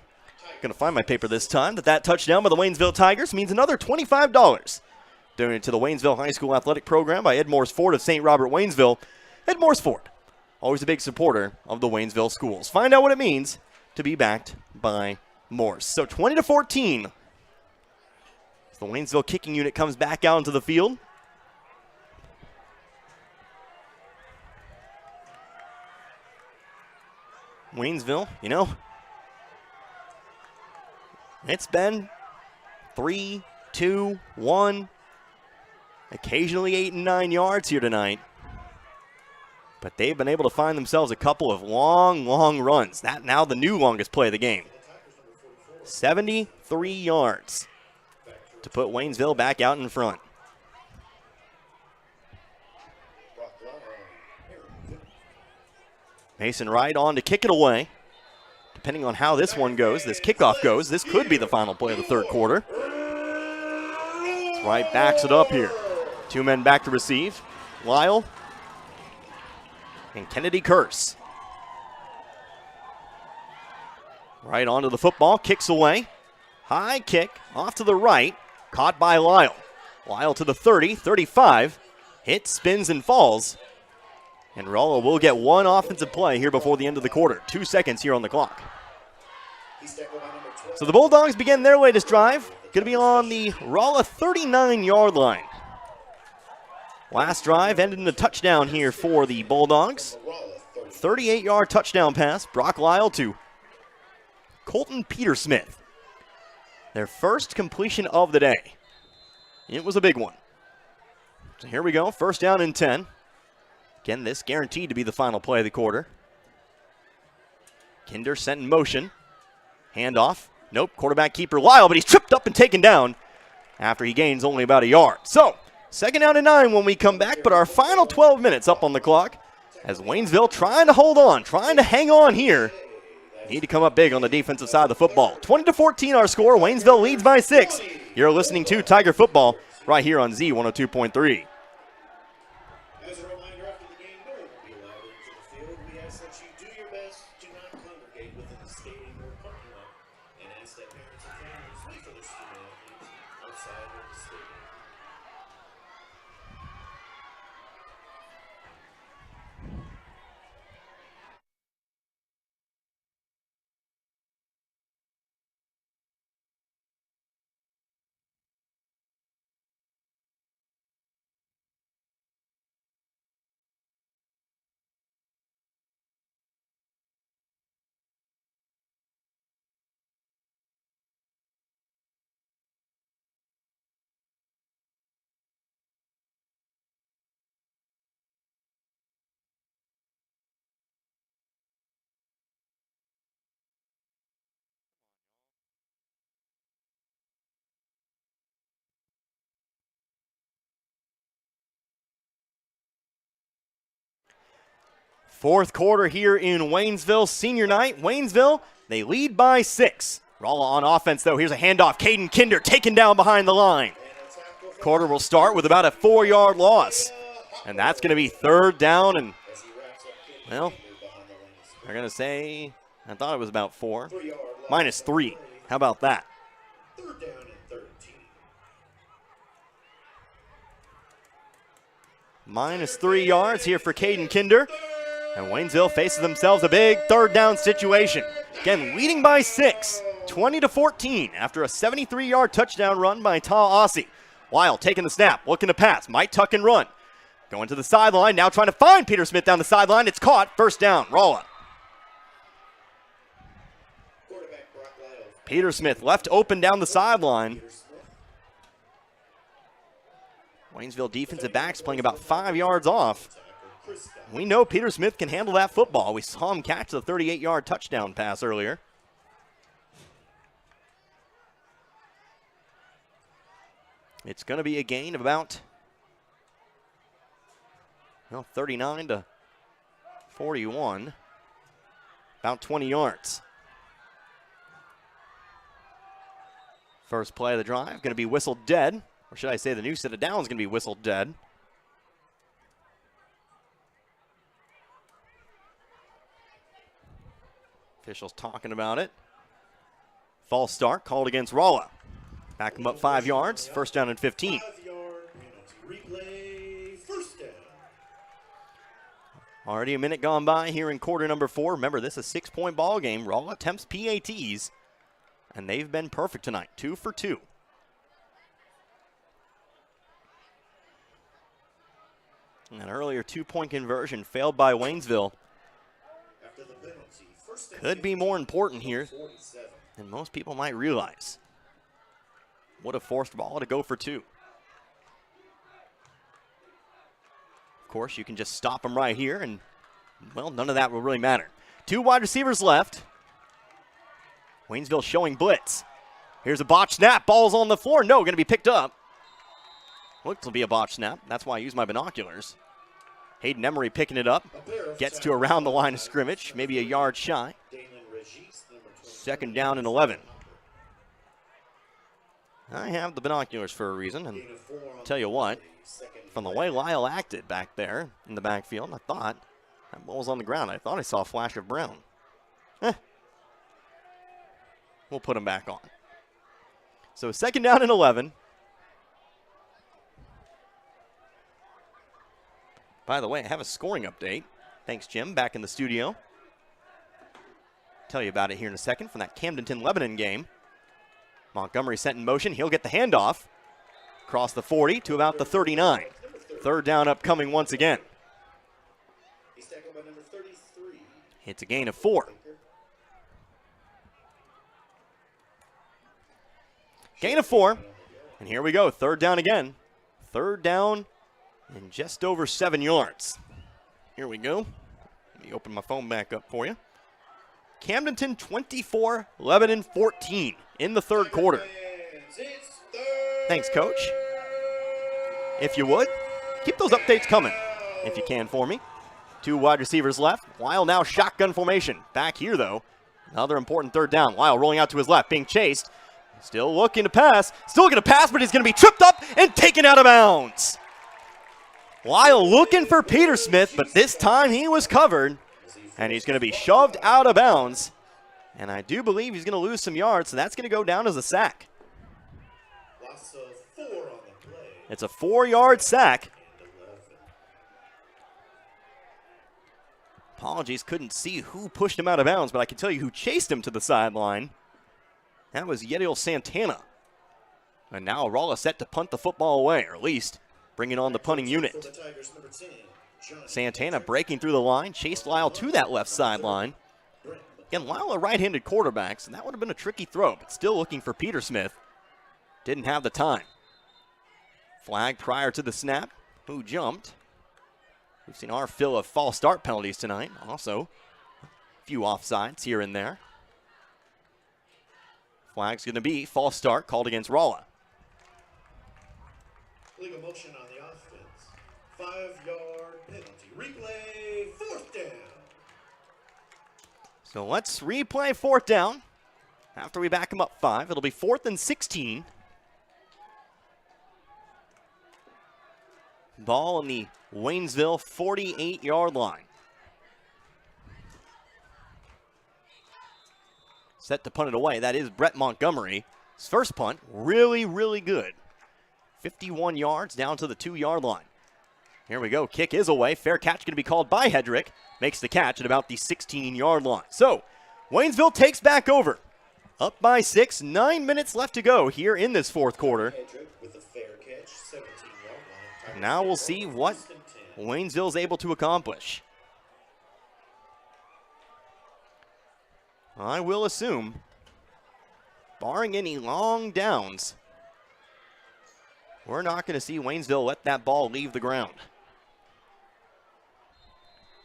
going to find my paper this time, that touchdown by the Waynesville Tigers means another $25 donated to the Waynesville High School Athletic Program by Ed Morse Ford of St. Robert, Waynesville. Ed Morse Ford, always a big supporter of the Waynesville schools. Find out what it means to be backed by Morse. So 20-14. The Waynesville kicking unit comes back out into the field. Waynesville, you know, it's been 3, 2, 1, occasionally 8 and 9 yards here tonight. But they've been able to find themselves a couple of long runs. That now the new longest play of the game. 73 yards to put Waynesville back out in front. Mason Wright on to kick it away. Depending on how this one goes, this kickoff goes, this could be the final play of the third quarter. Wright backs it up here. 2 men back to receive. Lyle and Kennedy Curse. Right onto the football, kicks away. High kick off to the right. Caught by Lyle. Lyle to the 30, 35. Hits, spins, and falls. And Rolla will get one offensive play here before the end of the quarter. 2 seconds here on the clock. So the Bulldogs begin their latest drive. Going to be on the Rolla 39-yard line. Last drive ended in a touchdown here for the Bulldogs. 38-yard touchdown pass. Brock Lyle to Colton Petersmith. Their first completion of the day. It was a big one. So here we go, first down and 10. Again, this guaranteed to be the final play of the quarter. Kinder sent in motion. Handoff. Nope, quarterback keeper Lyle, but he's tripped up and taken down after he gains only about a yard. So, second down and 9 when we come back, but our final 12 minutes up on the clock as Waynesville trying to hold on, trying to hang on here. Need to come up big on the defensive side of the football. 20-14 our score. Waynesville leads by 6. You're listening to Tiger Football right here on Z102.3. As a reminder, after the game, no one will be allowed into the field. We ask that you do your best to not congregate within the stadium or parking lot, and ask that parents and families wait for their student athletes outside of the stadium. Fourth quarter here in Waynesville, senior night. Waynesville, they lead by 6. Rolla on offense, though. Here's a handoff. Caden Kinder taken down behind the line. Quarter will start with about a 4-yard loss. And that's going to be third down. And, well, they're going to say, I thought it was about 4. -3. How about that? Third down and 13. -3 yards here for Caden Kinder. And Waynesville faces themselves a big third down situation. Again, leading by 6, 20-14 after a 73-yard touchdown run by Ta Aussie. Lyle taking the snap, looking to pass, might tuck and run. Going to the sideline, now trying to find Petersmith down the sideline. It's caught, first down, Rolla. Petersmith left open down the sideline. Waynesville defensive backs playing about 5 yards off. We know Peter Smith can handle that football. We saw him catch the 38-yard touchdown pass earlier. It's going to be a gain of about 39 to 41, about 20 yards. First play of the drive going to be whistled dead, or should I say the new set of downs going to be whistled dead. Officials talking about it. False start called against Rolla. Back him up 5 yards, first down and 15. 5-yard penalty replay, first down. Already a minute gone by here in quarter number 4. Remember, this is a 6-point ball game. Rolla attempts PATs, and they've been perfect tonight, 2 for 2. An earlier 2-point conversion failed by Waynesville. After the penalty, first and Could be more important here 47. than most people might realize. Would have forced Rolla to go for 2. Of course, you can just stop them right here, and, well, none of that will really matter. 2 wide receivers left. Waynesville showing blitz. Here's a botch snap. Ball's on the floor. No, going to be picked up. Looks to be a botch snap. That's why I use my binoculars. Hayden Emery picking it up. Gets to around the line of scrimmage, maybe a yard shy. Second down and 11. I have the binoculars for a reason, and tell you what, from the way Lyle acted back there in the backfield, I thought that ball was on the ground. I thought I saw a flash of brown. We'll put him back on. So second down and 11. By the way, I have a scoring update. Thanks, Jim, back in the studio. Tell you about it here in a second from that Camdenton-Lebanon game. Montgomery sent in motion. He'll get the handoff. Across the 40 to about the 39. Third down upcoming once again. It's a gain of 4. Gain of 4. And here we go. Third down again. Third down and just over 7 yards. Here we go. Let me open my phone back up for you. Camdenton 24, Lebanon 14 in the third quarter. Thanks, Coach. If you would, keep those updates coming if you can for me. 2 wide receivers left. Lyle now shotgun formation. Back here, though, another important third down. Lyle rolling out to his left, being chased. Still looking to pass. Still looking to pass, but he's going to be tripped up and taken out of bounds. Lyle looking for Peter Smith, but this time he was covered. And he's going to be shoved out of bounds. And I do believe he's going to lose some yards, so that's going to go down as a sack. It's a 4-yard sack. Apologies, couldn't see who pushed him out of bounds, but I can tell you who chased him to the sideline. That was Yediel Santana. And now Rolla set to punt the football away, or at least bringing on the punting unit. Santana breaking through the line, chased Lyle to that left sideline. Again, Lyle a right-handed quarterback, so that would have been a tricky throw, but still looking for Peter Smith. Didn't have the time. Flag prior to the snap. Who jumped? We've seen our fill of false start penalties tonight. Also, a few offsides here and there. Flag's going to be false start called against Rolla. Legal motion on the offense. 5-yard penalty. Replay, fourth down. So let's replay fourth down. After we back him up 5, it'll be 4th and 16. Ball on the Waynesville 48-yard line. Set to punt it away. That is Brett Montgomery. His first punt, really, really good. 51 yards down to the 2-yard line. Here we go. Kick is away. Fair catch going to be called by Hedrick. Makes the catch at about the 16-yard line. So, Waynesville takes back over. Up by 6. 9 minutes left to go here in this fourth quarter. Now we'll see what Waynesville's able to accomplish. I will assume, barring any long downs, we're not going to see Waynesville let that ball leave the ground.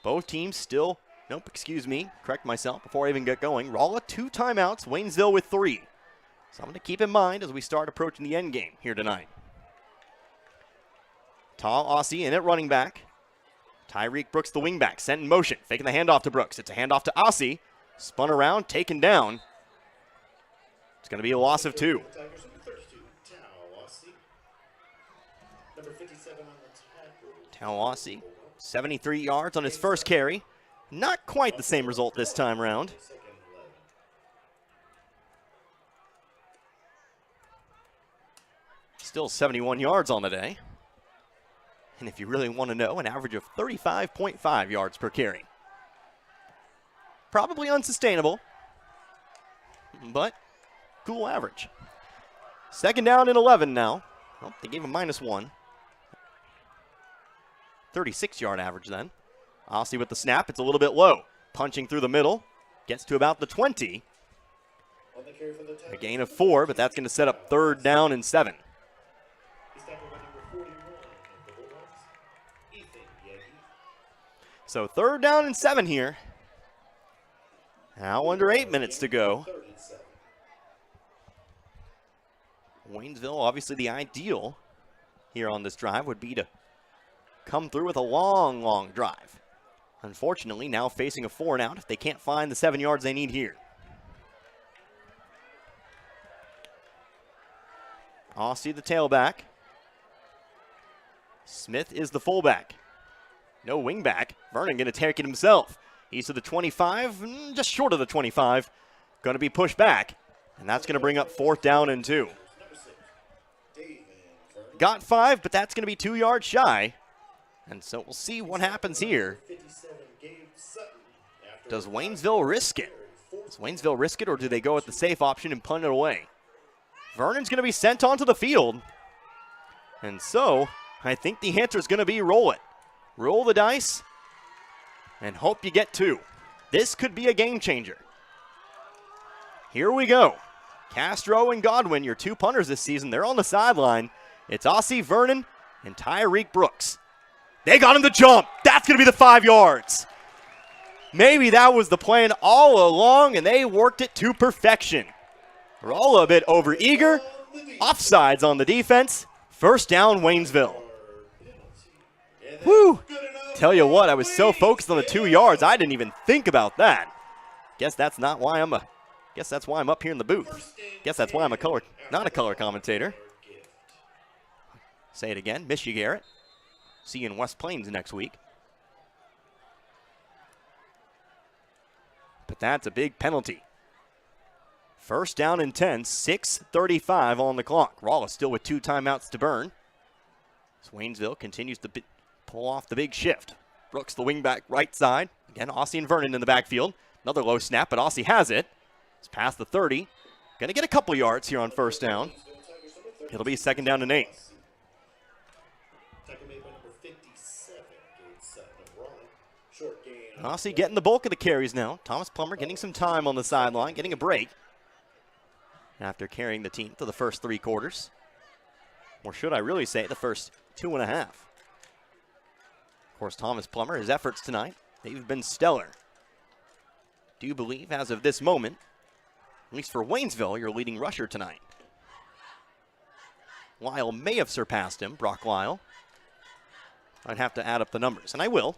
Both teams still, nope, excuse me, correct myself before I even get going. Rolla 2 timeouts, Waynesville with 3. Something to keep in mind as we start approaching the end game here tonight. Tall Aussie in at running back. Tyreek Brooks, the wingback, sent in motion, faking the handoff to Brooks. It's a handoff to Aussie. Spun around, taken down. It's going to be a loss of 2. Tigers, number 32, Tao Aussie. Number 57 on the tackle. Tao Aussie, 73 yards on his first carry. Not quite the same result this time around. Still 71 yards on the day. And if you really want to know, an average of 35.5 yards per carry. Probably unsustainable, but cool average. Second down and 11 now. Oh, they gave him -1. 36-yard average then. Aussie with the snap. It's a little bit low. Punching through the middle. Gets to about the 20. A gain of 4, but that's going to set up 3rd down and 7. So 3rd down and 7 here. Now under 8 minutes to go. Waynesville, obviously the ideal here on this drive would be to come through with a long, long drive. Unfortunately, now facing a 4 and out if they can't find the 7 yards they need here. Aussie the tailback. Smith is the fullback. No wingback. Vernon going to take it himself. He's to the 25, just short of the 25. Going to be pushed back, and that's going to bring up 4th down and 2. Got 5, but that's going to be 2 yards shy. And so we'll see what happens here. Does Waynesville risk it? Does Waynesville risk it, or do they go with the safe option and punt it away? Vernon's going to be sent onto the field. And so I think the answer is going to be roll it. Roll the dice and hope you get 2. This could be a game changer. Here we go. Castro and Godwin, your 2 punters this season, they're on the sideline. It's Aussie Vernon and Tyreek Brooks. They got him to jump. That's going to be the 5 yards. Maybe that was the plan all along, and they worked it to perfection. Rolla a bit overeager. Offsides on the defense. 1st down, Waynesville. Whew. Tell you what, I was so focused on the 2 yards, I didn't even think about that. Guess that's why I'm up here in the booth. Guess that's why I'm not a color commentator. Say it again, miss you, Garrett. See you in West Plains next week. But that's a big penalty. 1st down and 10, 6:35 on the clock. Rolla still with 2 timeouts to burn. So Waynesville continues to pull off the big shift. Brooks, the wingback, right side. Again, Aussie and Vernon in the backfield. Another low snap, but Aussie has it. It's past the 30. Going to get a couple yards here on 1st down. It'll be 2nd down and 8. Aussie getting the bulk of the carries now. Thomas Plummer getting some time on the sideline, getting a break after carrying the team for the first 3 quarters. Or should I really say the first 2.5. Of course, Thomas Plummer, his efforts tonight, they've been stellar. Do you believe, as of this moment, at least for Waynesville, your leading rusher tonight? Lyle may have surpassed him, Brock Lyle. I'd have to add up the numbers, and I will,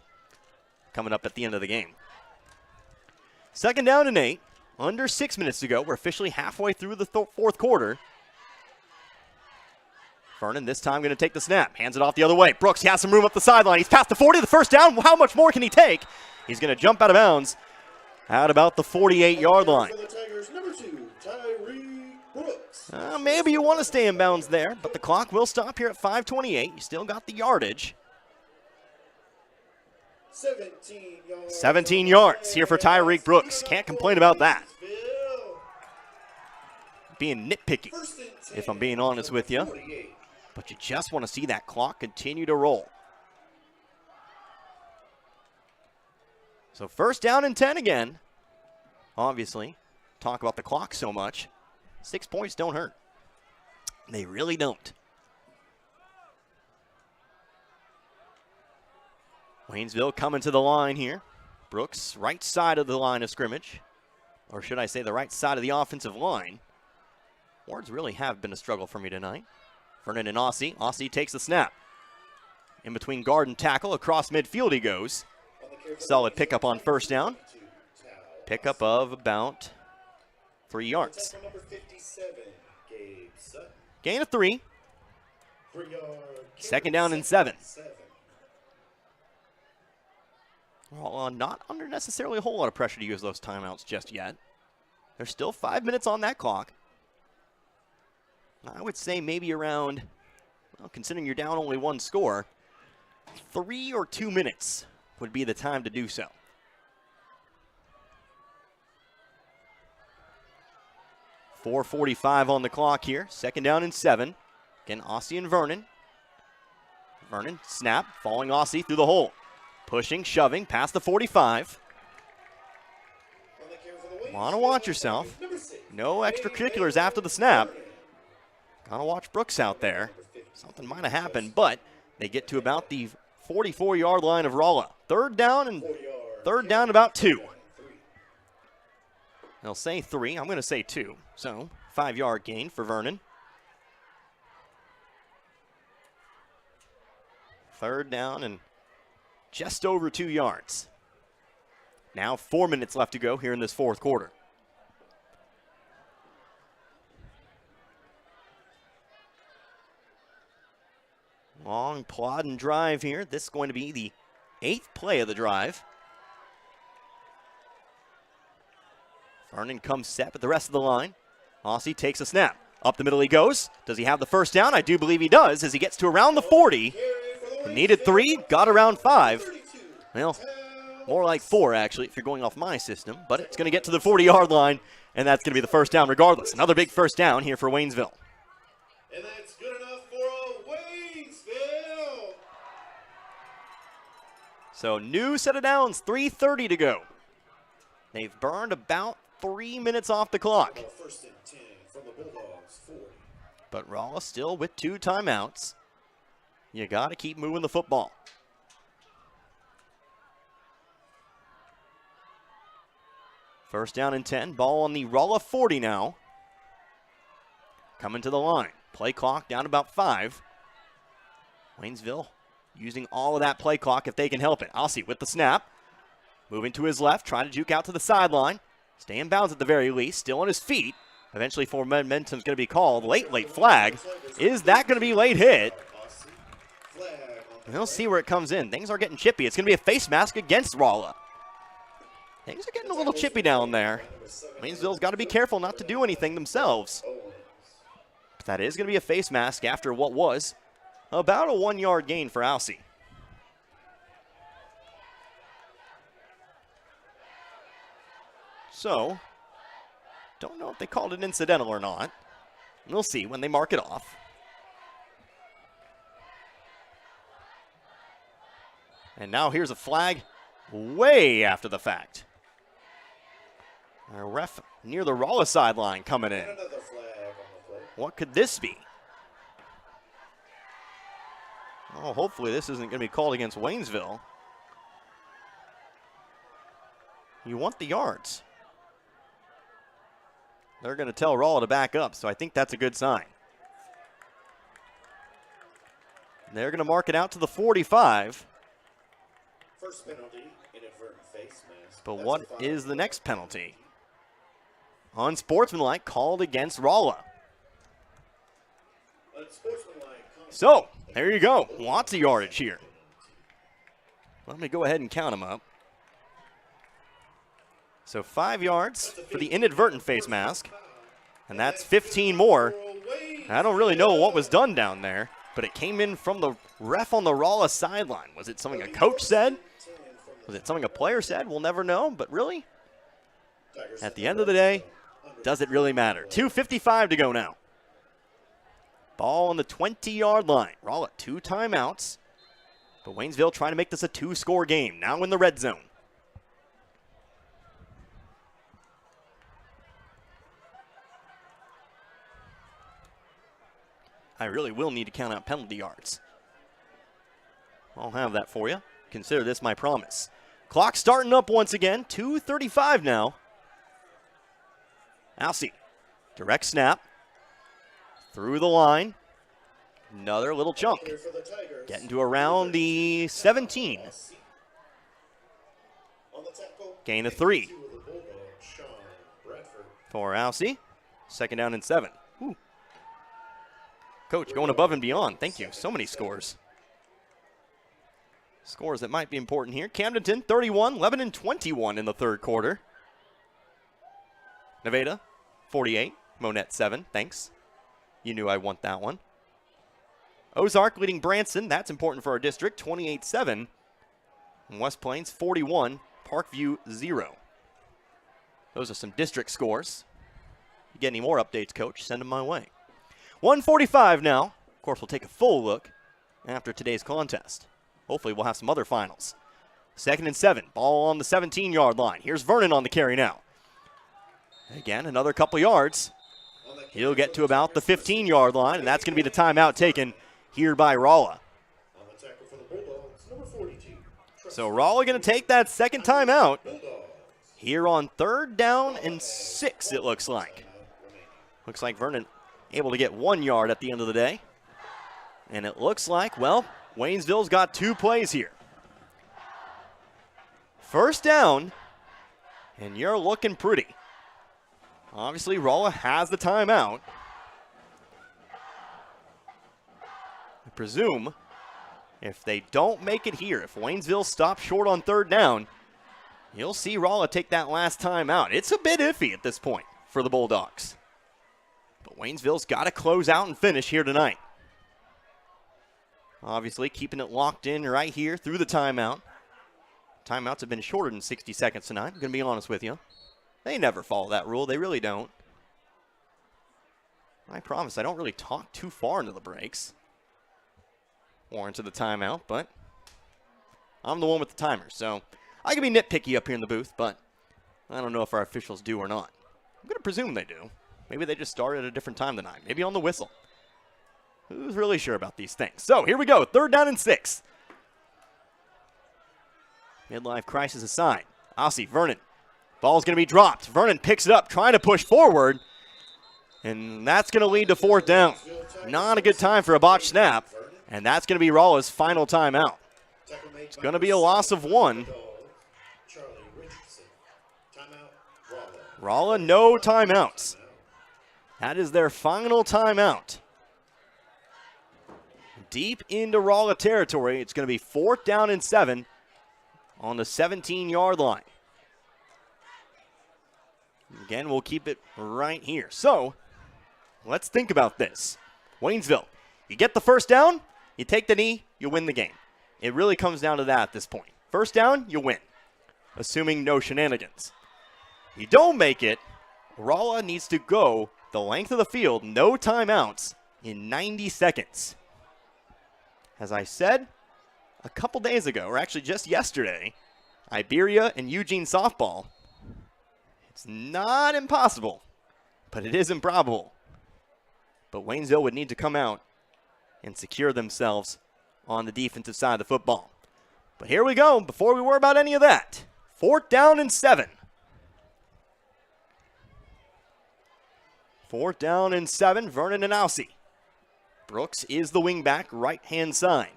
coming up at the end of the game. 2nd down and 8. Under 6 minutes to go. We're officially halfway through the 4th quarter. Vernon this time going to take the snap. Hands it off the other way. Brooks has some room up the sideline. He's past the 40, the 1st down. How much more can he take? He's going to jump out of bounds at about the 48-yard line. Maybe you want to stay in bounds there, but the clock will stop here at 5:28. You still got the yardage. 17 yards here for Tyreek Brooks. Can't complain about that. Being nitpicky, if I'm being honest with you. But you just want to see that clock continue to roll. So 1st down and 10 again. Obviously, talk about the clock so much. 6 points don't hurt. They really don't. Waynesville coming to the line here. Brooks, right side of the line of scrimmage. Or should I say the right side of the offensive line. Wards really have been a struggle for me tonight. Vernon and Aussie. Aussie takes the snap. In between guard and tackle, across midfield he goes. Solid pickup on first down. Pickup of about 3 yards. Gain of 3. Second down and 7. Well, not under necessarily a whole lot of pressure to use those timeouts just yet. There's still 5 minutes on that clock. I would say maybe around, well, considering you're down only 1 score, 3 or 2 minutes would be the time to do so. .445 on the clock here. Second down and 7. Again, Aussie and Vernon. Vernon, snap, falling Aussie through the hole. Pushing, shoving, past the 45. Want to watch yourself. No extracurriculars after the snap. Gotta watch Brooks out there. Something might have happened, but they get to about the 44-yard line of Rolla. Third down about 2. They'll say 3. I'm going to say 2. So 5-yard gain for Vernon. Third down and just over 2 yards. Now 4 minutes left to go here in this fourth quarter. Long plod and drive here. This is going to be the 8th play of the drive. Vernon comes set with the rest of the line. Aussie takes a snap. Up the middle he goes. Does he have the first down? I do believe he does as he gets to around the 40. Needed 3, got around 5. Well, more like 4 actually if you're going off my system. But it's going to get to the 40-yard line, and that's going to be the first down regardless. Another big first down here for Waynesville. And that's good enough for Waynesville. So new set of downs, 3:30 to go. They've burned about 3 minutes off the clock. First and 10 from the Bulldogs, 40. But Rolla still with 2 timeouts. You got to keep moving the football. First down and 10. Ball on the Rolla 40 now. Coming to the line. Play clock down about 5. Waynesville using all of that play clock if they can help it. Aussie with the snap. Moving to his left, trying to juke out to the sideline. Stay in bounds at the very least. Still on his feet. Eventually, for momentum's going to be called. Late flag. Is that going to be late hit? We'll see where it comes in. Things are getting chippy. It's going to be a face mask against Rolla. Things are getting a little chippy down there. Waynesville's got to be careful not to do anything themselves. But that is going to be a face mask after what was about a 1-yard gain for Aussie. So, don't know if they called it incidental or not. We'll see when they mark it off. And now here's a flag way after the fact. Our ref near the Rolla sideline coming in. What could this be? Oh, hopefully this isn't going to be called against Waynesville. You want the yards. They're going to tell Rolla to back up, so I think that's a good sign. They're going to mark it out to the 45. First penalty, inadvertent face mask. But what is the next penalty? Unsportsmanlike called against Rolla. So, there you go. Lots of yardage here. Let me go ahead and count them up. So 5 yards for the inadvertent face mask. And that's 15 more. I don't really know what was done down there, but it came in from the ref on the Rolla sideline. Was it something a coach said? Was it something a player said? We'll never know, but really, at the end of the day, does it really matter? 2:55 to go now. Ball on the 20-yard line. Rolla 2 timeouts, but Waynesville trying to make this a 2-score game, now in the red zone. I really will need to count out penalty yards. I'll have that for you. consider this my promise. Clock starting up once again. 2:35 now. Alcee, direct snap. Through the line. Another little chunk. Getting to around the 17. Gain of 3 for Alcee. Second down and 7. Ooh. Coach going above and beyond. Thank you. So many scores. Scores that might be important here. Camdenton 31, Lebanon 21 in the third quarter. Nevada 48, Monette 7. Thanks. You knew I want that one. Ozark leading Branson. That's important for our district. 28-7. And West Plains 41, Parkview 0. Those are some district scores. If you get any more updates, Coach, send them my way. 1:45 now. Of course, we'll take a full look after today's contest. Hopefully, we'll have some other finals. 2nd and 7. Ball on the 17-yard line. Here's Vernon on the carry now. Again, another couple yards. He'll get to about the 15-yard line, and that's going to be the timeout taken here by Rolla. So Rolla going to take that second timeout here on 3rd down and 6, it looks like. Looks like Vernon able to get 1 yard at the end of the day. And it looks like, well, Waynesville's got 2 plays here. First down, and you're looking pretty. Obviously, Rolla has the timeout. I presume if they don't make it here, if Waynesville stops short on 3rd down, you'll see Rolla take that last timeout. It's a bit iffy at this point for the Bulldogs. But Waynesville's got to close out and finish here tonight. Obviously, keeping it locked in right here through the timeout. Timeouts have been shorter than 60 seconds tonight. I'm going to be honest with you. They never follow that rule. They really don't. I promise I don't really talk too far into the breaks or into the timeout, but I'm the one with the timer. So I can be nitpicky up here in the booth, but I don't know if our officials do or not. I'm going to presume they do. Maybe they just start at a different time than I. Maybe on the whistle. Who's really sure about these things? So here we go. 3rd down and 6. Midlife crisis aside. Alcee, Vernon. Ball's going to be dropped. Vernon picks it up, trying to push forward. And that's going to lead to 4th down. Not a good time for a botched snap. And that's going to be Rolla's final timeout. It's going to be a loss of 1. Rolla, no timeouts. That is their final timeout. Deep into Rolla territory. It's going to be 4th down and 7 on the 17-yard line. Again, we'll keep it right here. So, let's think about this. Waynesville, you get the first down, you take the knee, you win the game. It really comes down to that at this point. First down, you win, assuming no shenanigans. You don't make it, Rolla needs to go the length of the field, no timeouts, in 90 seconds. As I said a couple days ago, or actually just yesterday, Iberia and Eugene softball, it's not impossible, but it is improbable. But Waynesville would need to come out and secure themselves on the defensive side of the football. But here we go, before we worry about any of that. 4th down and 7. 4th down and 7, Vernon and Alcee. Brooks is the wingback, right-hand side.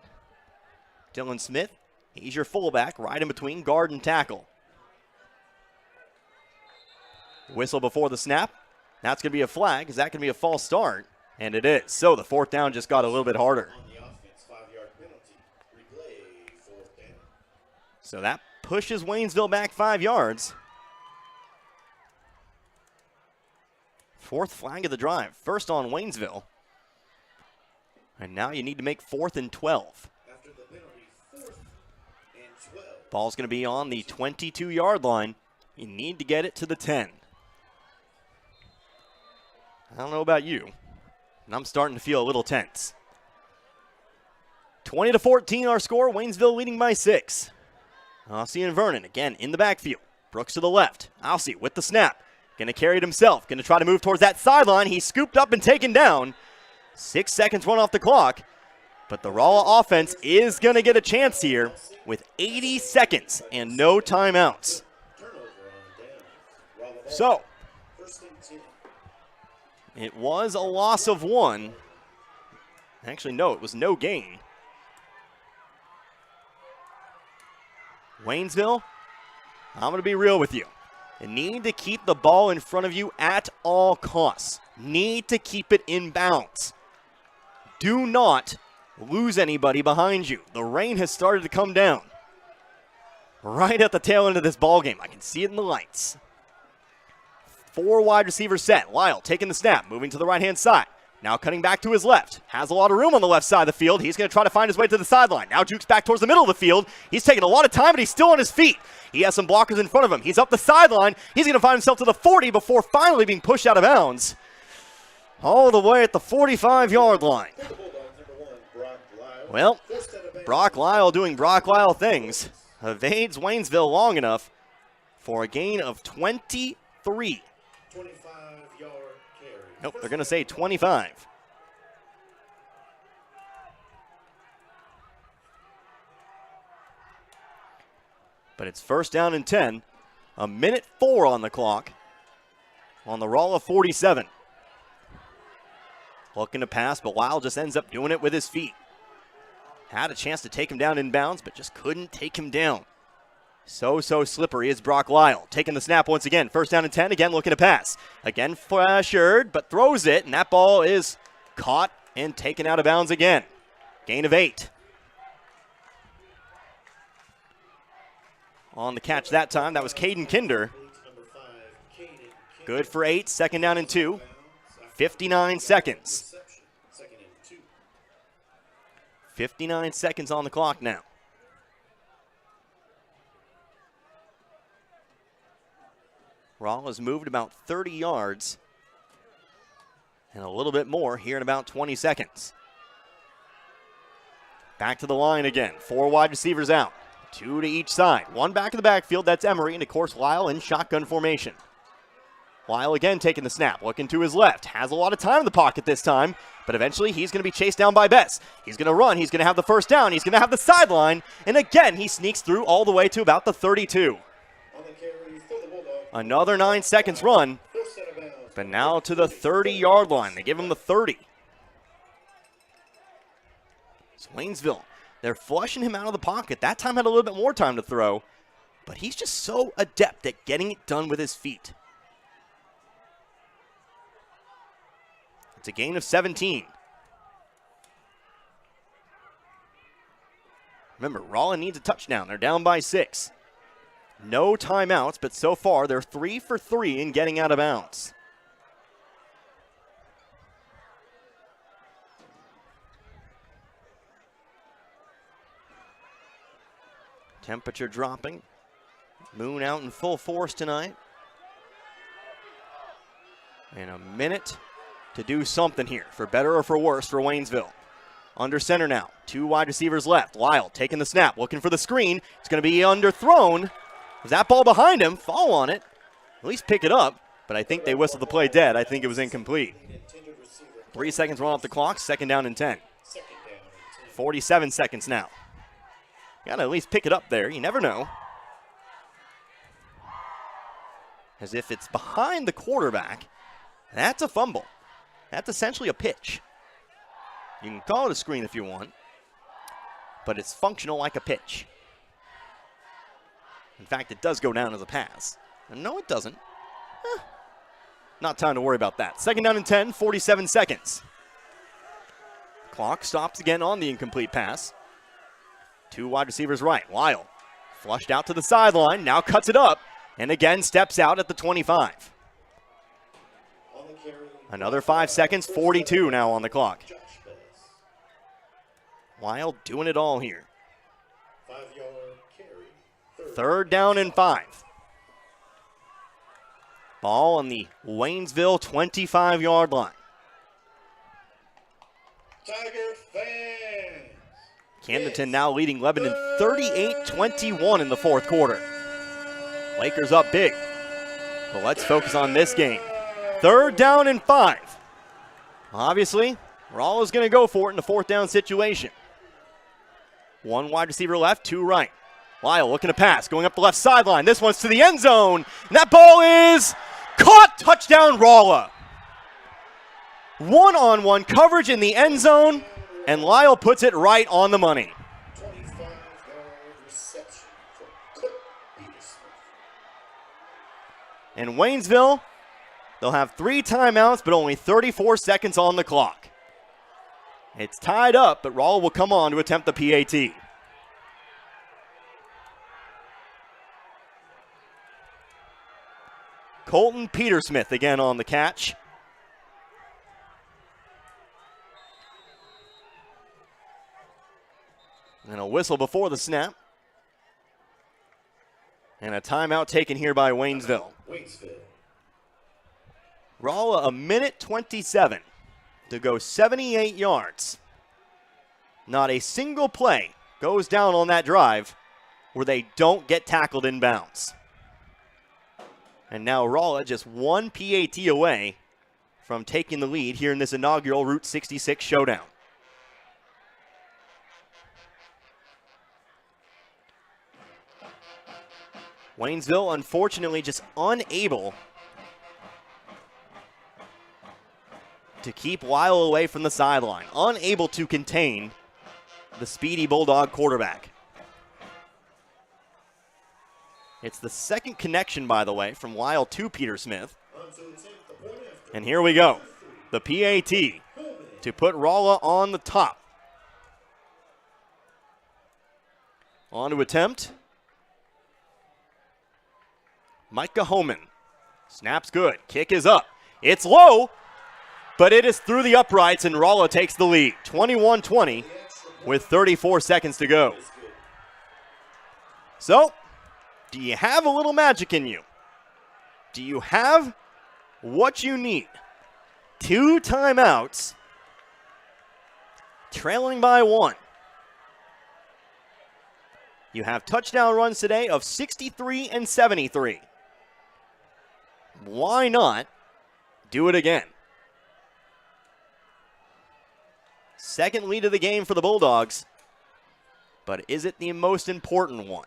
Dylan Smith, he's your fullback, right in between guard and tackle. Whistle before the snap. That's going to be a flag. Is that going to be a false start? And it is. So the 4th down just got a little bit harder. So that pushes Waynesville back 5 yards. 4th flag of the drive. First on Waynesville. And now you need to make 4th and 12. Ball's going to be on the 22-yard line. You need to get it to the 10. I don't know about you, and I'm starting to feel a little tense. 20-14 our score. Waynesville leading by 6. Alcee and Vernon again in the backfield. Brooks to the left. Alcee with the snap. Going to carry it himself. Going to try to move towards that sideline. He's scooped up and taken down. 6 seconds run off the clock. But the Rolla offense is going to get a chance here with 80 seconds and no timeouts. So, it was a loss of 1. Actually, no, it was no gain. Waynesville, I'm going to be real with you. You need to keep the ball in front of you at all costs. Need to keep it in bounds. Do not lose anybody behind you. The rain has started to come down. Right at the tail end of this ball game. I can see it in the lights. 4 wide receivers set. Lyle taking the snap, moving to the right-hand side. Now cutting back to his left. Has a lot of room on the left side of the field. He's going to try to find his way to the sideline. Now jukes back towards the middle of the field. He's taking a lot of time, but he's still on his feet. He has some blockers in front of him. He's up the sideline. He's going to find himself to the 40 before finally being pushed out of bounds. All the way at the 45-yard line. Well, Brock Lyle doing Brock Lyle things. Evades Waynesville long enough for a gain of 23. 25-yard carry. Nope, they're going to say 25. But it's first down and 10. 1:04 on the clock on the Rolla 47. Looking to pass, but Lyle just ends up doing it with his feet. Had a chance to take him down in bounds, but just couldn't take him down. So slippery is Brock Lyle. Taking the snap once again. First down and 10. Again looking to pass. Again pressured, but throws it, and that ball is caught and taken out of bounds again. Gain of 8. On the catch that time, that was Caden Kinder. Good for 8. Second down and 2. 59 seconds. 59 seconds on the clock now. Rolla's moved about 30 yards and a little bit more here in about 20 seconds. Back to the line again. 4 wide receivers out. 2 to each side. 1 back in the backfield. That's Emery. And, of course, Lyle in shotgun formation. Lyle again taking the snap. Looking to his left. Has a lot of time in the pocket this time. But eventually he's going to be chased down by Bess. He's going to run. He's going to have the first down. He's going to have the sideline. And again, he sneaks through all the way to about the 32. Another 9 seconds run. But now to the 30-yard line. They give him the 30. It's Waynesville. They're flushing him out of the pocket. That time had a little bit more time to throw. But he's just so adept at getting it done with his feet. It's a gain of 17. Remember, Rolla needs a touchdown. They're down by 6. No timeouts, but so far they're 3 for 3 in getting out of bounds. Temperature dropping. Moon out in full force tonight. And a minute to do something here, for better or for worse, for Waynesville. Under center now. 2 wide receivers left. Lyle taking the snap, looking for the screen. It's going to be underthrown. Is that ball behind him? Fall on it. At least pick it up. But I think they whistled the play dead. I think it was incomplete. 3 seconds run off the clock. Second down and 10. 47 seconds now. Got to at least pick it up there. You never know. As if it's behind the quarterback. That's a fumble. That's essentially a pitch. You can call it a screen if you want, but it's functional like a pitch. In fact, it does go down as a pass. And no, it doesn't. Not time to worry about that. Second down and 10, 47 seconds. Clock stops again on the incomplete pass. 2 wide receivers right. Lyle flushed out to the sideline, now cuts it up, and again steps out at the 25. Another 5 seconds, 42 now on the clock. Lyle doing it all here. 5-yard carry. Third down and 5. Ball on the Waynesville 25-yard line. Tiger fans. Camdenton now leading Lebanon 38-21 in the fourth quarter. Lakers up big. But let's focus on this game. Third down and 5. Obviously, Rolla's going to go for it in the fourth down situation. One wide receiver left, two right. Lyle looking to pass, going up the left sideline. This one's to the end zone. And that ball is caught. Touchdown, Rolla. One-on-one coverage in the end zone, and Lyle puts it right on the money. 25-yard reception for Cook Peterson. In Waynesville, they'll have 3 timeouts, but only 34 seconds on the clock. It's tied up, but Rolla will come on to attempt the PAT. Colton Petersmith again on the catch. And a whistle before the snap. And a timeout taken here by Waynesville. Rolla, a minute 27 to go 78 yards. Not a single play goes down on that drive where they don't get tackled in bounds. And now Rolla just one PAT away from taking the lead here in this inaugural Route 66 showdown. Waynesville, unfortunately, just unable to keep Lyle away from the sideline, unable to contain the speedy Bulldog quarterback. It's the second connection, by the way, from Lyle to Petersmith. And here we go. The PAT to put Rolla on the top. On to attempt. Micah Homan. Snap's good. Kick is up. It's low, but it is through the uprights, and Rolla takes the lead. 21-20 with 34 seconds to go. So, do you have a little magic in you? Do you have what you need? 2 timeouts, trailing by 1. You have touchdown runs today of 63 and 73. Why not do it again? Second lead of the game for the Bulldogs, but is it the most important one?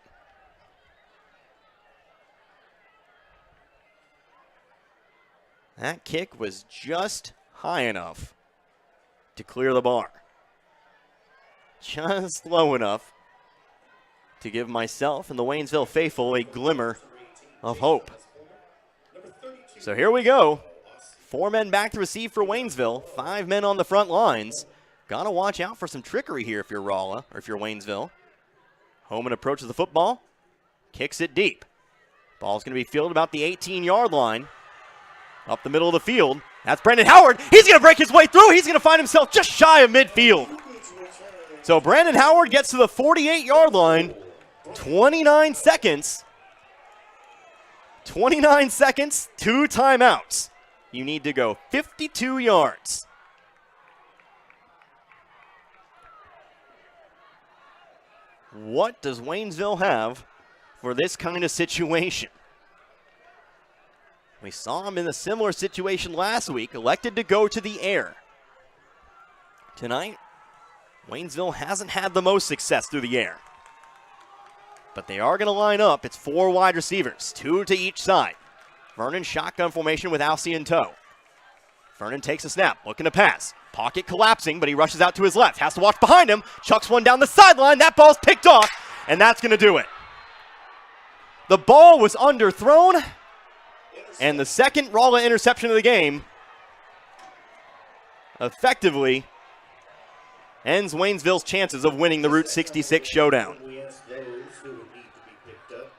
That kick was just high enough to clear the bar. Just low enough to give myself and the Waynesville faithful a glimmer of hope. So here we go. 4 men back to receive for Waynesville. 5 men on the front lines. Gotta watch out for some trickery here if you're Rolla or if you're Waynesville. Homan approaches the football. Kicks it deep. Ball's going to be fielded about the 18-yard line. Up the middle of the field. That's Brandon Howard. He's going to break his way through. He's going to find himself just shy of midfield. So Brandon Howard gets to the 48-yard line. 29 seconds. 29 seconds, 2 timeouts. You need to go 52 yards. What does Waynesville have for this kind of situation? We saw him in a similar situation last week, elected to go to the air. Tonight, Waynesville hasn't had the most success through the air. But they are going to line up. It's 4 wide receivers, 2 to each side. Vernon shotgun formation with Alcee in tow. Vernon takes a snap, looking to pass. Pocket collapsing, but he rushes out to his left. Has to watch behind him. Chucks one down the sideline. That ball's picked off, and that's going to do it. The ball was underthrown, and the second Rolla interception of the game effectively ends Waynesville's chances of winning the Route 66 showdown. We ask those who would need to be picked up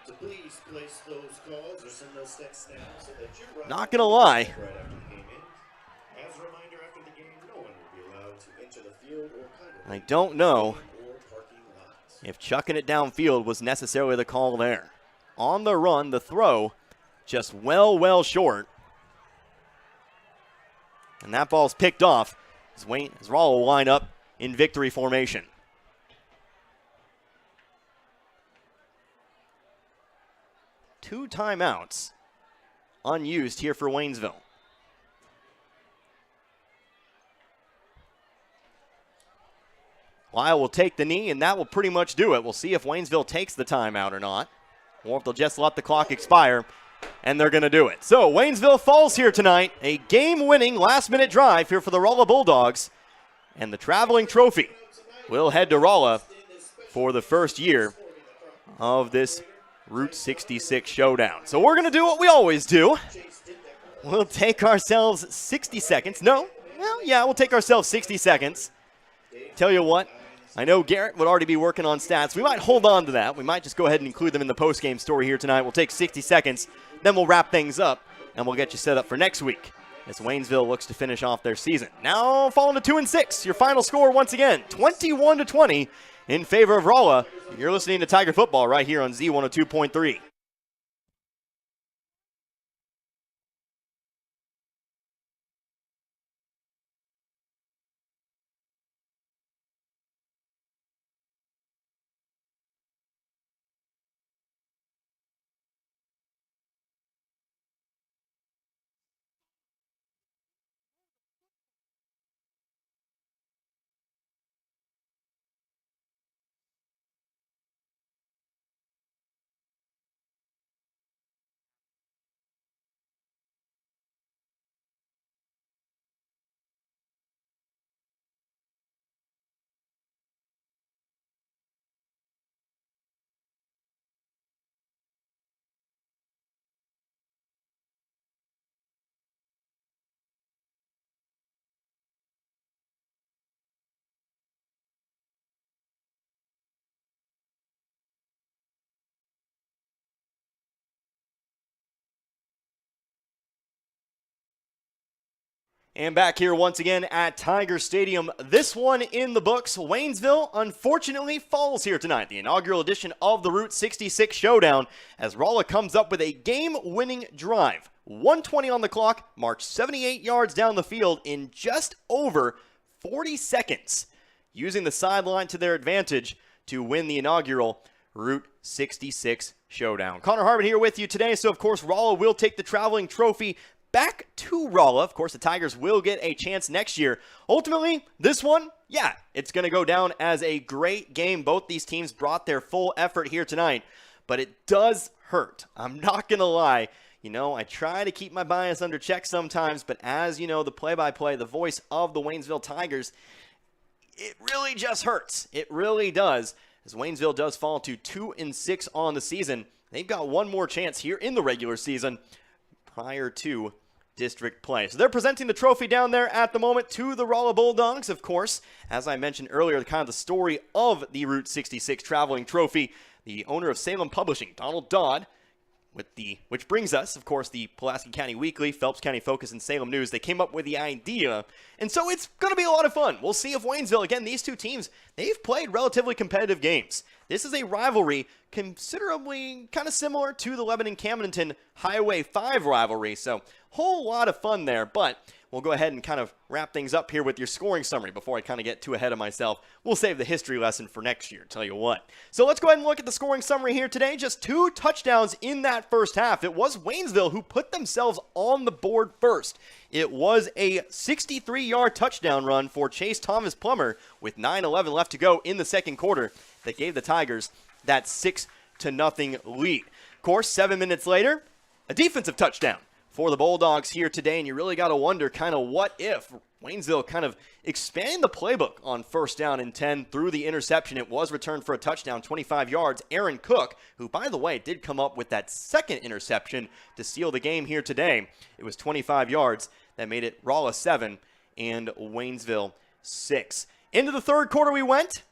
to please place those calls or send those texts now so that you're right. Not going to lie. Right after the game ends. As a reminder, after the game, no one will be allowed to enter the field or congregate I don't know or parking lots. if chucking it downfield was necessarily the call there. On the run, the throw just well short. And that ball's picked off as Rolla will line up in victory formation. Two timeouts unused here for Waynesville. Lyle will take the knee, and that will pretty much do it. We'll see if Waynesville takes the timeout or not, or if they'll just let the clock expire, and they're going to do it. So Waynesville falls here tonight. A game-winning last-minute drive here for the Rolla Bulldogs, and the traveling trophy will head to Rolla for the first year of this Route 66 showdown. So we're going to do what we always do. We'll take ourselves 60 seconds. We'll take ourselves 60 seconds. Tell you what, I know Garrett would already be working on stats. We might hold on to that. We might just go ahead and include them in the post-game story here tonight. We'll take 60 seconds, then we'll wrap things up, and we'll get you set up for next week as Waynesville looks to finish off their season. Now falling to 2-6. Your final score once again, 21-20 in favor of Rolla. You're listening to Tiger Football right here on Z102.3. And back here once again at Tiger Stadium. This one in the books. Waynesville unfortunately falls here tonight. The inaugural edition of the Route 66 Showdown as Rolla comes up with a game-winning drive. 1:20 on the clock, marched 78 yards down the field in just over 40 seconds, using the sideline to their advantage to win the inaugural Route 66 Showdown. Connor Harbin here with you today. So, of course, Rolla will take the traveling trophy back to Rolla. Of course, the Tigers will get a chance next year. Ultimately, this one, it's going to go down as a great game. Both these teams brought their full effort here tonight, but it does hurt. I'm not going to lie. I try to keep my bias under check sometimes, but as you know, the play-by-play, the voice of the Waynesville Tigers, it really just hurts. It really does. As Waynesville does fall to 2-6 on the season, they've got one more chance here in the regular season prior to district play. So they're presenting the trophy down there at the moment to the Rolla Bulldogs, of course. As I mentioned earlier, kind of the story of the Route 66 traveling trophy, the owner of Salem Publishing, Donald Dodd, which brings us, of course, the Pulaski County Weekly, Phelps County Focus, and Salem News. They came up with the idea, and so it's going to be a lot of fun. We'll see if Waynesville, again, these two teams, they've played relatively competitive games. This is a rivalry considerably kind of similar to the Lebanon-Camdenton Highway 5 rivalry, so whole lot of fun there, but we'll go ahead and kind of wrap things up here with your scoring summary before I kind of get too ahead of myself. We'll save the history lesson for next year, tell you what. So let's go ahead and look at the scoring summary here today. Just 2 touchdowns in that first half. It was Waynesville who put themselves on the board first. It was a 63-yard touchdown run for Chase Thomas Plummer with 9:11 left to go in the second quarter that gave the Tigers that 6-0 lead. Of course, 7 minutes later, a defensive touchdown for the Bulldogs here today, and you really got to wonder kind of what if Waynesville kind of expanding the playbook on 1st down and 10 through the interception. It was returned for a touchdown, 25 yards. Aaron Cook, who, by the way, did come up with that second interception to seal the game here today. It was 25 yards that made it Rolla 7 and Waynesville 6. Into the third quarter we went.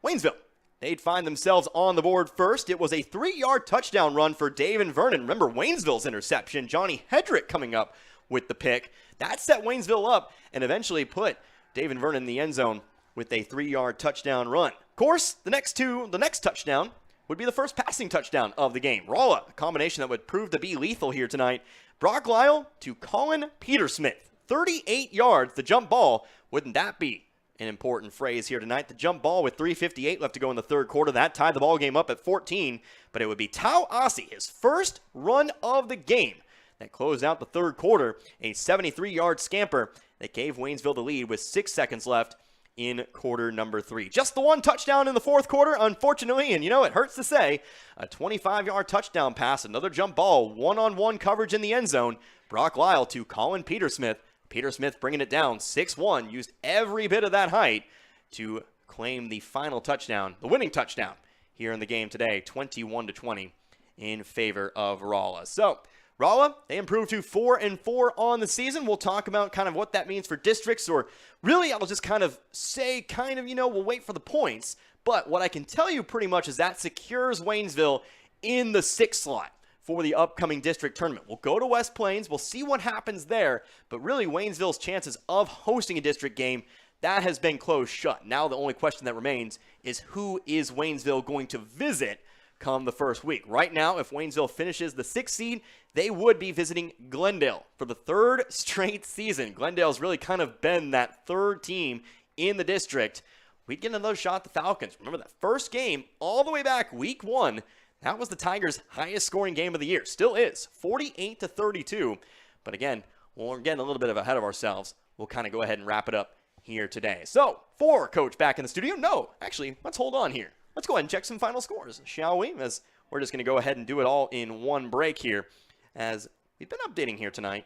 Waynesville, they'd find themselves on the board first. It was a 3-yard touchdown run for Dave and Vernon. Remember Waynesville's interception. Johnny Hedrick coming up with the pick. That set Waynesville up and eventually put Dave and Vernon in the end zone with a 3-yard touchdown run. Of course, the next touchdown would be the first passing touchdown of the game. Rolla, a combination that would prove to be lethal here tonight. Brock Lyle to Colin Petersmith. 38 yards, the jump ball. Wouldn't that be an important phrase here tonight? The jump ball with 3:58 left to go in the third quarter. That tied the ball game up at 14, but it would be Tau Ossie, his first run of the game, that closed out the third quarter. A 73-yard scamper that gave Waynesville the lead with 6 seconds left in quarter number 3. Just the one touchdown in the fourth quarter, unfortunately, and it hurts to say, a 25-yard touchdown pass, another jump ball, one-on-one coverage in the end zone. Brock Lyle to Colin Petersmith. Petersmith bringing it down 6-1, used every bit of that height to claim the final touchdown, the winning touchdown here in the game today, 21-20 in favor of Rolla. So, Rolla, they improved to 4-4 on the season. We'll talk about kind of what that means for districts, or really I'll just kind of say we'll wait for the points. But what I can tell you pretty much is that secures Waynesville in the 6th slot for the upcoming district tournament. We'll go to West Plains. We'll see what happens there. But really, Waynesville's chances of hosting a district game, that has been closed shut. Now the only question that remains is who is Waynesville going to visit come the first week. Right now, if Waynesville finishes the 6th seed, they would be visiting Glendale for the 3rd straight season. Glendale's really kind of been that 3rd team in the district. We'd get another shot at the Falcons. Remember that first game all the way back week 1, that was the Tigers' highest scoring game of the year. Still is, 48-32. But again, we're getting a little bit ahead of ourselves. We'll kind of go ahead and wrap it up here today. So, for Coach back in the studio, no, actually, let's hold on here. Let's go ahead and check some final scores, shall we? As we're just going to go ahead and do it all in one break here, as we've been updating here tonight.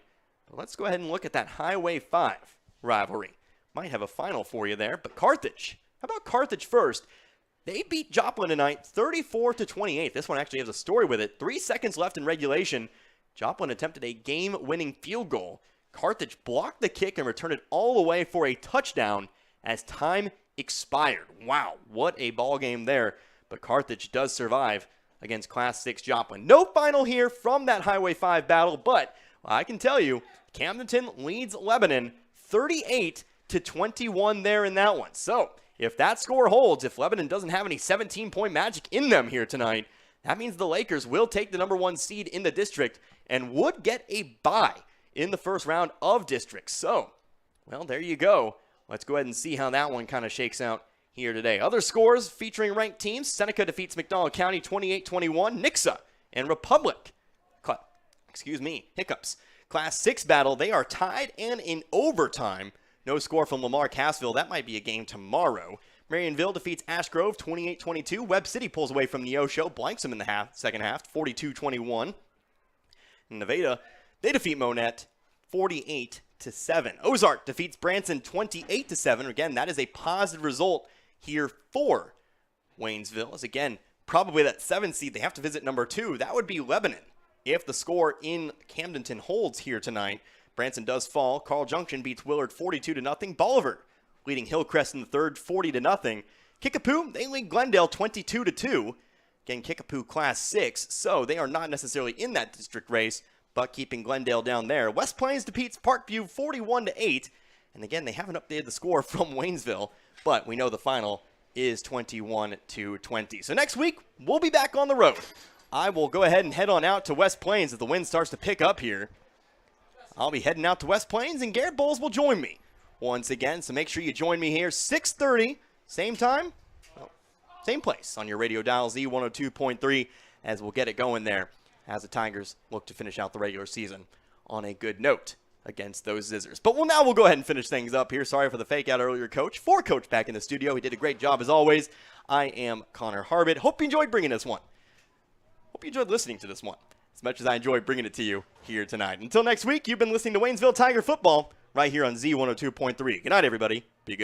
But let's go ahead and look at that Highway 5 rivalry. Might have a final for you there, but Carthage. How about Carthage first? They beat Joplin tonight 34-28. This one actually has a story with it. 3 seconds left in regulation. Joplin attempted a game-winning field goal. Carthage blocked the kick and returned it all the way for a touchdown as time expired. Wow, what a ball game there. But Carthage does survive against Class 6 Joplin. No final here from that Highway 5 battle, but I can tell you, Camdenton leads Lebanon 38-21 there in that one. So, if that score holds, if Lebanon doesn't have any 17-point magic in them here tonight, that means the Lakers will take the number 1 seed in the district and would get a bye in the first round of districts. So, well, there you go. Let's go ahead and see how that one kind of shakes out here today. Other scores featuring ranked teams. Seneca defeats McDonald County 28-21. Nixa and Republic, Hiccups. Class 6 battle, they are tied and in overtime. No score from Lamar Cassville. That might be a game tomorrow. Marionville defeats Ash Grove 28-22. Webb City pulls away from Neosho, blanks them in the second half, 42-21. Nevada, they defeat Monette 48-7. Ozark defeats Branson 28-7. Again, that is a positive result here for Waynesville. As again, probably that 7th seed, they have to visit number 2. That would be Lebanon if the score in Camdenton holds here tonight. Branson does fall. Carl Junction beats Willard 42-0. Bolivar leading Hillcrest in the 3rd 40-0. Kickapoo, they lead Glendale 22-2. Again, Kickapoo Class 6, so they are not necessarily in that district race, but keeping Glendale down there. West Plains defeats Parkview 41-8. And again, they haven't updated the score from Waynesville, but we know the final is 21-20. So next week, we'll be back on the road. I will go ahead and head on out to West Plains as the wind starts to pick up here. I'll be heading out to West Plains, and Garrett Bowles will join me once again. So make sure you join me here, 6:30, same time, same place on your radio dial, Z102.3, as we'll get it going there as the Tigers look to finish out the regular season on a good note against those Zizzers. But now we'll go ahead and finish things up here. Sorry for the fake out earlier, Coach. For Coach back in the studio, he did a great job as always. I am Connor Harbit. Hope you enjoyed bringing this one. Hope you enjoyed listening to this one as much as I enjoyed bringing it to you here tonight. Until next week, you've been listening to Waynesville Tiger Football right here on Z102.3. Good night, everybody. Be good.